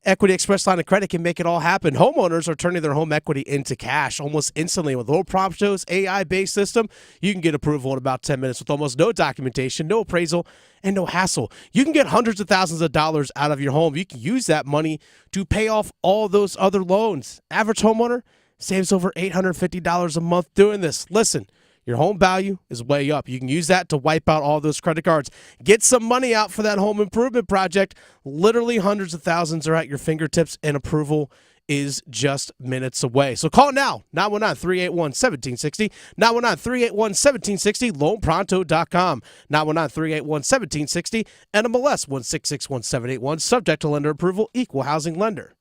Equity Express line of credit can make it all happen. Homeowners are turning their home equity into cash almost instantly. With Loan Pronto's AI-based system, you can get approval in about 10 minutes with almost no documentation, no appraisal, and no hassle. You can get hundreds of thousands of dollars out of your home. You can use that money to pay off all those other loans. Average homeowner saves over $850 a month doing this. Listen, your home value is way up. You can use that to wipe out all those credit cards. Get some money out for that home improvement project. Literally hundreds of thousands are at your fingertips, and approval is just minutes away. So call now, 919-381-1760, 919-381-1760, loanpronto.com, 919-381-1760, NMLS 1661781, subject to lender approval, equal housing lender.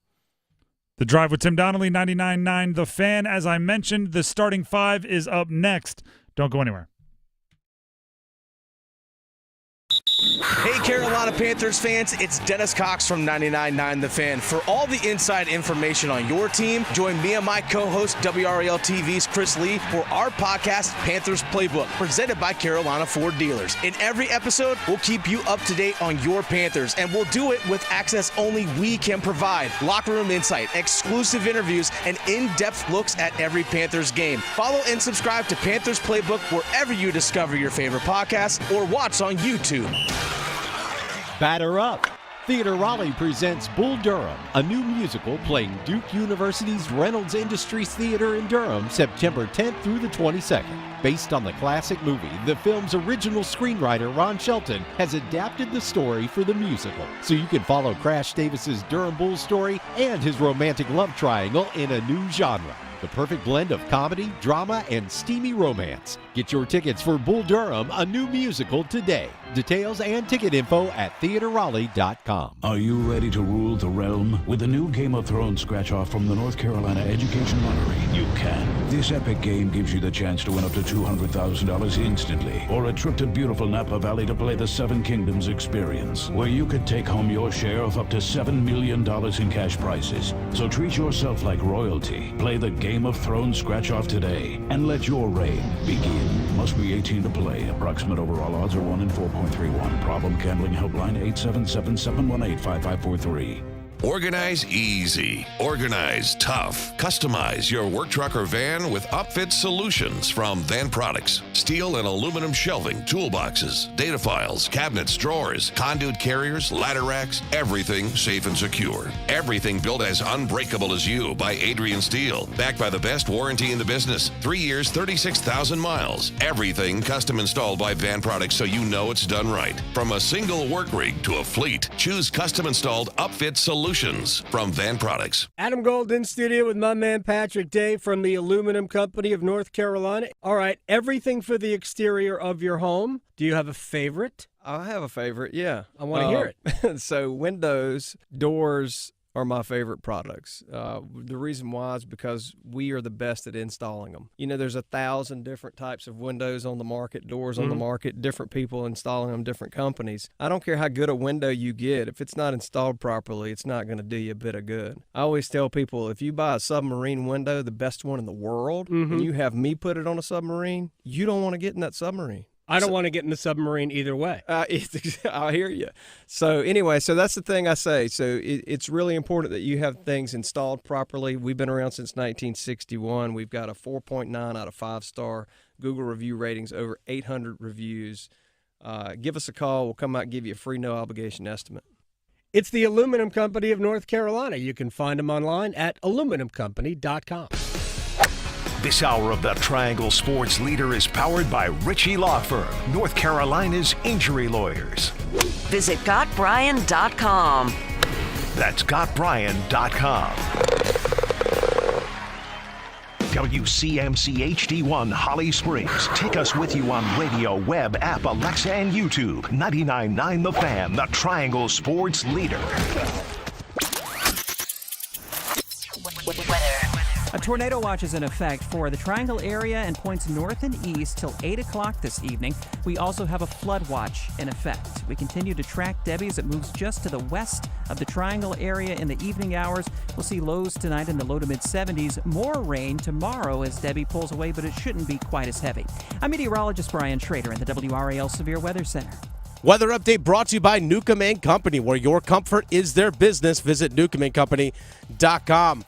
The Drive with Tim Donnelly, 99.9 The Fan. As I mentioned, the starting five is up next. Don't go anywhere. Hey, Carolina Panthers fans, it's Dennis Cox from 99.9 The Fan. For all the inside information on your team, join me and my co-host, WRAL TV's Chris Lee, for our podcast, Panthers Playbook, presented by Carolina Ford Dealers. In every episode, we'll keep you up to date on your Panthers, and we'll do it with access only we can provide. Locker room insight, exclusive interviews, and in-depth looks at every Panthers game. Follow and subscribe to Panthers Playbook wherever you discover your favorite podcasts or watch on YouTube. Batter up! Theater Raleigh presents Bull Durham, a new musical playing Duke University's Reynolds Industries Theater in Durham, September 10th through the 22nd. Based on the classic movie, the film's original screenwriter Ron Shelton has adapted the story for the musical, so you can follow Crash Davis's Durham Bull story and his romantic love triangle in a new genre. The perfect blend of comedy, drama, and steamy romance. Get your tickets for Bull Durham, a new musical, today. Details and ticket info at theaterraleigh.com. Are you ready to rule the realm? With the new Game of Thrones scratch-off from the North Carolina Education Lottery, you can. This epic game gives you the chance to win up to $200,000 instantly, or a trip to beautiful Napa Valley to play the Seven Kingdoms experience, where you could take home your share of up to $7 million in cash prizes. So treat yourself like royalty. Play the Game of Thrones scratch-off today, and let your reign begin. Must be 18 to play. Approximate overall odds are 1 in 4.31. Problem gambling helpline 877-718-5543. Organize easy. Organize tough. Customize your work truck or van with upfit solutions from Van Products. Steel and aluminum shelving, toolboxes, data files, cabinets, drawers, conduit carriers, ladder racks, everything safe and secure. Everything built as unbreakable as you by Adrian Steel. Backed by the best warranty in the business. 3 years, 36,000 miles. Everything custom installed by Van Products so you know it's done right. From a single work rig to a fleet, choose custom installed upfit solutions Solutions from Van Products. Adam Gold in studio with my man Patrick Day from the Aluminum Company of North Carolina. All right, everything for the exterior of your home. Do you have a favorite? I have a favorite, yeah. I want to hear it. So windows, doors are my favorite products. The reason why is because we are the best at installing them. You know, there's 1,000 different types of windows on the market, doors on the market, different people installing them, different companies. I don't care how good a window you get. If it's not installed properly, it's not going to do you a bit of good. I always tell people, if you buy a submarine window, the best one in the world, and you have me put it on a submarine, you don't want to get in that submarine. I don't want to get in the submarine either way. I hear you. So anyway, so that's the thing I say. So it's really important that you have things installed properly. We've been around since 1961. We've got a 4.9 out of 5-star Google review ratings, over 800 reviews. Give us a call. We'll come out and give you a free no obligation estimate. It's the Aluminum Company of North Carolina. You can find them online at aluminumcompany.com. This hour of the Triangle Sports Leader is powered by Ritchie Law Firm, North Carolina's injury lawyers. Visit GotBryan.com. That's GotBryan.com. WCMC HD1 Holly Springs. Take us with you on radio, web, app, Alexa, and YouTube. 99.9 The Fan, the Triangle Sports Leader. A tornado watch is in effect for the Triangle area and points north and east till 8 o'clock this evening. We also have a flood watch in effect. We continue to track Debbie as it moves just to the west of the Triangle area in the evening hours. We'll see lows tonight in the low to mid-70s. More rain tomorrow as Debbie pulls away, but it shouldn't be quite as heavy. I'm meteorologist Brian Schrader in the WRAL Severe Weather Center. Weather update brought to you by Newcomb & Company, where your comfort is their business. Visit newcombandcompany.com.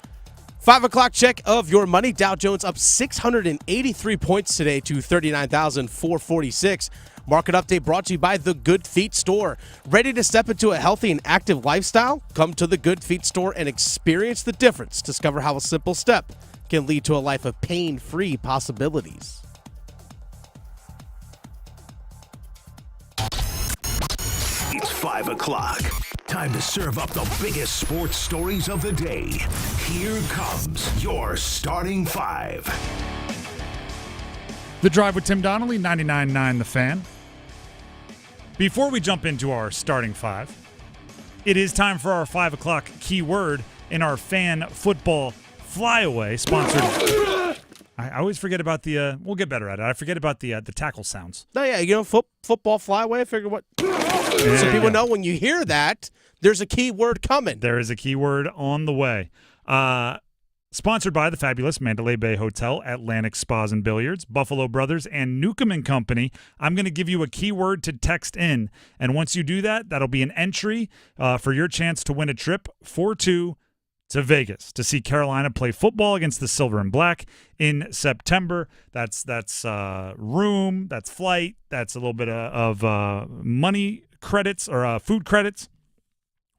5 o'clock check of your money. Dow Jones up 683 points today to 39,446. Market update brought to you by The Good Feet Store. Ready to step into a healthy and active lifestyle? Come to The Good Feet Store and experience the difference. Discover how a simple step can lead to a life of pain-free possibilities. It's 5 o'clock. Time to serve up the biggest sports stories of the day. Here comes your starting five. The Drive with Tim Donnelly, 99.9 The Fan. Before we jump into our starting five, it is time for our 5 o'clock keyword in our fan football flyaway, sponsored. I always forget about the. We'll get better at it. I forget about the tackle sounds. No, yeah, you know, football flyaway. I figure what. So people know when you hear that, there's a key word coming. There is a key word on the way. Sponsored by the fabulous Mandalay Bay Hotel, Atlantic Spas and Billiards, Buffalo Brothers, and Newcomb & Company. I'm going to give you a keyword to text in. And once you do that, that'll be an entry for your chance to win a trip for two to Vegas to see Carolina play football against the Silver and Black in September. That's room, that's flight, that's a little bit of money credits or food credits.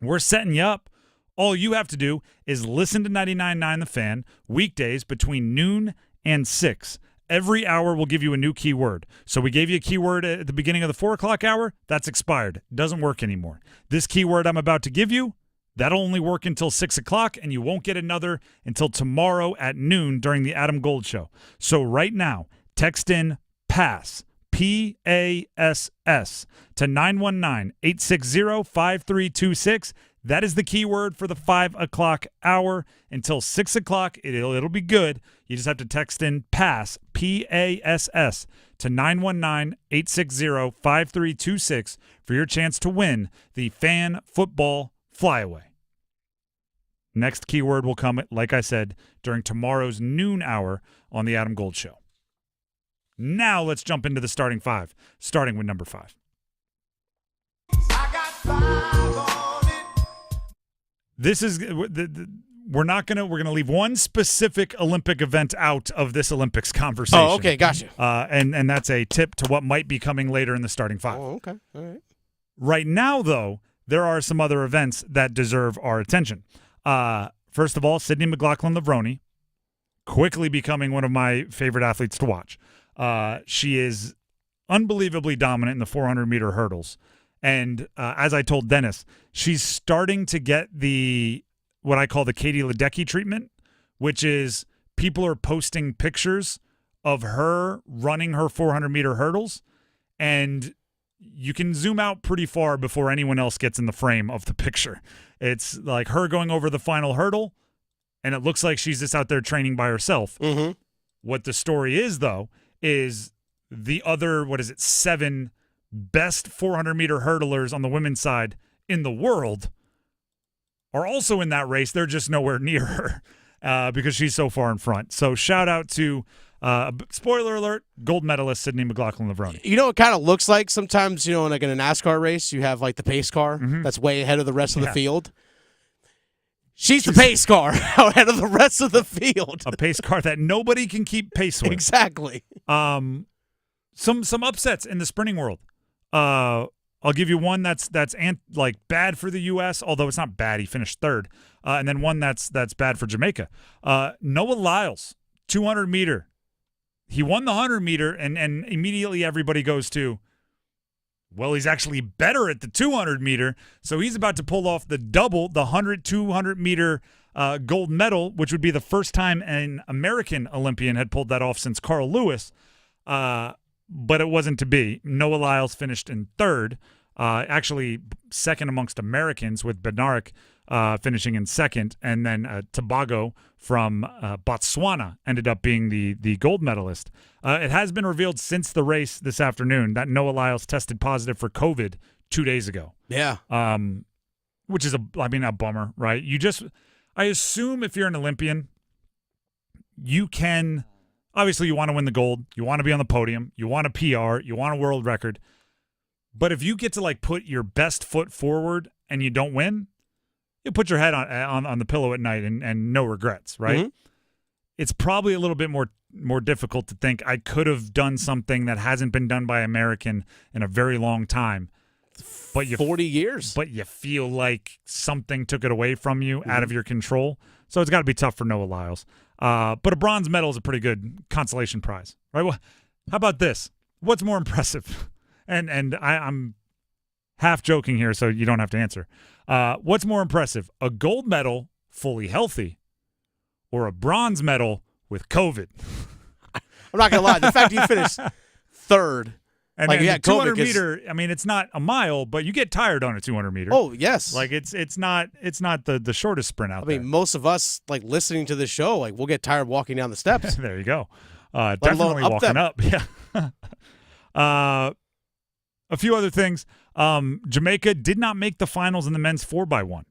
We're setting you up. All you have to do is listen to 99.9 The Fan weekdays between noon and 6. Every hour we'll give you a new keyword. So we gave you a keyword at the beginning of the 4 o'clock hour. That's expired. Doesn't work anymore. This keyword I'm about to give you, that'll only work until 6 o'clock, and you won't get another until tomorrow at noon during the Adam Gold Show. So right now, text in PASS, P-A-S-S, to 919-860-5326. That is the keyword for the 5 o'clock hour. Until 6 o'clock, it'll be good. You just have to text in PASS, P-A-S-S, to 919-860-5326 for your chance to win the Fan Football Flyaway. Next keyword will come, like I said, during tomorrow's noon hour on the Adam Gold Show. Now let's jump into the starting five, starting with number 5. This is we're gonna leave one specific Olympic event out of this Olympics conversation. Oh, okay, gotcha. And that's a tip to what might be coming later in the starting five. Oh, okay, all right. Right now, though, there are some other events that deserve our attention. First of all, Sydney McLaughlin-Levrone, quickly becoming one of my favorite athletes to watch. She is unbelievably dominant in the 400-meter hurdles. And as I told Dennis, she's starting to get what I call the Katie Ledecky treatment, which is people are posting pictures of her running her 400-meter hurdles, and you can zoom out pretty far before anyone else gets in the frame of the picture. It's like her going over the final hurdle, and it looks like she's just out there training by herself. Mm-hmm. What the story is, though, is the other, 7 best 400-meter hurdlers on the women's side in the world are also in that race. They're just nowhere near her because she's so far in front. So shout out to, spoiler alert, gold medalist Sydney McLaughlin-Levrone. You know, it kind of looks like sometimes, like in a NASCAR race, you have like the pace car that's way ahead of the rest of the field. She's the pace car ahead of the rest of the field. A pace car that nobody can keep pace with. Exactly. Some upsets in the sprinting world. I'll give you one that's bad for the U.S., although it's not bad. He finished third. And then one that's bad for Jamaica. Noah Lyles, 200-meter. He won the 100-meter, and immediately everybody goes to, well, he's actually better at the 200-meter, so he's about to pull off the double, the 200-meter gold medal, which would be the first time an American Olympian had pulled that off since Carl Lewis. But it wasn't to be. Noah Lyles finished in third, actually second amongst Americans, with Bednarik finishing in second, and then Tobago from Botswana ended up being the gold medalist. It has been revealed since the race this afternoon that Noah Lyles tested positive for COVID 2 days ago. Yeah. Which is a bummer, right? I assume if you're an Olympian, you can. Obviously, you want to win the gold. You want to be on the podium. You want a PR. You want a world record. But if you get to put your best foot forward and you don't win, you put your head on the pillow at night and no regrets, right? Mm-hmm. It's probably a little bit more difficult to think I could have done something that hasn't been done by American in a very long time. But 40 years. But you feel like something took it away from you, out of your control. So it's got to be tough for Noah Lyles. But a bronze medal is a pretty good consolation prize, right? Well, how about this? What's more impressive? And I'm half joking here, so you don't have to answer. What's more impressive, a gold medal fully healthy or a bronze medal with COVID? I'm not going to lie. The fact you finished third. And then the 200 meter, it's not a mile, but you get tired on a 200 meter. Oh, yes. It's not the shortest sprint out there. Most of us listening to this show, we'll get tired walking down the steps. There you go. Definitely walking up. Yeah. A few other things. Jamaica did not make the finals in the men's 4x1.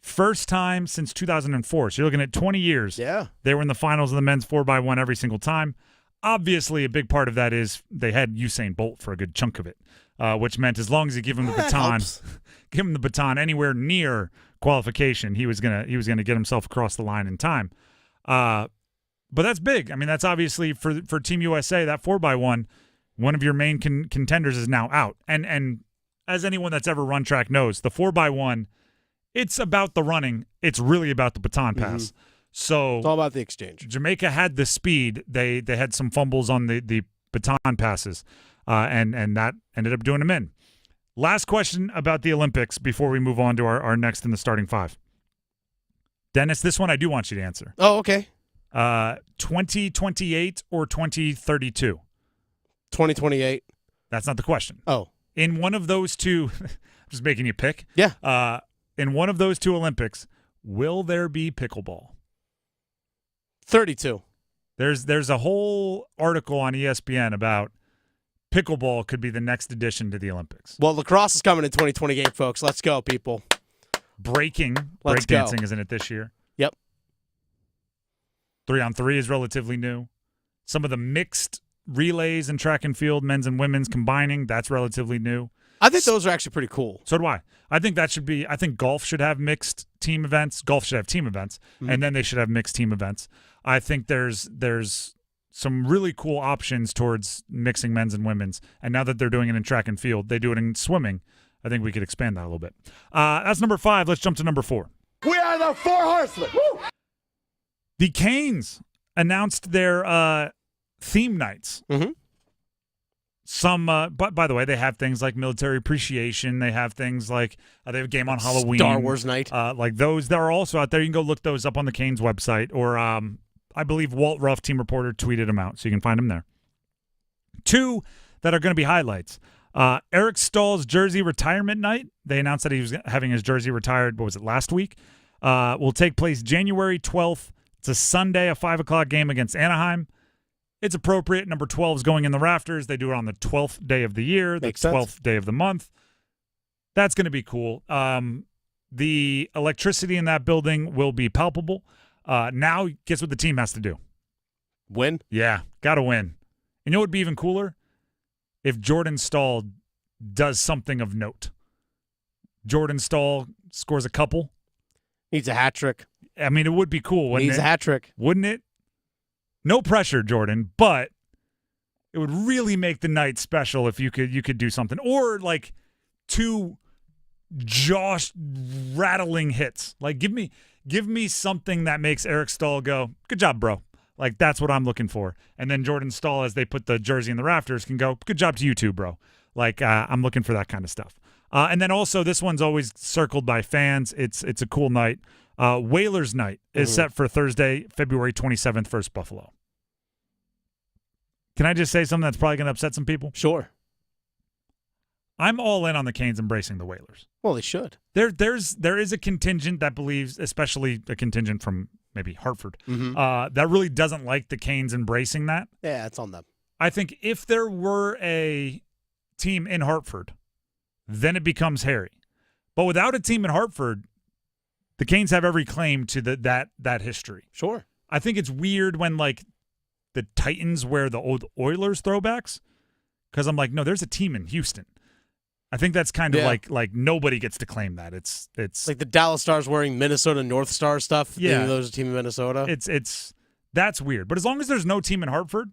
First time since 2004. So you're looking at 20 years. Yeah. They were in the finals of the men's 4x1 every single time. Obviously, a big part of that is they had Usain Bolt for a good chunk of it, which meant as long as you give him the baton, anywhere near qualification, he was gonna get himself across the line in time. But that's big. That's obviously for Team USA, that 4x1, one of your main contenders is now out. And as anyone that's ever run track knows, the 4x1, it's about the running. It's really about the baton pass. Mm-hmm. So it's all about the exchange. Jamaica had the speed. They had some fumbles on the baton passes, and that ended up doing them in. Last question about the Olympics before we move on to our next in the starting five. Dennis, this one I do want you to answer. Oh, okay. 2028 or 2032? 2028. That's not the question. Oh. In one of those two, I'm just making you pick. Yeah. In one of those two Olympics, will there be pickleball? 32. There's a whole article on ESPN about pickleball could be the next addition to the Olympics. Well, lacrosse is coming in 2028, folks. Let's go, people. Breakdancing, isn't it this year? Yep. 3-on-3 is relatively new. Some of the mixed relays in track and field, men's and women's combining, that's relatively new. I think those are actually pretty cool. So do I. I think golf should have mixed team events. Golf should have team events, and then they should have mixed team events. I think there's some really cool options towards mixing men's and women's. And now that they're doing it in track and field, they do it in swimming. I think we could expand that a little bit. That's number 5. Let's jump to number 4. We are the 4 horsemen. Woo! The Canes announced their theme nights. Mm-hmm. some, but by the way, they have things like military appreciation. They have things like they have a game on Halloween, Star Wars night, like those that are also out there. You can go look those up on the Canes website, or I believe Walt Ruff, team reporter, tweeted them out, so you can find them there. 2 that are going to be highlights. Eric Stahl's jersey retirement night. They announced that he was having his jersey retired. What was it, last week? Will take place January 12th. It's a Sunday, a 5 o'clock game against Anaheim. It's appropriate. Number 12 is going in the rafters. They do it on the 12th day of the year, the 12th day of the month. That's going to be cool. The electricity in that building will be palpable. Now, guess what the team has to do? Win? Yeah, got to win. You know what would be even cooler? If Jordan Staal does something of note. Jordan Staal scores a couple. Needs a hat trick. I mean, it would be cool, wouldn't it? Needs a hat trick. Wouldn't it? No pressure, Jordan, but it would really make the night special if you could do something. Or like 2 jaw rattling hits. Like give me something that makes Eric Staal go, good job, bro. Like that's what I'm looking for. And then Jordan Staal, as they put the jersey in the rafters, can go, good job to you too, bro. Like I'm looking for that kind of stuff. And then also this one's always circled by fans. It's a cool night. Whalers night is set for Thursday, February 27th versus Buffalo. Can I just say something that's probably going to upset some people? Sure. I'm all in on the Canes embracing the Whalers. Well, they should. There is a contingent that believes, especially a contingent from maybe Hartford, that really doesn't like the Canes embracing that. Yeah, it's on them. I think if there were a team in Hartford, then it becomes hairy. But without a team in Hartford, the Canes have every claim to that history. Sure. I think it's weird when like the Titans wear the old Oilers throwbacks, because I'm like, no, there's a team in Houston. I think that's kind of like nobody gets to claim that. It's like the Dallas Stars wearing Minnesota North Star stuff. Yeah, there's a team in Minnesota. It's that's weird. But as long as there's no team in Hartford,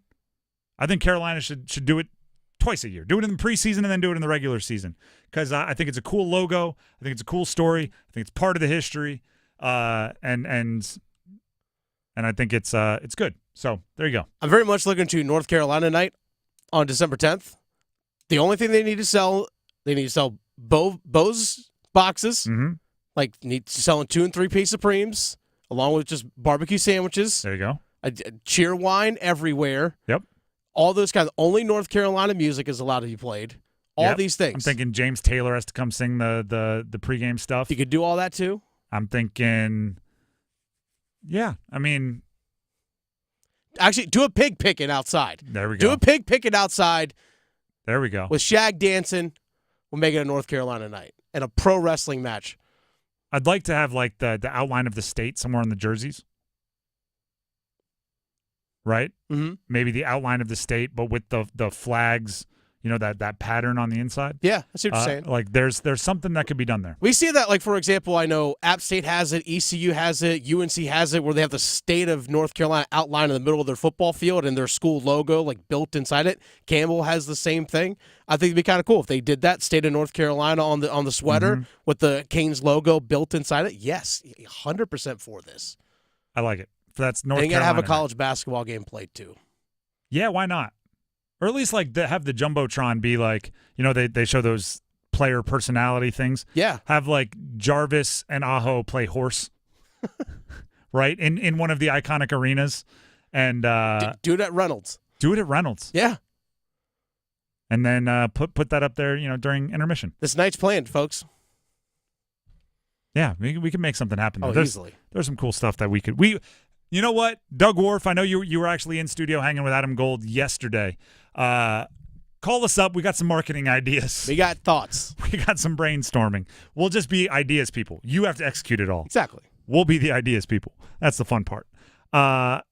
I think Carolina should do it twice a year. Do it in the preseason and then do it in the regular season, because I think it's a cool logo. I think it's a cool story. I think it's part of the history, and I think it's good. So there you go. I'm very much looking to North Carolina night on December 10th. The only thing they need to sell Bose boxes. Like selling 2 and 3 piece Supremes, along with just barbecue sandwiches. There you go. Cheer wine everywhere. Yep. All those kinds. Only North Carolina music is allowed to be played. All these things. I'm thinking James Taylor has to come sing the pregame stuff. You could do all that too. I'm thinking, yeah. I mean, actually, do a pig picking outside. There we go. Do a pig picking outside. There we go. With Shag dancing, we'll make it a North Carolina night and a pro wrestling match. I'd like to have like the outline of the state somewhere on the jerseys. Right? Mm-hmm. Maybe the outline of the state, but with the flags, you know, that pattern on the inside. Yeah, I see what you're saying. Like there's something that could be done there. We see that, like, for example, I know App State has it, ECU has it, UNC has it, where they have the state of North Carolina outlined in the middle of their football field and their school logo, like, built inside it. Campbell has the same thing. I think it'd be kind of cool if they did that, state of North Carolina on the sweater with the Canes logo built inside it. Yes, 100% for this. I like it. That's North and you Carolina. Got to have a college basketball game played too. Yeah, why not? Or at least like have the Jumbotron be like, you know, they show those player personality things. Yeah. Have like Jarvis and Aho play horse, right? In one of the iconic arenas. And do it at Reynolds. Do it at Reynolds. Yeah. And then put that up there, you know, during intermission. This night's planned, folks. Yeah, we can make something happen. Easily. There's some cool stuff that we could you know what, Doug Worf, I know you were actually in studio hanging with Adam Gold yesterday. Call us up. We got some marketing ideas. We got thoughts. We got some brainstorming. We'll just be ideas people. You have to execute it all. Exactly. We'll be the ideas people. That's the fun part. That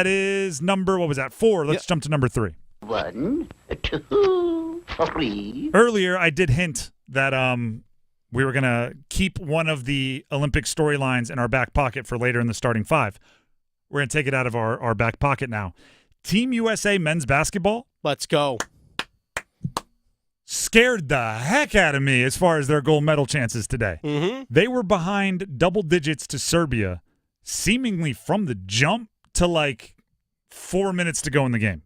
is number, what was that, 4. Let's jump to number 3. 1, 2, 3. Earlier, I did hint that we were going to keep one of the Olympic storylines in our back pocket for later in the starting 5. We're going to take it out of our back pocket now. Team USA men's basketball. Let's go. Scared the heck out of me as far as their gold medal chances today. Mm-hmm. They were behind double digits to Serbia, seemingly from the jump to like 4 minutes to go in the game.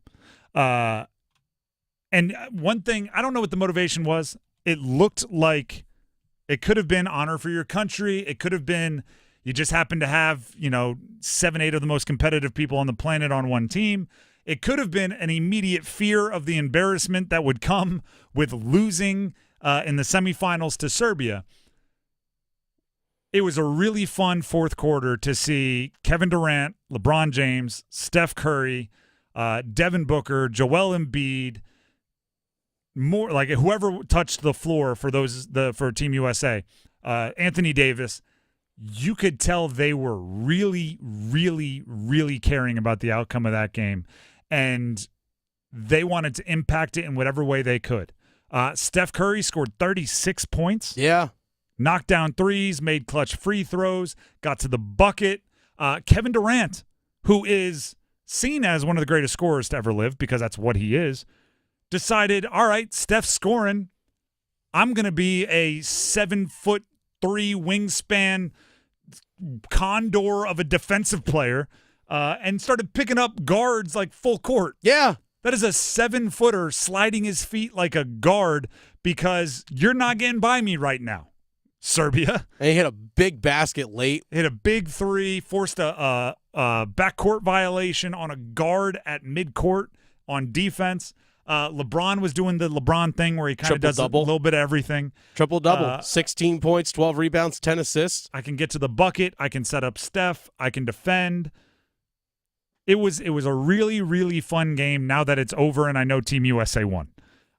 And one thing, I don't know what the motivation was. It looked like it could have been honor for your country. It could have been you just happen to have, 7, 8 of the most competitive people on the planet on one team. It could have been an immediate fear of the embarrassment that would come with losing in the semifinals to Serbia. It was a really fun fourth quarter to see Kevin Durant, LeBron James, Steph Curry, Devin Booker, Joel Embiid, more like whoever touched the floor for for Team USA, Anthony Davis. You could tell they were really, really, really caring about the outcome of that game, and they wanted to impact it in whatever way they could. Steph Curry scored 36 points. Yeah. Knocked down threes, made clutch free throws, got to the bucket. Kevin Durant, who is seen as one of the greatest scorers to ever live because that's what he is, decided, all right, Steph's scoring. I'm going to be a 7'3" wingspan condor of a defensive player and started picking up guards like full court. Yeah. That is a 7-footer sliding his feet like a guard because you're not getting by me right now, Serbia. And he hit a big basket late. Hit a big three, forced a backcourt violation on a guard at midcourt on defense. LeBron was doing the LeBron thing where he kind of does a little bit of everything. Triple-double, 16 points, 12 rebounds, 10 assists. I can get to the bucket. I can set up Steph. I can defend. It was a really, really fun game now that it's over and I know Team USA won.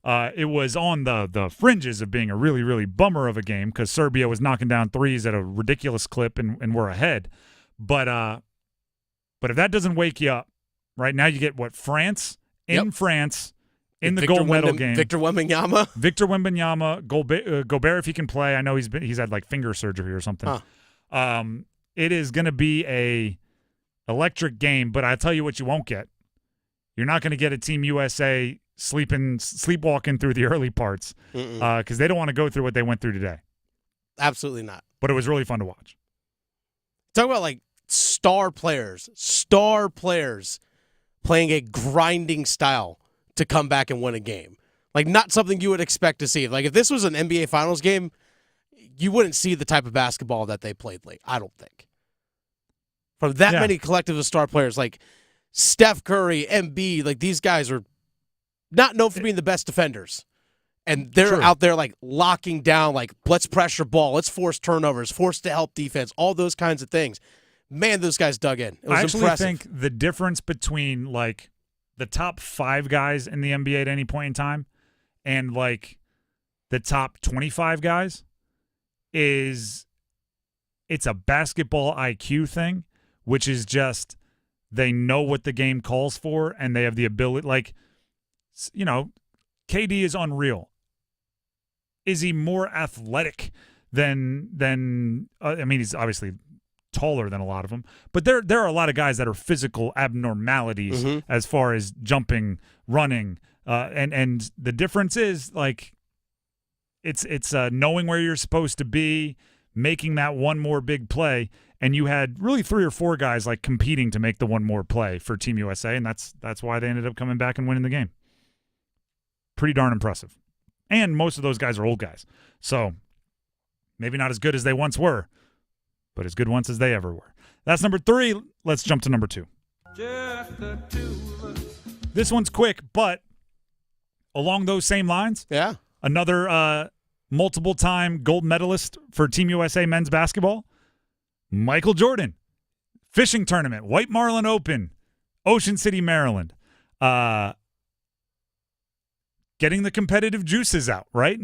It was on the fringes of being a really, really bummer of a game because Serbia was knocking down threes at a ridiculous clip and we're ahead. But if that doesn't wake you up, right now you get France in France. In the gold medal game, Victor Wembanyama, Gobert if he can play. I know he's had like finger surgery or something. Huh. It is going to be a electric game, but I tell you what, you won't get. You're not going to get a Team USA sleepwalking through the early parts because they don't want to go through what they went through today. Absolutely not. But it was really fun to watch. Talk about like star players playing a grinding style to come back and win a game. Like, not something you would expect to see. Like, if this was an NBA Finals game, you wouldn't see the type of basketball that they played late, I don't think. From that many collective of star players, like Steph Curry, Embiid, like these guys are not known for being the best defenders. And they're out there, like, locking down, like, let's pressure ball, let's force turnovers, force to help defense, all those kinds of things. Man, those guys dug in. It was I actually impressive. think the difference between, like, the top 5 guys in the NBA at any point in time and like the top 25 guys is it's a basketball IQ thing, which is just they know what the game calls for and they have the ability. Like, KD is unreal. Is he more athletic than he's obviously taller than a lot of them, but there are a lot of guys that are physical abnormalities as far as jumping, running, and the difference is like it's knowing where you're supposed to be, making that one more big play, and you had really 3 or 4 guys like competing to make the one more play for Team USA, and that's why they ended up coming back and winning the game. Pretty darn impressive, and most of those guys are old guys, so maybe not as good as they once were. But as good once as they ever were. That's number 3. Let's jump to number 2. This one's quick, but along those same lines, another multiple-time gold medalist for Team USA men's basketball, Michael Jordan. Fishing tournament, White Marlin Open, Ocean City, Maryland. Getting the competitive juices out, right?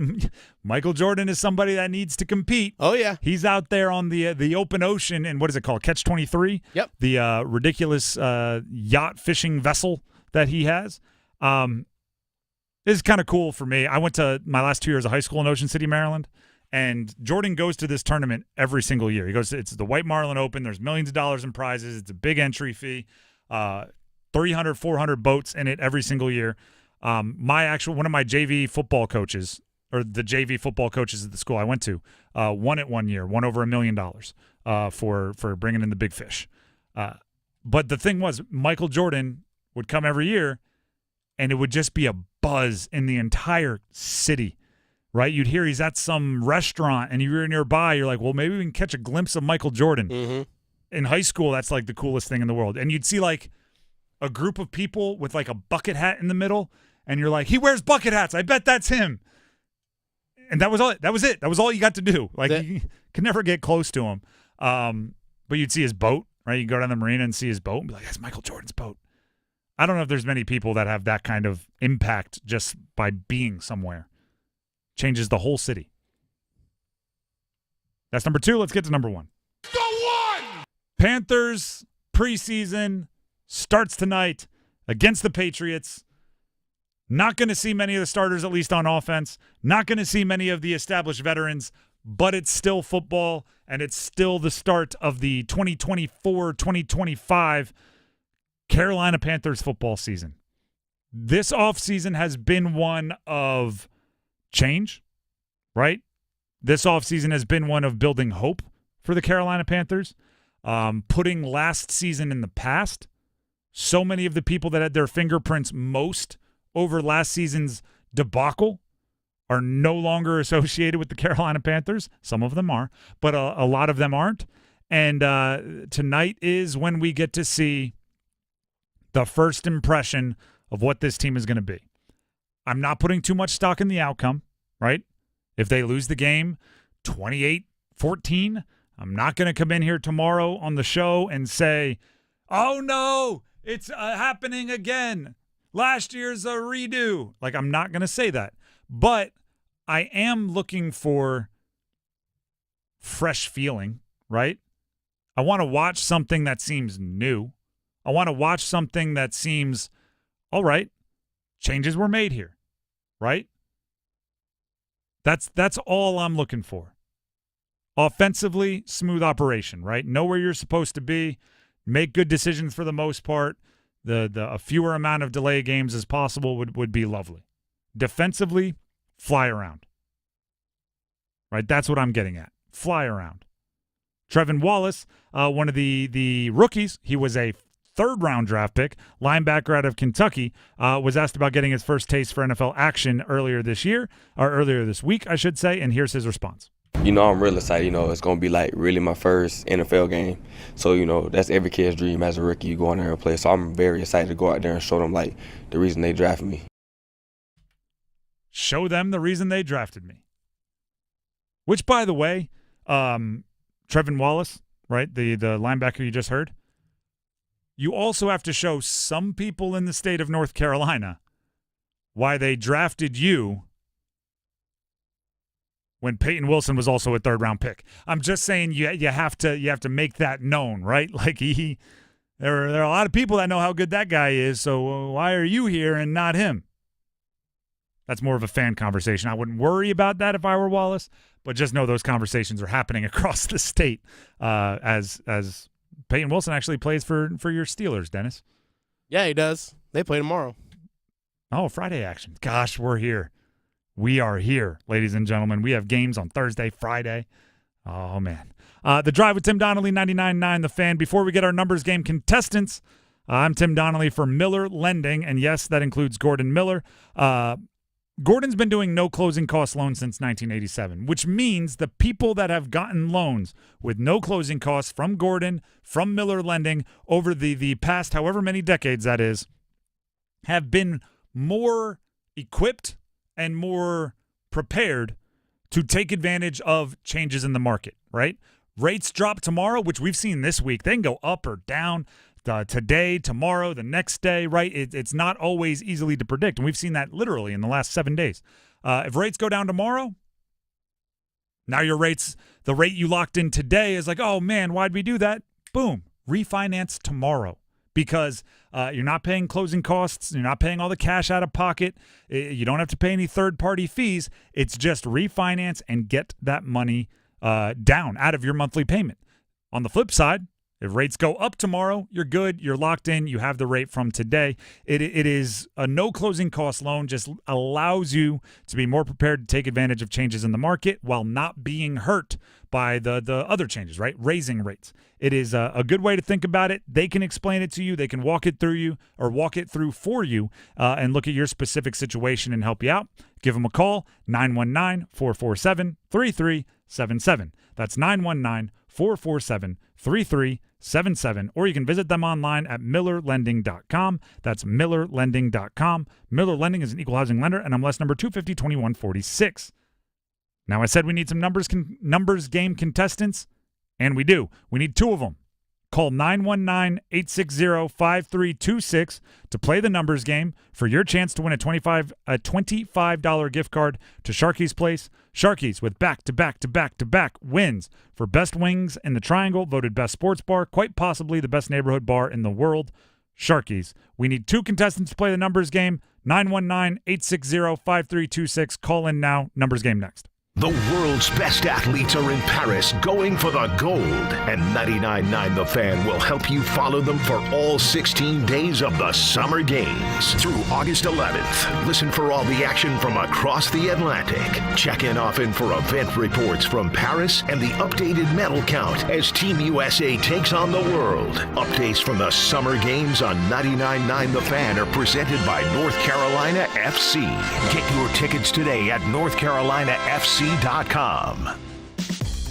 Michael Jordan is somebody that needs to compete. Oh, yeah. He's out there on the open ocean, and what is it called? Catch 23? Yep. The ridiculous yacht fishing vessel that he has. This is kind of cool for me. I went to my last 2 years of high school in Ocean City, Maryland, and Jordan goes to this tournament every single year. He goes, it's the White Marlin Open. There's millions of dollars in prizes. It's a big entry fee. 300, 400 boats in it every single year. One of my JV football coaches, or the JV football coaches at the school I went to, won it one year, won over $1 million for bringing in the big fish. But the thing was, Michael Jordan would come every year, and it would just be a buzz in the entire city, right? You'd hear he's at some restaurant, and you're nearby. You're like, well, maybe we can catch a glimpse of Michael Jordan. Mm-hmm. In high school, that's like the coolest thing in the world. And you'd see like a group of people with like a bucket hat in the middle, and you're like, he wears bucket hats. I bet that's him. And that was all. That was it. That was all you got to do. Like, you could never get close to him. But you'd see his boat, right? You go down the marina and see his boat and be like, that's Michael Jordan's boat. I don't know if there's many people that have that kind of impact just by being somewhere. Changes the whole city. That's number 2. Let's get to number 1. Go one! Panthers preseason starts tonight against the Patriots. Not going to see many of the starters, at least on offense. Not going to see many of the established veterans, but it's still football, and it's still the start of the 2024-2025 Carolina Panthers football season. This offseason has been one of change, right? This offseason has been one of building hope for the Carolina Panthers, putting last season in the past. So many of the people that had their fingerprints most over last season's debacle are no longer associated with the Carolina Panthers. Some of them are, but a lot of them aren't. And tonight is when we get to see the first impression of what this team is going to be. I'm not putting too much stock in the outcome, right? If they lose the game 28-14, I'm not going to come in here tomorrow on the show and say, oh no, it's happening again. Last year's a redo. Like, I'm not going to say that. But I am looking for fresh feeling, right? I want to watch something that seems new. I want to watch something that seems, all right, changes were made here, right? That's all I'm looking for. Offensively, smooth operation, right? Know where you're supposed to be. Make good decisions for the most part. A fewer amount of delay games as possible would be lovely. Defensively, fly around. Right? That's what I'm getting at. Fly around. Trevon Wallace, one of the rookies, he was a third-round draft pick, linebacker out of Kentucky, was asked about getting his first taste for NFL action earlier this week, I should say, and here's his response. You know, I'm real excited. You know, it's going to be like really my first NFL game. So, you know, that's every kid's dream as a rookie, you go in there and play. So I'm very excited to go out there and show them, like, the reason they drafted me. Show them the reason they drafted me. Which, by the way, Trevon Wallace, right, the linebacker you just heard, you also have to show some people in the state of North Carolina why they drafted you when Peyton Wilson was also a third-round pick. I'm just saying you have to make that known, right? Like there are a lot of people that know how good that guy is, so why are you here and not him? That's more of a fan conversation. I wouldn't worry about that if I were Wallace, but just know those conversations are happening across the state as Peyton Wilson actually plays for your Steelers, Dennis. Yeah, he does. They play tomorrow. Oh, Friday action. Gosh, we're here. We are here, ladies and gentlemen. We have games on Thursday, Friday. Oh, man. The Drive with Tim Donnelly, 99.9 The Fan. Before we get our numbers game contestants, I'm Tim Donnelly for Miller Lending, and yes, that includes Gordon Miller. Gordon's been doing no closing cost loans since 1987, which means the people that have gotten loans with no closing costs from Gordon, from Miller Lending, over the past however many decades that is, have been more equipped and more prepared to take advantage of changes in the market, right? Rates drop tomorrow, which we've seen this week. They can go up or down today, tomorrow, the next day, right? It's not always easily to predict, and we've seen that literally in the last 7 days. If rates go down tomorrow, now the rate you locked in today is like, oh, man, why'd we do that? Boom, refinance tomorrow. Because you're not paying closing costs. You're not paying all the cash out of pocket. You don't have to pay any third-party fees. It's just refinance and get that money down out of your monthly payment. On the flip side, If rates go up tomorrow, you're good. You're locked in. You have the rate from today. It is a no closing cost loan, just allows you to be more prepared to take advantage of changes in the market while not being hurt by the other changes, right? Raising rates. It is a good way to think about it. They can explain it to you. They can walk it through for you and look at your specific situation and help you out. Give them a call, 919-447-3377. That's 919-447-3377. Or you can visit them online at millerlending.com. That's millerlending.com. Miller Lending is an equal housing lender, and MLS number 250-2146. Now, I said we need some numbers game contestants, and we do. We need 2 of them. Call 919-860-5326 to play the numbers game for your chance to win a $25 gift card to Sharky's Place. Sharky's with back-to-back wins for best wings in the Triangle, voted best sports bar, quite possibly the best neighborhood bar in the world. Sharky's. We need 2 contestants to play the numbers game. 919-860-5326. Call in now. Numbers game next. The world's best athletes are in Paris going for the gold, and 99.9 The Fan will help you follow them for all 16 days of the Summer Games through August 11th. Listen for all the action from across the Atlantic. Check in often for event reports from Paris and the updated medal count as Team USA takes on the world. Updates from the Summer Games on 99.9 The Fan are presented by North Carolina FC. Get your tickets today at northcarolinafc.com.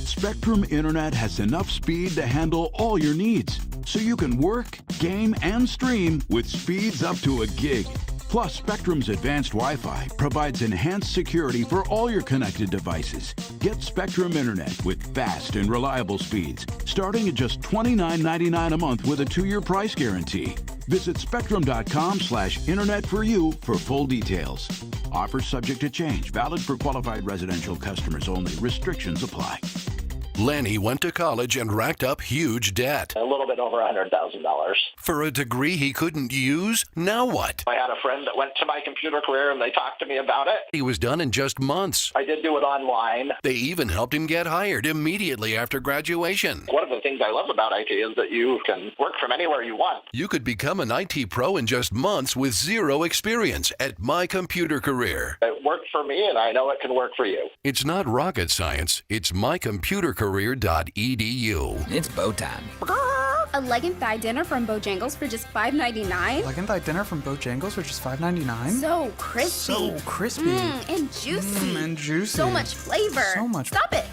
Spectrum Internet has enough speed to handle all your needs, so you can work, game, and stream with speeds up to 1 gig. Plus, Spectrum's advanced Wi-Fi provides enhanced security for all your connected devices. Get Spectrum Internet with fast and reliable speeds, starting at just $29.99 a month with a 2-year price guarantee. Visit spectrum.com/internet for you for full details. Offer subject to change. Valid for qualified residential customers only. Restrictions apply. Lanny went to college and racked up huge debt. A little bit over $100,000. For a degree he couldn't use? Now what? I had a friend that went to my computer career and they talked to me about it. He was done in just months. I did do it online. They even helped him get hired immediately after graduation. One of the things I love about IT is that you can work from anywhere you want. You could become an IT pro in just months with 0 experience at My Computer Career. It worked for me and I know it can work for you. It's not rocket science. It's mycomputercareer.edu. It's bow time. A leg and thigh dinner from Bojangles for just $5.99. Leg and thigh dinner from Bojangles for just $5.99. So crispy. So crispy. And juicy. And juicy. So much flavor. So much. Stop it.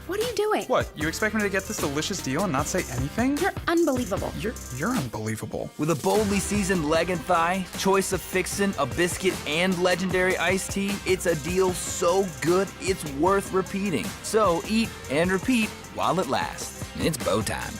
What are you doing? What? You expect me to get this delicious deal and not say anything? You're unbelievable. You're unbelievable. With a boldly seasoned leg and thigh, choice of fixin', a biscuit, and legendary iced tea, it's a deal so good it's worth repeating. So eat and repeat while it lasts. It's bow time.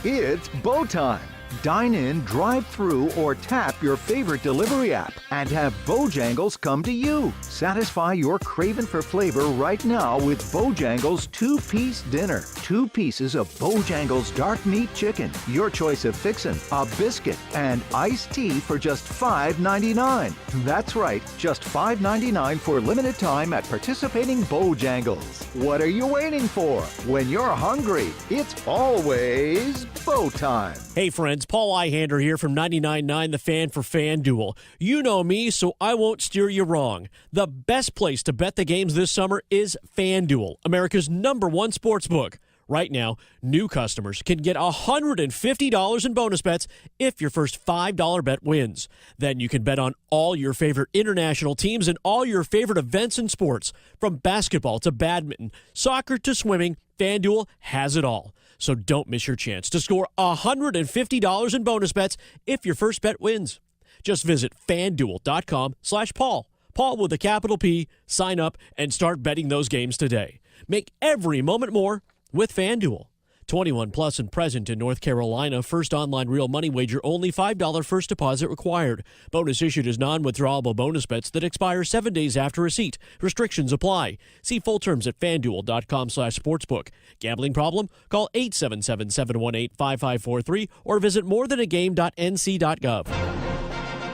It's bow time. Dine in, drive through, or tap your favorite delivery app and have Bojangles come to you. Satisfy your craving for flavor right now with Bojangles 2-piece dinner. 2 pieces of Bojangles dark meat chicken, your choice of fixin', a biscuit, and iced tea for just $5.99. That's right, just $5.99 for limited time at participating Bojangles. What are you waiting for? When you're hungry, it's always bow time. Hey friends, Paul Ihander here from 99.9 The Fan for FanDuel. You know me, so I won't steer you wrong. The best place to bet the games this summer is FanDuel, America's #1 sportsbook. Right now, new customers can get $150 in bonus bets if your first $5 bet wins. Then you can bet on all your favorite international teams and all your favorite events and sports. From basketball to badminton, soccer to swimming, FanDuel has it all. So don't miss your chance to score $150 in bonus bets if your first bet wins. Just visit FanDuel.com/Paul. Paul with a capital P. Sign up and start betting those games today. Make every moment more with FanDuel. 21 plus and present in North Carolina. First online real money wager only. $5 first deposit required. Bonus issued as non-withdrawable bonus bets that expire 7 days after receipt. Restrictions apply. See full terms at FanDuel.com/sportsbook. Gambling problem? Call 877-718-5543 or visit morethanagame.nc.gov.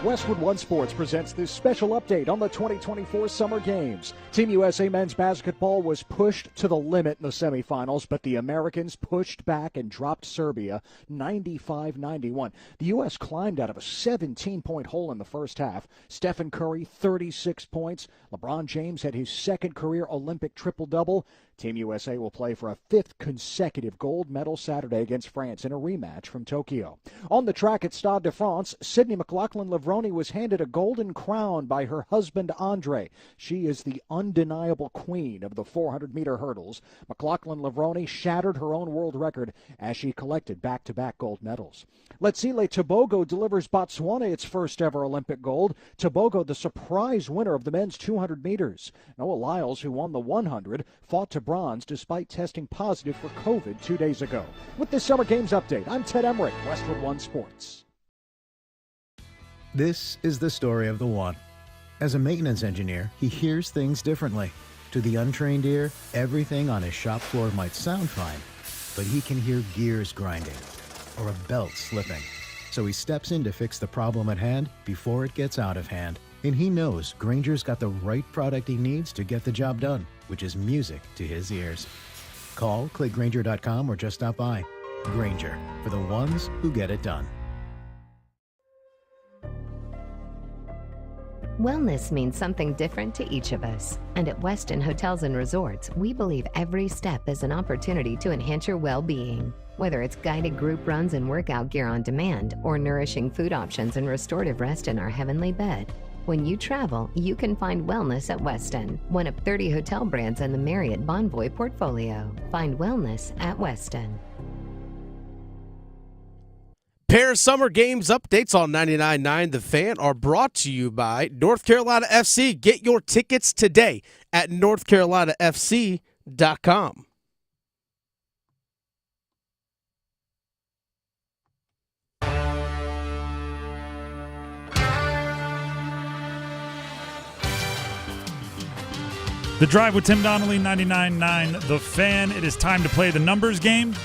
Westwood One Sports presents this special update on the 2024 Summer Games. Team USA men's basketball was pushed to the limit in the semifinals, but the Americans pushed back and dropped Serbia 95-91. The U.S. climbed out of a 17-point hole in the first half. Stephen Curry, 36 points. LeBron James had his second career Olympic triple-double. Team USA will play for a fifth consecutive gold medal Saturday against France in a rematch from Tokyo. On the track at Stade de France, Sydney McLaughlin-Levrone was handed a golden crown by her husband Andre. She is the undeniable queen of the 400-meter hurdles. McLaughlin-Levrone shattered her own world record as she collected back-to-back gold medals. Letsile Tobogo delivers Botswana its first-ever Olympic gold. Tobogo, the surprise winner of the men's 200 meters. Noah Lyles, who won the 100, fought to bronze despite testing positive for COVID 2 days ago. With this Summer Games update, I'm Ted Emmerich, Westwood One Sports. This is the story of the one. As a maintenance engineer, he hears things differently. To the untrained ear, everything on his shop floor might sound fine, but he can hear gears grinding or a belt slipping. So he steps in to fix the problem at hand before it gets out of hand. And he knows Grainger's got the right product he needs to get the job done, which is music to his ears. Call, click Grainger.com, or just stop by. Grainger, for the ones who get it done. Wellness means something different to each of us. And at Westin Hotels and Resorts, we believe every step is an opportunity to enhance your well-being. Whether it's guided group runs and workout gear on demand, or nourishing food options and restorative rest in our heavenly bed, when you travel, you can find wellness at Westin, one of 30 hotel brands in the Marriott Bonvoy portfolio. Find wellness at Westin. Pair of Summer Games updates on 99.9 The Fan are brought to you by North Carolina FC. Get your tickets today at northcarolinafc.com. The Drive with Tim Donnelly, 99.9 The Fan. It is time to play the numbers game.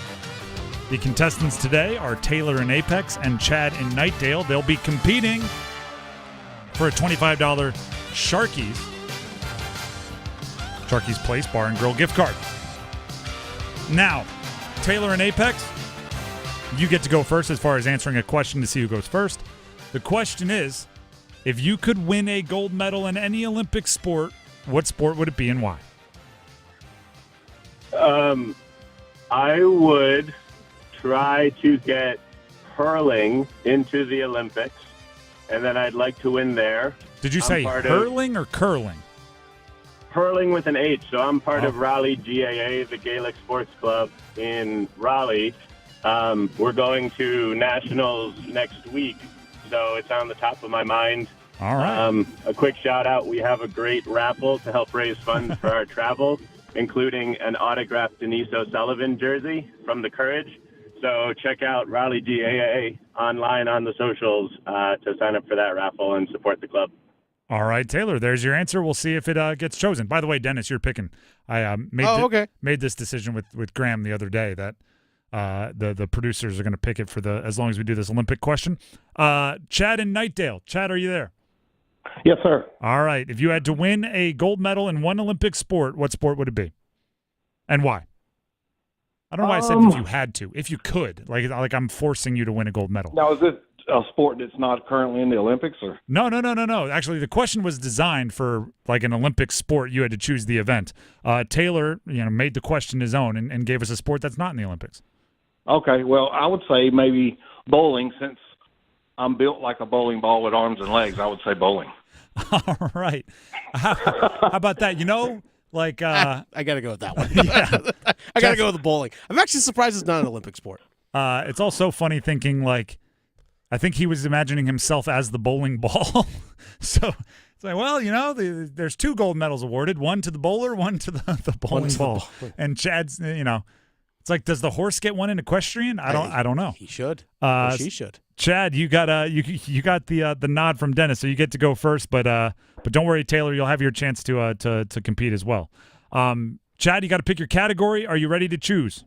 The contestants today are Taylor in Apex and Chad in Nightdale. They'll be competing for a $25 Sharky's Place Bar and Grill gift card. Now, Taylor in Apex, you get to go first as far as answering a question to see who goes first. The question is, if you could win a gold medal in any Olympic sport, what sport would it be and why? I would try to get hurling into the Olympics, and then I'd like to win there. Did you say hurling or curling? Hurling with an H. So I'm part of Raleigh GAA, the Gaelic Sports Club in Raleigh. We're going to nationals next week, so it's on the top of my mind. All right. A quick shout out. We have a great raffle to help raise funds for our travel, including an autographed Denise O'Sullivan jersey from the Courage. So check out Raleigh GAA online on the socials to sign up for that raffle and support the club. All right, Taylor, there's your answer. We'll see if it gets chosen. By the way, Dennis, you're picking. I made this decision with Graham the other day that the producers are going to pick it for as long as we do this Olympic question. Chad in Nightdale. Chad, are you there? Yes, sir. All right. If you had to win a gold medal in one Olympic sport, what sport would it be? And why? I don't know why I said if you had to. If you could. Like I'm forcing you to win a gold medal. Now, is it a sport that's not currently in the Olympics? Or No. Actually, the question was designed for like an Olympic sport. You had to choose the event. Taylor, made the question his own and gave us a sport that's not in the Olympics. Okay. Well, I would say maybe bowling, since I'm built like a bowling ball with arms and legs. I would say bowling. All right. How about that? I got to go with that one. Yeah. I got to go with the bowling. I'm actually surprised it's not an Olympic sport. It's also funny thinking, I think he was imagining himself as the bowling ball. So it's like, well, there's 2 gold medals awarded, one to the bowler, one to the bowling ball. And Chad's, it's like, does the horse get one in equestrian? I don't know. He should. She should. Chad, you got you got the nod from Dennis, so you get to go first. But don't worry, Taylor, you'll have your chance to compete as well. Chad, you got to pick your category. Are you ready to choose?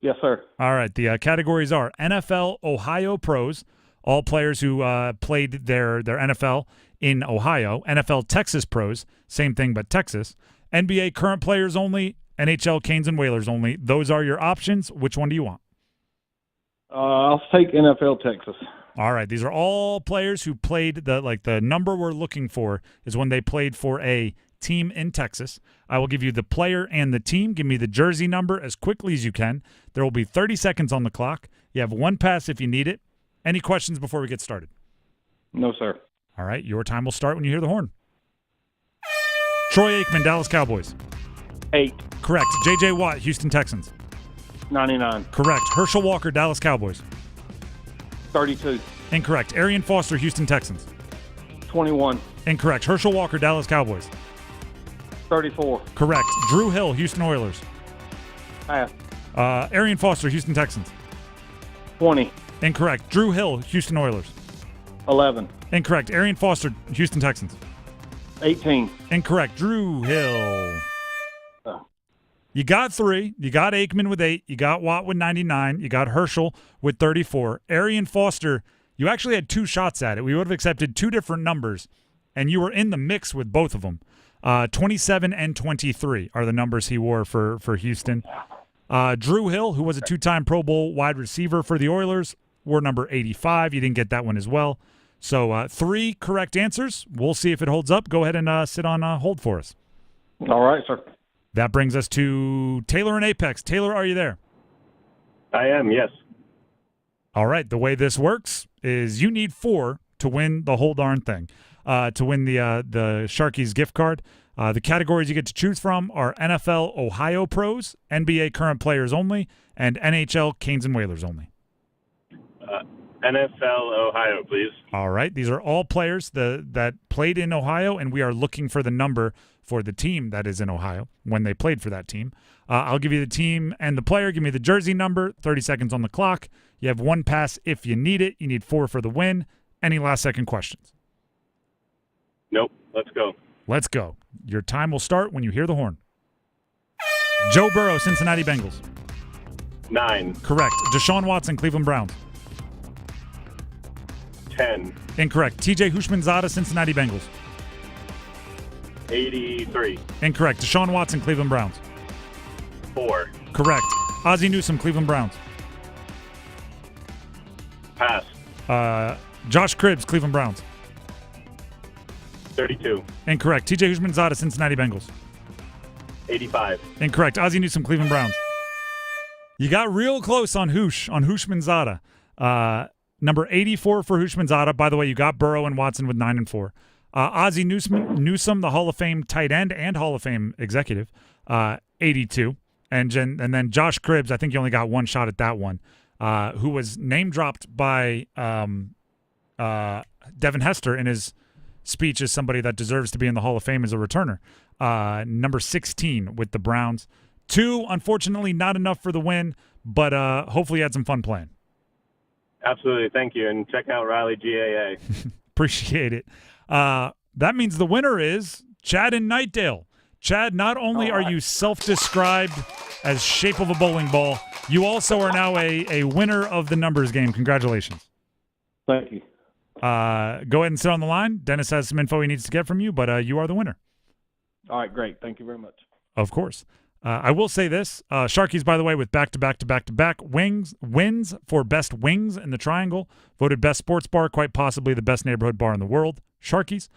Yes, sir. All right. The categories are NFL Ohio Pros, all players who played their NFL in Ohio. NFL Texas pros, same thing but Texas. NBA current players only, NHL Canes and Whalers only. Those are your options. Which one do you want? I'll take NFL Texas. All right, these are all players who played the number we're looking for is when they played for a team in Texas. I will give you the player and the team. Give me the jersey number as quickly as you can. There will be 30 seconds on the clock. You have one pass if you need it. Any questions before we get started? No, sir. All right, your time will start when you hear the horn. Troy Aikman, Dallas Cowboys. 8. Correct. J.J. Watt, Houston Texans. 99. Correct. Herschel Walker, Dallas Cowboys. 32. Incorrect. Arian Foster, Houston Texans. 21. Incorrect. Herschel Walker, Dallas Cowboys. 34. Correct. Drew Hill, Houston Oilers. Pass. Arian Foster, Houston Texans. 20. Incorrect. Drew Hill, Houston Oilers. 11. Incorrect. Arian Foster, Houston Texans. 18. Incorrect. Drew Hill. Oh. You got 3. You got Aikman with 8. You got Watt with 99. You got Herschel with 34. Arian Foster, you actually had 2 shots at it. We would have accepted 2 different numbers, and you were in the mix with both of them. 27 and 23 are the numbers he wore for Houston. Drew Hill, who was a 2-time Pro Bowl wide receiver for the Oilers, wore number 85. You didn't get that one as well. So 3 correct answers. We'll see if it holds up. Go ahead and sit on hold for us. All right, sir. That brings us to Taylor and Apex. Taylor, are you there? I am, yes. All right. The way this works is you need 4 to win the whole darn thing, to win the Sharkies gift card. The categories you get to choose from are NFL Ohio pros, NBA current players only, and NHL Canes and Whalers only. NFL Ohio, please. All right. These are all players that played in Ohio, and we are looking for the number for the team that is in Ohio when they played for that team. I'll give you the team and the player. Give me the jersey number. 30 seconds on the clock. You have 1 pass if you need it. You need 4 for the win. Any last-second questions? Nope. Let's go. Let's go. Your time will start when you hear the horn. Joe Burrow, Cincinnati Bengals. 9. Correct. Deshaun Watson, Cleveland Browns. 10. Incorrect. T.J. Hushmanzada, Cincinnati Bengals. 83. Incorrect. Deshaun Watson, Cleveland Browns. 4. Correct. Ozzie Newsome, Cleveland Browns. Pass. Josh Cribbs, Cleveland Browns. 32. Incorrect. T.J. Hushmanzada, Cincinnati Bengals. 85. Incorrect. Ozzie Newsome, Cleveland Browns. You got real close on Hushmanzada. Number 84 for Hushmanzada. By the way, you got Burrow and Watson with 9 and 4. Ozzie Newsome, the Hall of Fame tight end and Hall of Fame executive, 82. And then Josh Cribbs, I think you only got 1 shot at that one, who was name-dropped by Devin Hester in his speech as somebody that deserves to be in the Hall of Fame as a returner. Number 16 with the Browns. 2, unfortunately, not enough for the win, but hopefully you had some fun playing. Absolutely. Thank you. And check out Raleigh GAA. Appreciate it. That means the winner is Chad in Nightdale. Chad, not only are you self-described as shape of a bowling ball, you also are now a winner of the numbers game. Congratulations. Thank you. Go ahead and sit on the line. Dennis has some info he needs to get from you, but you are the winner. All right, great. Thank you very much. Of course. I will say this. Sharkies, by the way, with back-to-back-to-back-to-back wins for best wings in the triangle, voted best sports bar, quite possibly the best neighborhood bar in the world. Sharkies.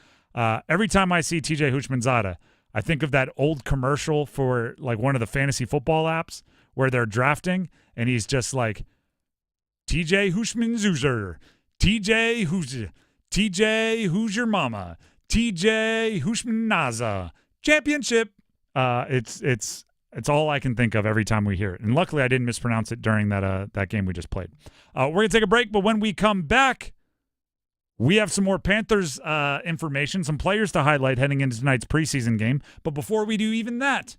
Every time I see T.J. Hushmanzada, I think of that old commercial for like one of the fantasy football apps where they're drafting, and he's just like, T.J. Hushmanzuzer, T.J. who's your mama, T.J. Hushmanaza, championship. It's all I can think of every time we hear it. And luckily I didn't mispronounce it during that game we just played. We're going to take a break, but when we come back, we have some more Panthers information, some players to highlight heading into tonight's preseason game. But before we do even that,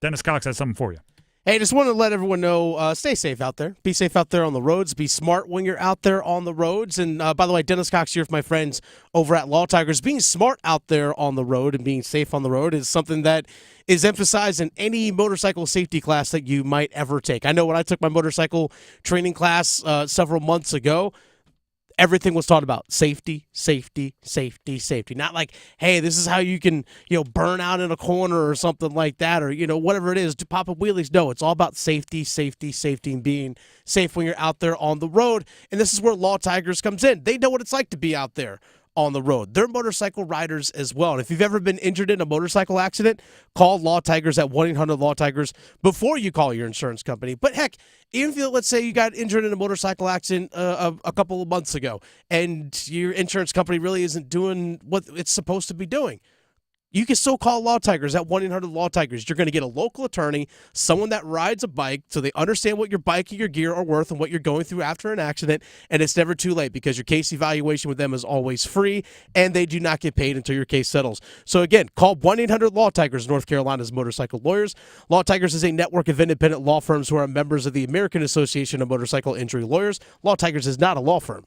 Dennis Cox has something for you. Hey, just want to let everyone know, stay safe out there. Be safe out there on the roads. Be smart when you're out there on the roads. And by the way, Dennis Cox here with my friends over at Law Tigers. Being smart out there on the road and being safe on the road is something that is emphasized in any motorcycle safety class that you might ever take. I know when I took my motorcycle training class several months ago, everything was taught about safety, safety, safety, safety. Not like, hey, this is how you can, burn out in a corner or something like that, or, whatever it is, to pop up wheelies. No, it's all about safety, safety, safety, and being safe when you're out there on the road. And this is where Law Tigers comes in. They know what it's like to be out there on the road. They're motorcycle riders as well. And if you've ever been injured in a motorcycle accident, call Law Tigers at 1-800-LAW-TIGERS before you call your insurance company. But heck, even if let's say you got injured in a motorcycle accident a couple of months ago and your insurance company really isn't doing what it's supposed to be doing, you can still call Law Tigers at 1-800-LAW-TIGERS. You're going to get a local attorney, someone that rides a bike, so they understand what your bike and your gear are worth and what you're going through after an accident, and it's never too late because your case evaluation with them is always free, and they do not get paid until your case settles. So again, call 1-800-LAW-TIGERS, North Carolina's motorcycle lawyers. Law Tigers is a network of independent law firms who are members of the American Association of Motorcycle Injury Lawyers. Law Tigers is not a law firm.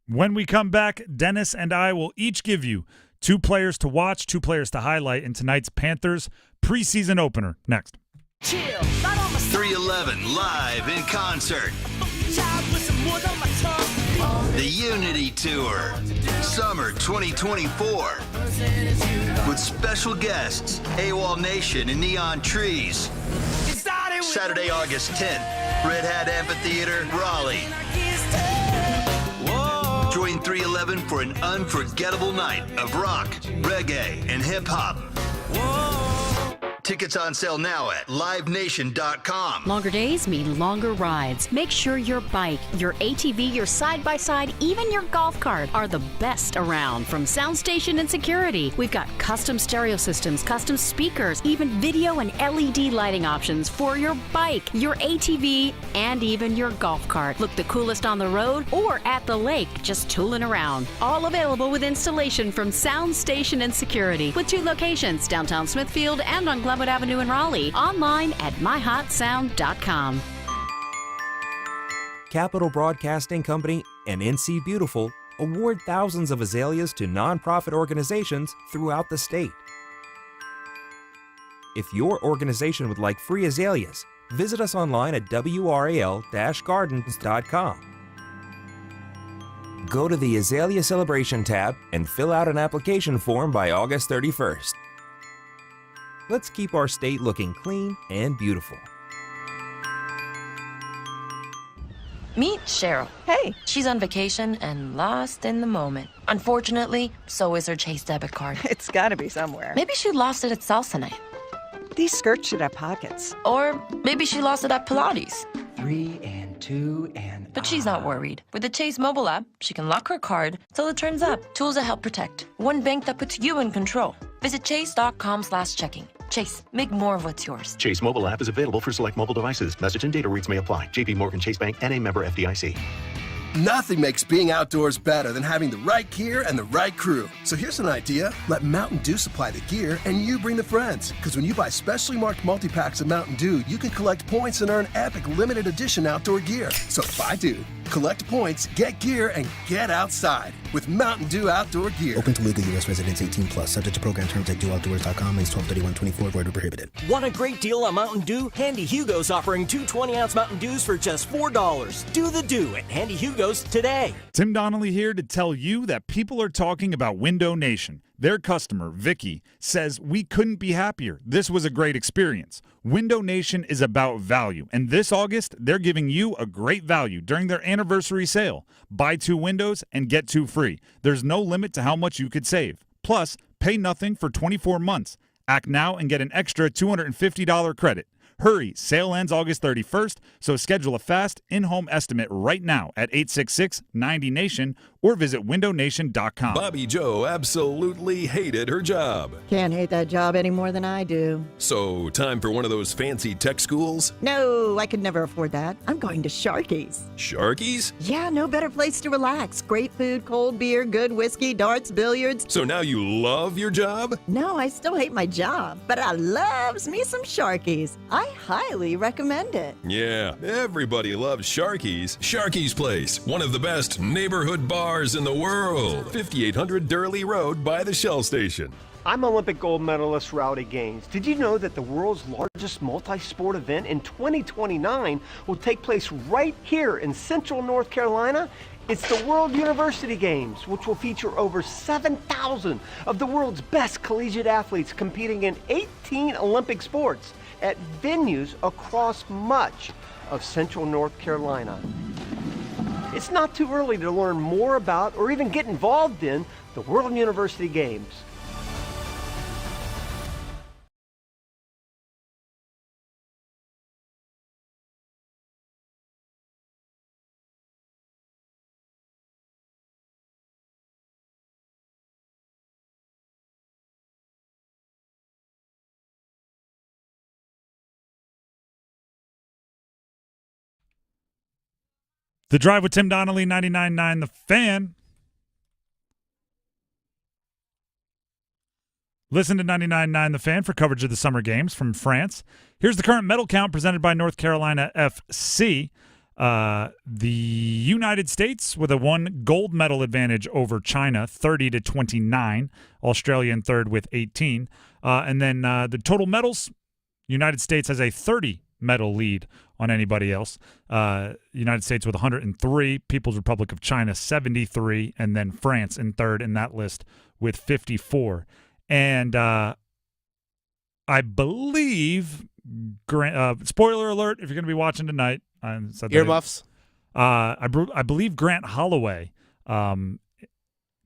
When we come back, Dennis and I will each give you 2 players to watch, 2 players to highlight in tonight's Panthers preseason opener. Next. 311 live in concert. The Unity Tour, Summer 2024. With special guests, AWOL Nation and Neon Trees. Saturday, August 10th, Red Hat Amphitheater, Raleigh. Join 311 for an unforgettable night of rock, reggae, and hip-hop. Tickets on sale now at livenation.com. Longer days mean longer rides. Make sure your bike, your ATV, your side-by-side, even your golf cart are the best around. From sound station and security, we've got custom stereo systems, custom speakers, even video and LED lighting options for your bike, your ATV, and even your golf cart. Look the coolest on the road or at the lake, just tooling around. All available with installation from sound station and security, with 2 locations, downtown Smithfield and on Glenwood Avenue in Raleigh. Online at myhotsound.com. Capital Broadcasting Company and NC Beautiful award thousands of azaleas to nonprofit organizations throughout the state. If your organization would like free azaleas, visit us online at wral-gardens.com. Go to the Azalea Celebration tab and fill out an application form by August 31st. Let's keep our state looking clean and beautiful. Meet Cheryl. Hey. She's on vacation and lost in the moment. Unfortunately, so is her Chase debit card. It's gotta be somewhere. Maybe she lost it at salsa night. These skirts should have pockets. Or maybe she lost it at Pilates. 3 and 2 and... But she's not worried. With the Chase mobile app, she can lock her card till it turns up. Tools that help protect. One bank that puts you in control. Visit chase.com/checking. Chase, make more of what's yours. Chase mobile app is available for select mobile devices. Message and data rates may apply. JP Morgan Chase Bank, N.A. member FDIC. Nothing makes being outdoors better than having the right gear and the right crew. So here's an idea. Let Mountain Dew supply the gear and you bring the friends. Because when you buy specially marked multi-packs of Mountain Dew, you can collect points and earn epic limited edition outdoor gear. So buy Dew, collect points, get gear, and get outside with Mountain Dew outdoor gear. Open to legal U.S. residents 18+. Subject to program terms at dewoutdoors.com. Links 12/31/24. Void or prohibited. Want a great deal on Mountain Dew? Handy Hugo's offering 2 20-ounce Mountain Dews for just $4. Do the Dew at Handy Hugo's today. Tim Donnelly here to tell you that people are talking about Window Nation. Their customer, Vicky, says, "We couldn't be happier. This was a great experience." Window Nation is about value, and this August, they're giving you a great value during their anniversary sale. Buy 2 windows and get 2 free. There's no limit to how much you could save. Plus, pay nothing for 24 months. Act now and get an extra $250 credit. Hurry, sale ends August 31st, so schedule a fast in-home estimate right now at 866-90-NATION or visit windownation.com. Bobby Joe absolutely hated her job. Can't hate that job any more than I do. So, time for one of those fancy tech schools? No, I could never afford that. I'm going to Sharky's. Sharky's? Yeah, no better place to relax. Great food, cold beer, good whiskey, darts, billiards. So now you love your job? No, I still hate my job, but I loves me some Sharky's. I highly recommend it. Yeah, everybody loves Sharky's. Sharky's Place, one of the best neighborhood bars in the world. 5800 Durley Road by the Shell Station. I'm Olympic gold medalist Rowdy Gaines. Did you know that the world's largest multi-sport event in 2029 will take place right here in Central North Carolina? It's the World University Games, which will feature over 7,000 of the world's best collegiate athletes competing in 18 Olympic sports at venues across much of central North Carolina. It's not too early to learn more about or even get involved in the World University Games. The Drive with Tim Donnelly, 99.9 The Fan. Listen to 99.9 The Fan for coverage of the Summer Games from France. Here's the current medal count presented by North Carolina FC. The United States with a 1 gold medal advantage over China, 30-29. Australia in third with 18. And then the total medals, United States has a 30 medal lead on anybody else. United States with 103, People's Republic of China 73, and then France in third in that list with 54. And I believe, spoiler alert, if you're going to be watching tonight, earmuffs. I believe Grant Holloway kind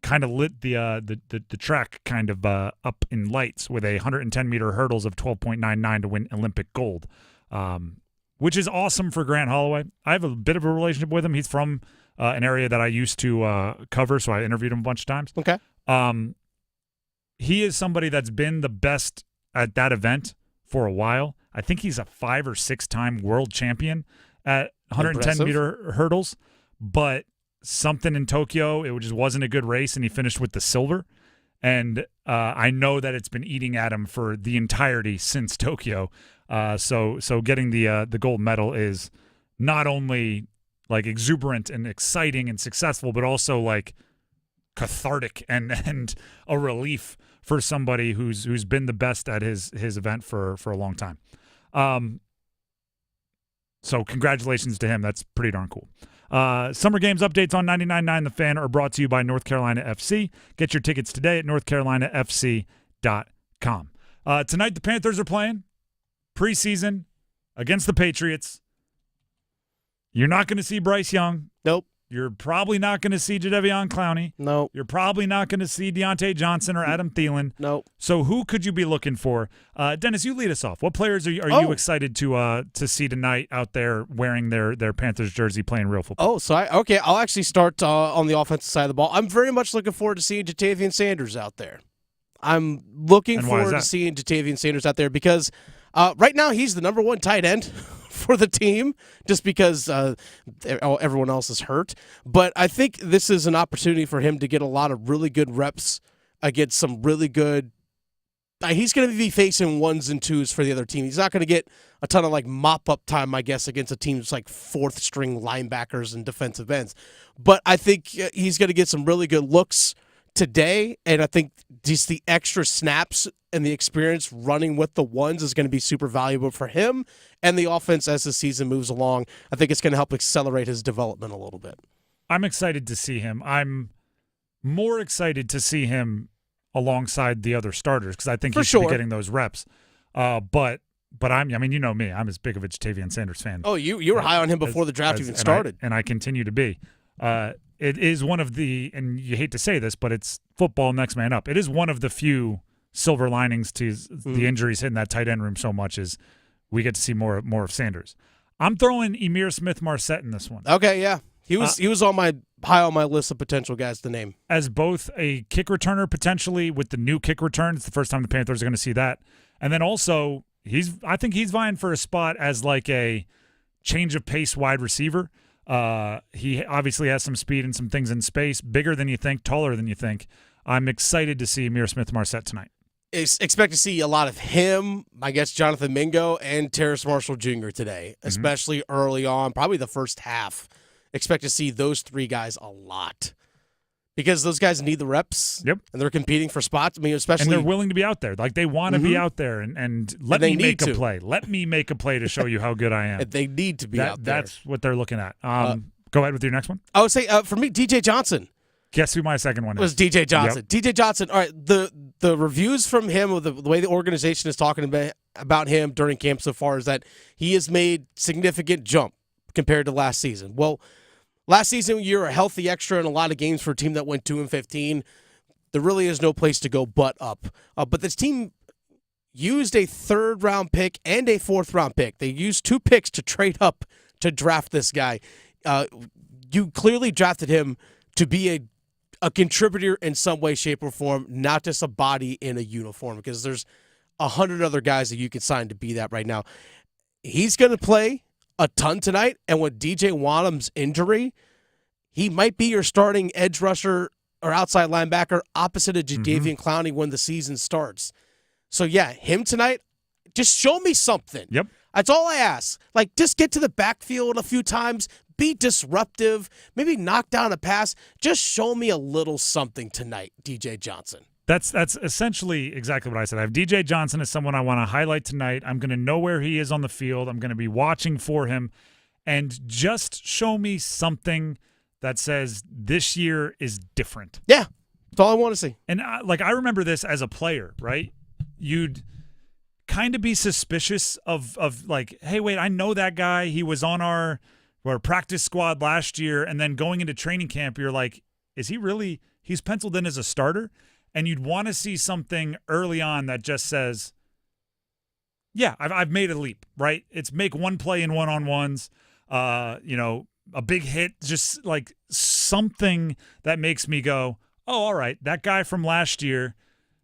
of lit the track kind of up in lights with a 110-meter hurdles of 12.99 to win Olympic gold. Which is awesome for Grant Holloway. I have a bit of a relationship with him. He's from an area that I used to cover, so I interviewed him a bunch of times. Okay. He is somebody that's been the best at that event for a while. I think he's a 5 or 6-time world champion at 110-meter hurdles, but something in Tokyo, it just wasn't a good race, and he finished with the silver. And I know that it's been eating at him for the entirety since Tokyo. So getting the gold medal is not only like exuberant and exciting and successful, but also like cathartic and a relief for somebody who's been the best at his event for a long time. So congratulations to him. That's pretty darn cool. Summer Games updates on 99.9 The Fan are brought to you by North Carolina FC. Get your tickets today at northcarolinafc.com. Tonight the Panthers are playing preseason against the Patriots. You're not going to see Bryce Young. Nope. You're probably not going to see Jadeveon Clowney. Nope. You're probably not going to see Deontay Johnson or Adam Thielen. Nope. So who could you be looking for? Dennis, you lead us off. What players are you excited to see tonight out there wearing their Panthers jersey playing real football? I'll actually start on the offensive side of the ball. I'm very much looking forward to seeing Jatavian Sanders out there. I'm looking forward to seeing Jatavian Sanders out there because right now he's the number 1 tight end for the team just because everyone else is hurt. But I think this is an opportunity for him to get a lot of really good reps against some really good he's going to be facing 1s and 2s for the other team. He's not going to get a ton of like mop-up time, I guess, against a team that's like 4th-string linebackers and defensive ends. But I think he's going to get some really good looks today, and I think just the extra snaps and the experience running with the 1s is going to be super valuable for him and the offense as the season moves along. I think it's going to help accelerate his development a little bit. I'm excited to see him. I'm more excited to see him alongside the other starters because I think he should be getting those reps. But I mean, you know me. I'm as big of a Jatavian Sanders fan. Oh, you were high on him before the draft even started. And I continue to be. It is one of the, and you hate to say this, but it's football next man up. It is one of the few silver linings to the injuries hitting that tight end room so much is we get to see more of Sanders. I'm throwing Emir Smith-Marsette in this one. Okay, yeah. He was on my high on my list of potential guys to name. As both a kick returner potentially with the new kick return. It's the first time the Panthers are going to see that. And then also I think he's vying for a spot as like a change of pace wide receiver. He obviously has some speed and some things in space, bigger than you think, taller than you think. I'm excited to see Emir Smith-Marsette tonight. Expect to see a lot of him, I guess Jonathan Mingo and Terrace Marshall Jr. today, especially early on, probably the first half. Expect to see those 3 guys a lot because those guys need the reps. Yep. And they're competing for spots. I mean, especially. And they're willing to be out there. Like they want to be out there and let me make a play. Let me make a play to show you how good I am. They need to be out there. That's what they're looking at. Go ahead with your next one. I would say for me, DJ Johnson. Guess who my second one is? Was DJ Johnson. Yep. DJ Johnson. All right, the reviews from him, or the way the organization is talking about him during camp so far, is that he has made significant jump compared to last season. Well, last season you're a healthy extra in a lot of games for a team that went 2-15. There really is no place to go but up. But this team used a 3rd-round pick and a 4th-round pick. They used 2 picks to trade up to draft this guy. You clearly drafted him to be a contributor in some way, shape, or form, not just a body in a uniform, because there's 100 other guys that you could sign to be that right now. He's going to play a ton tonight, and with DJ Wonnum's injury, he might be your starting edge rusher or outside linebacker opposite of Jadeveon Clowney when the season starts. So, yeah, him tonight, just show me something. Yep. That's all I ask. Like, just get to the backfield a few times, be disruptive, maybe knock down a pass. Just show me a little something tonight, DJ Johnson. That's essentially exactly what I said. I have DJ Johnson as someone I want to highlight tonight. I'm going to know where he is on the field. I'm going to be watching for him. And just show me something that says this year is different. Yeah, that's all I want to see. And I remember this as a player, right? You'd kind of be suspicious of like, hey, wait, I know that guy. He was on our practice squad last year. And then going into training camp, you're like, is he really – he's penciled in as a starter? And you'd want to see something early on that just says, yeah, I've made a leap, right? It's make one play in one-on-ones, a big hit, just like something that makes me go, oh, all right, that guy from last year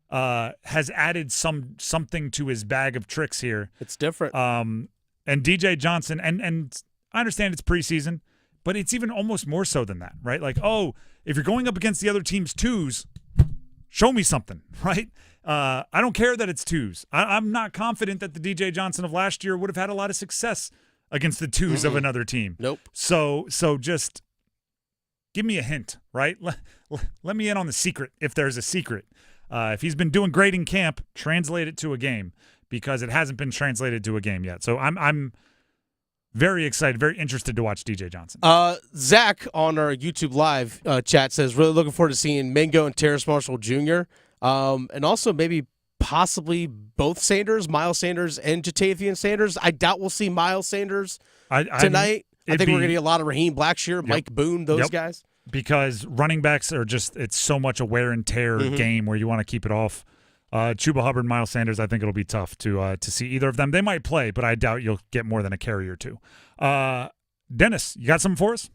has added something to his bag of tricks here. It's different. And DJ Johnson, and I understand it's preseason, but it's even almost more so than that, right? Like, oh, if you're going up against the other team's 2s, show me something, right? I don't care that it's 2s. I'm not confident that the DJ Johnson of last year would have had a lot of success against the 2s of another team. Nope. So just give me a hint, right? Let me in on the secret if there's a secret. If he's been doing great in camp, translate it to a game, because it hasn't been translated to a game yet. So I'm very excited, very interested to watch DJ Johnson. Zach on our YouTube Live chat says, really looking forward to seeing Mingo and Terrace Marshall Jr., and also maybe possibly both Sanders, Miles Sanders and Jatavian Sanders. I doubt we'll see Miles Sanders tonight. I think we're going to get a lot of Raheem Blackshear, Mike Boone, those guys. Because running backs are just – it's so much a wear and tear game where you want to keep it off. Chuba Hubbard, Miles Sanders, I think it'll be tough to see either of them. They might play, but I doubt you'll get more than a carry or 2. Dennis, you got something for us?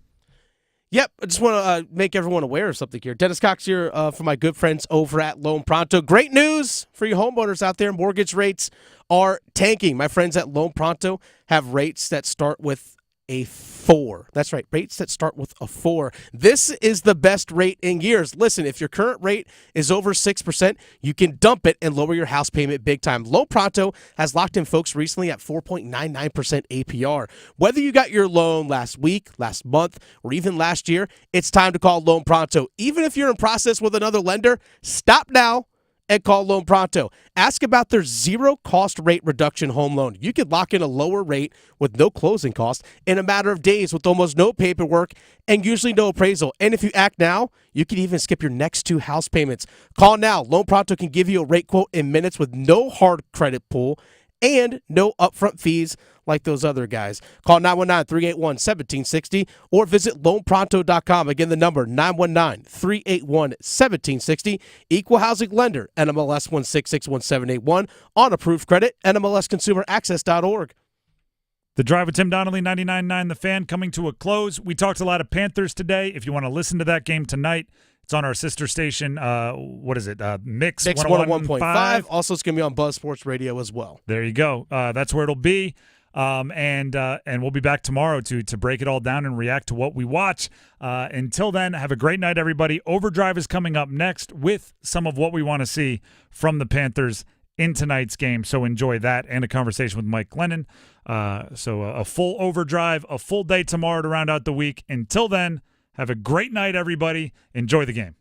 Yep, I just want to make everyone aware of something here. Dennis Cox here for my good friends over at Loan Pronto. Great news for you homeowners out there. Mortgage rates are tanking. My friends at Loan Pronto have rates that start with a 4. That's right, rates that start with a 4. This is the best rate in years. Listen, if your current rate is over 6%, you can dump it and lower your house payment big time. Loan Pronto has locked in folks recently at 4.99% APR. Whether you got your loan last week, last month, or even last year, it's time to call Loan Pronto. Even if you're in process with another lender, stop now and call Loan Pronto. Ask about their zero-cost rate reduction home loan. You could lock in a lower rate with no closing costs in a matter of days with almost no paperwork and usually no appraisal. And if you act now, you can even skip your next 2 house payments. Call now. Loan Pronto can give you a rate quote in minutes with no hard credit pull and no upfront fees like those other guys. Call 919-381-1760 or visit loanpronto.com. Again, the number 919-381-1760. Equal housing lender, NMLS 1661781. On approved credit, NMLSconsumeraccess.org. The Drive with Tim Donnelly, 99.9 The Fan, coming to a close. We talked a lot of Panthers today. If you want to listen to that game tonight, it's on our sister station. What is it? Mix 101.5. Also, it's going to be on Buzz Sports Radio as well. There you go. That's where it'll be. And we'll be back tomorrow to break it all down and react to what we watch. Until then, have a great night, everybody. Overdrive is coming up next with some of what we want to see from the Panthers in tonight's game. So enjoy that and a conversation with Mike Glennon. So a full Overdrive, a full day tomorrow to round out the week. Until then, have a great night, everybody. Enjoy the game.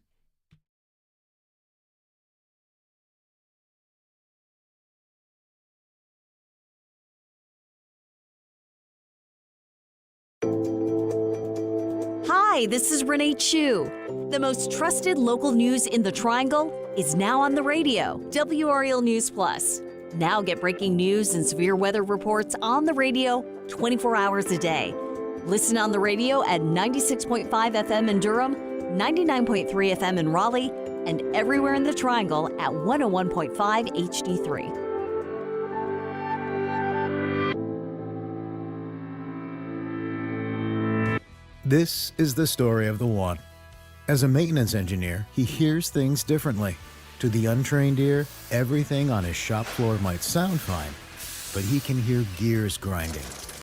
Hi, this is Renee Chu. The most trusted local news in the Triangle is now on the radio. WRL News Plus. Now get breaking news and severe weather reports on the radio 24 hours a day. Listen on the radio at 96.5 FM in Durham, 99.3 FM in Raleigh, and everywhere in the Triangle at 101.5 HD3. This is the story of the one. As a maintenance engineer, he hears things differently. To the untrained ear, everything on his shop floor might sound fine, but he can hear gears grinding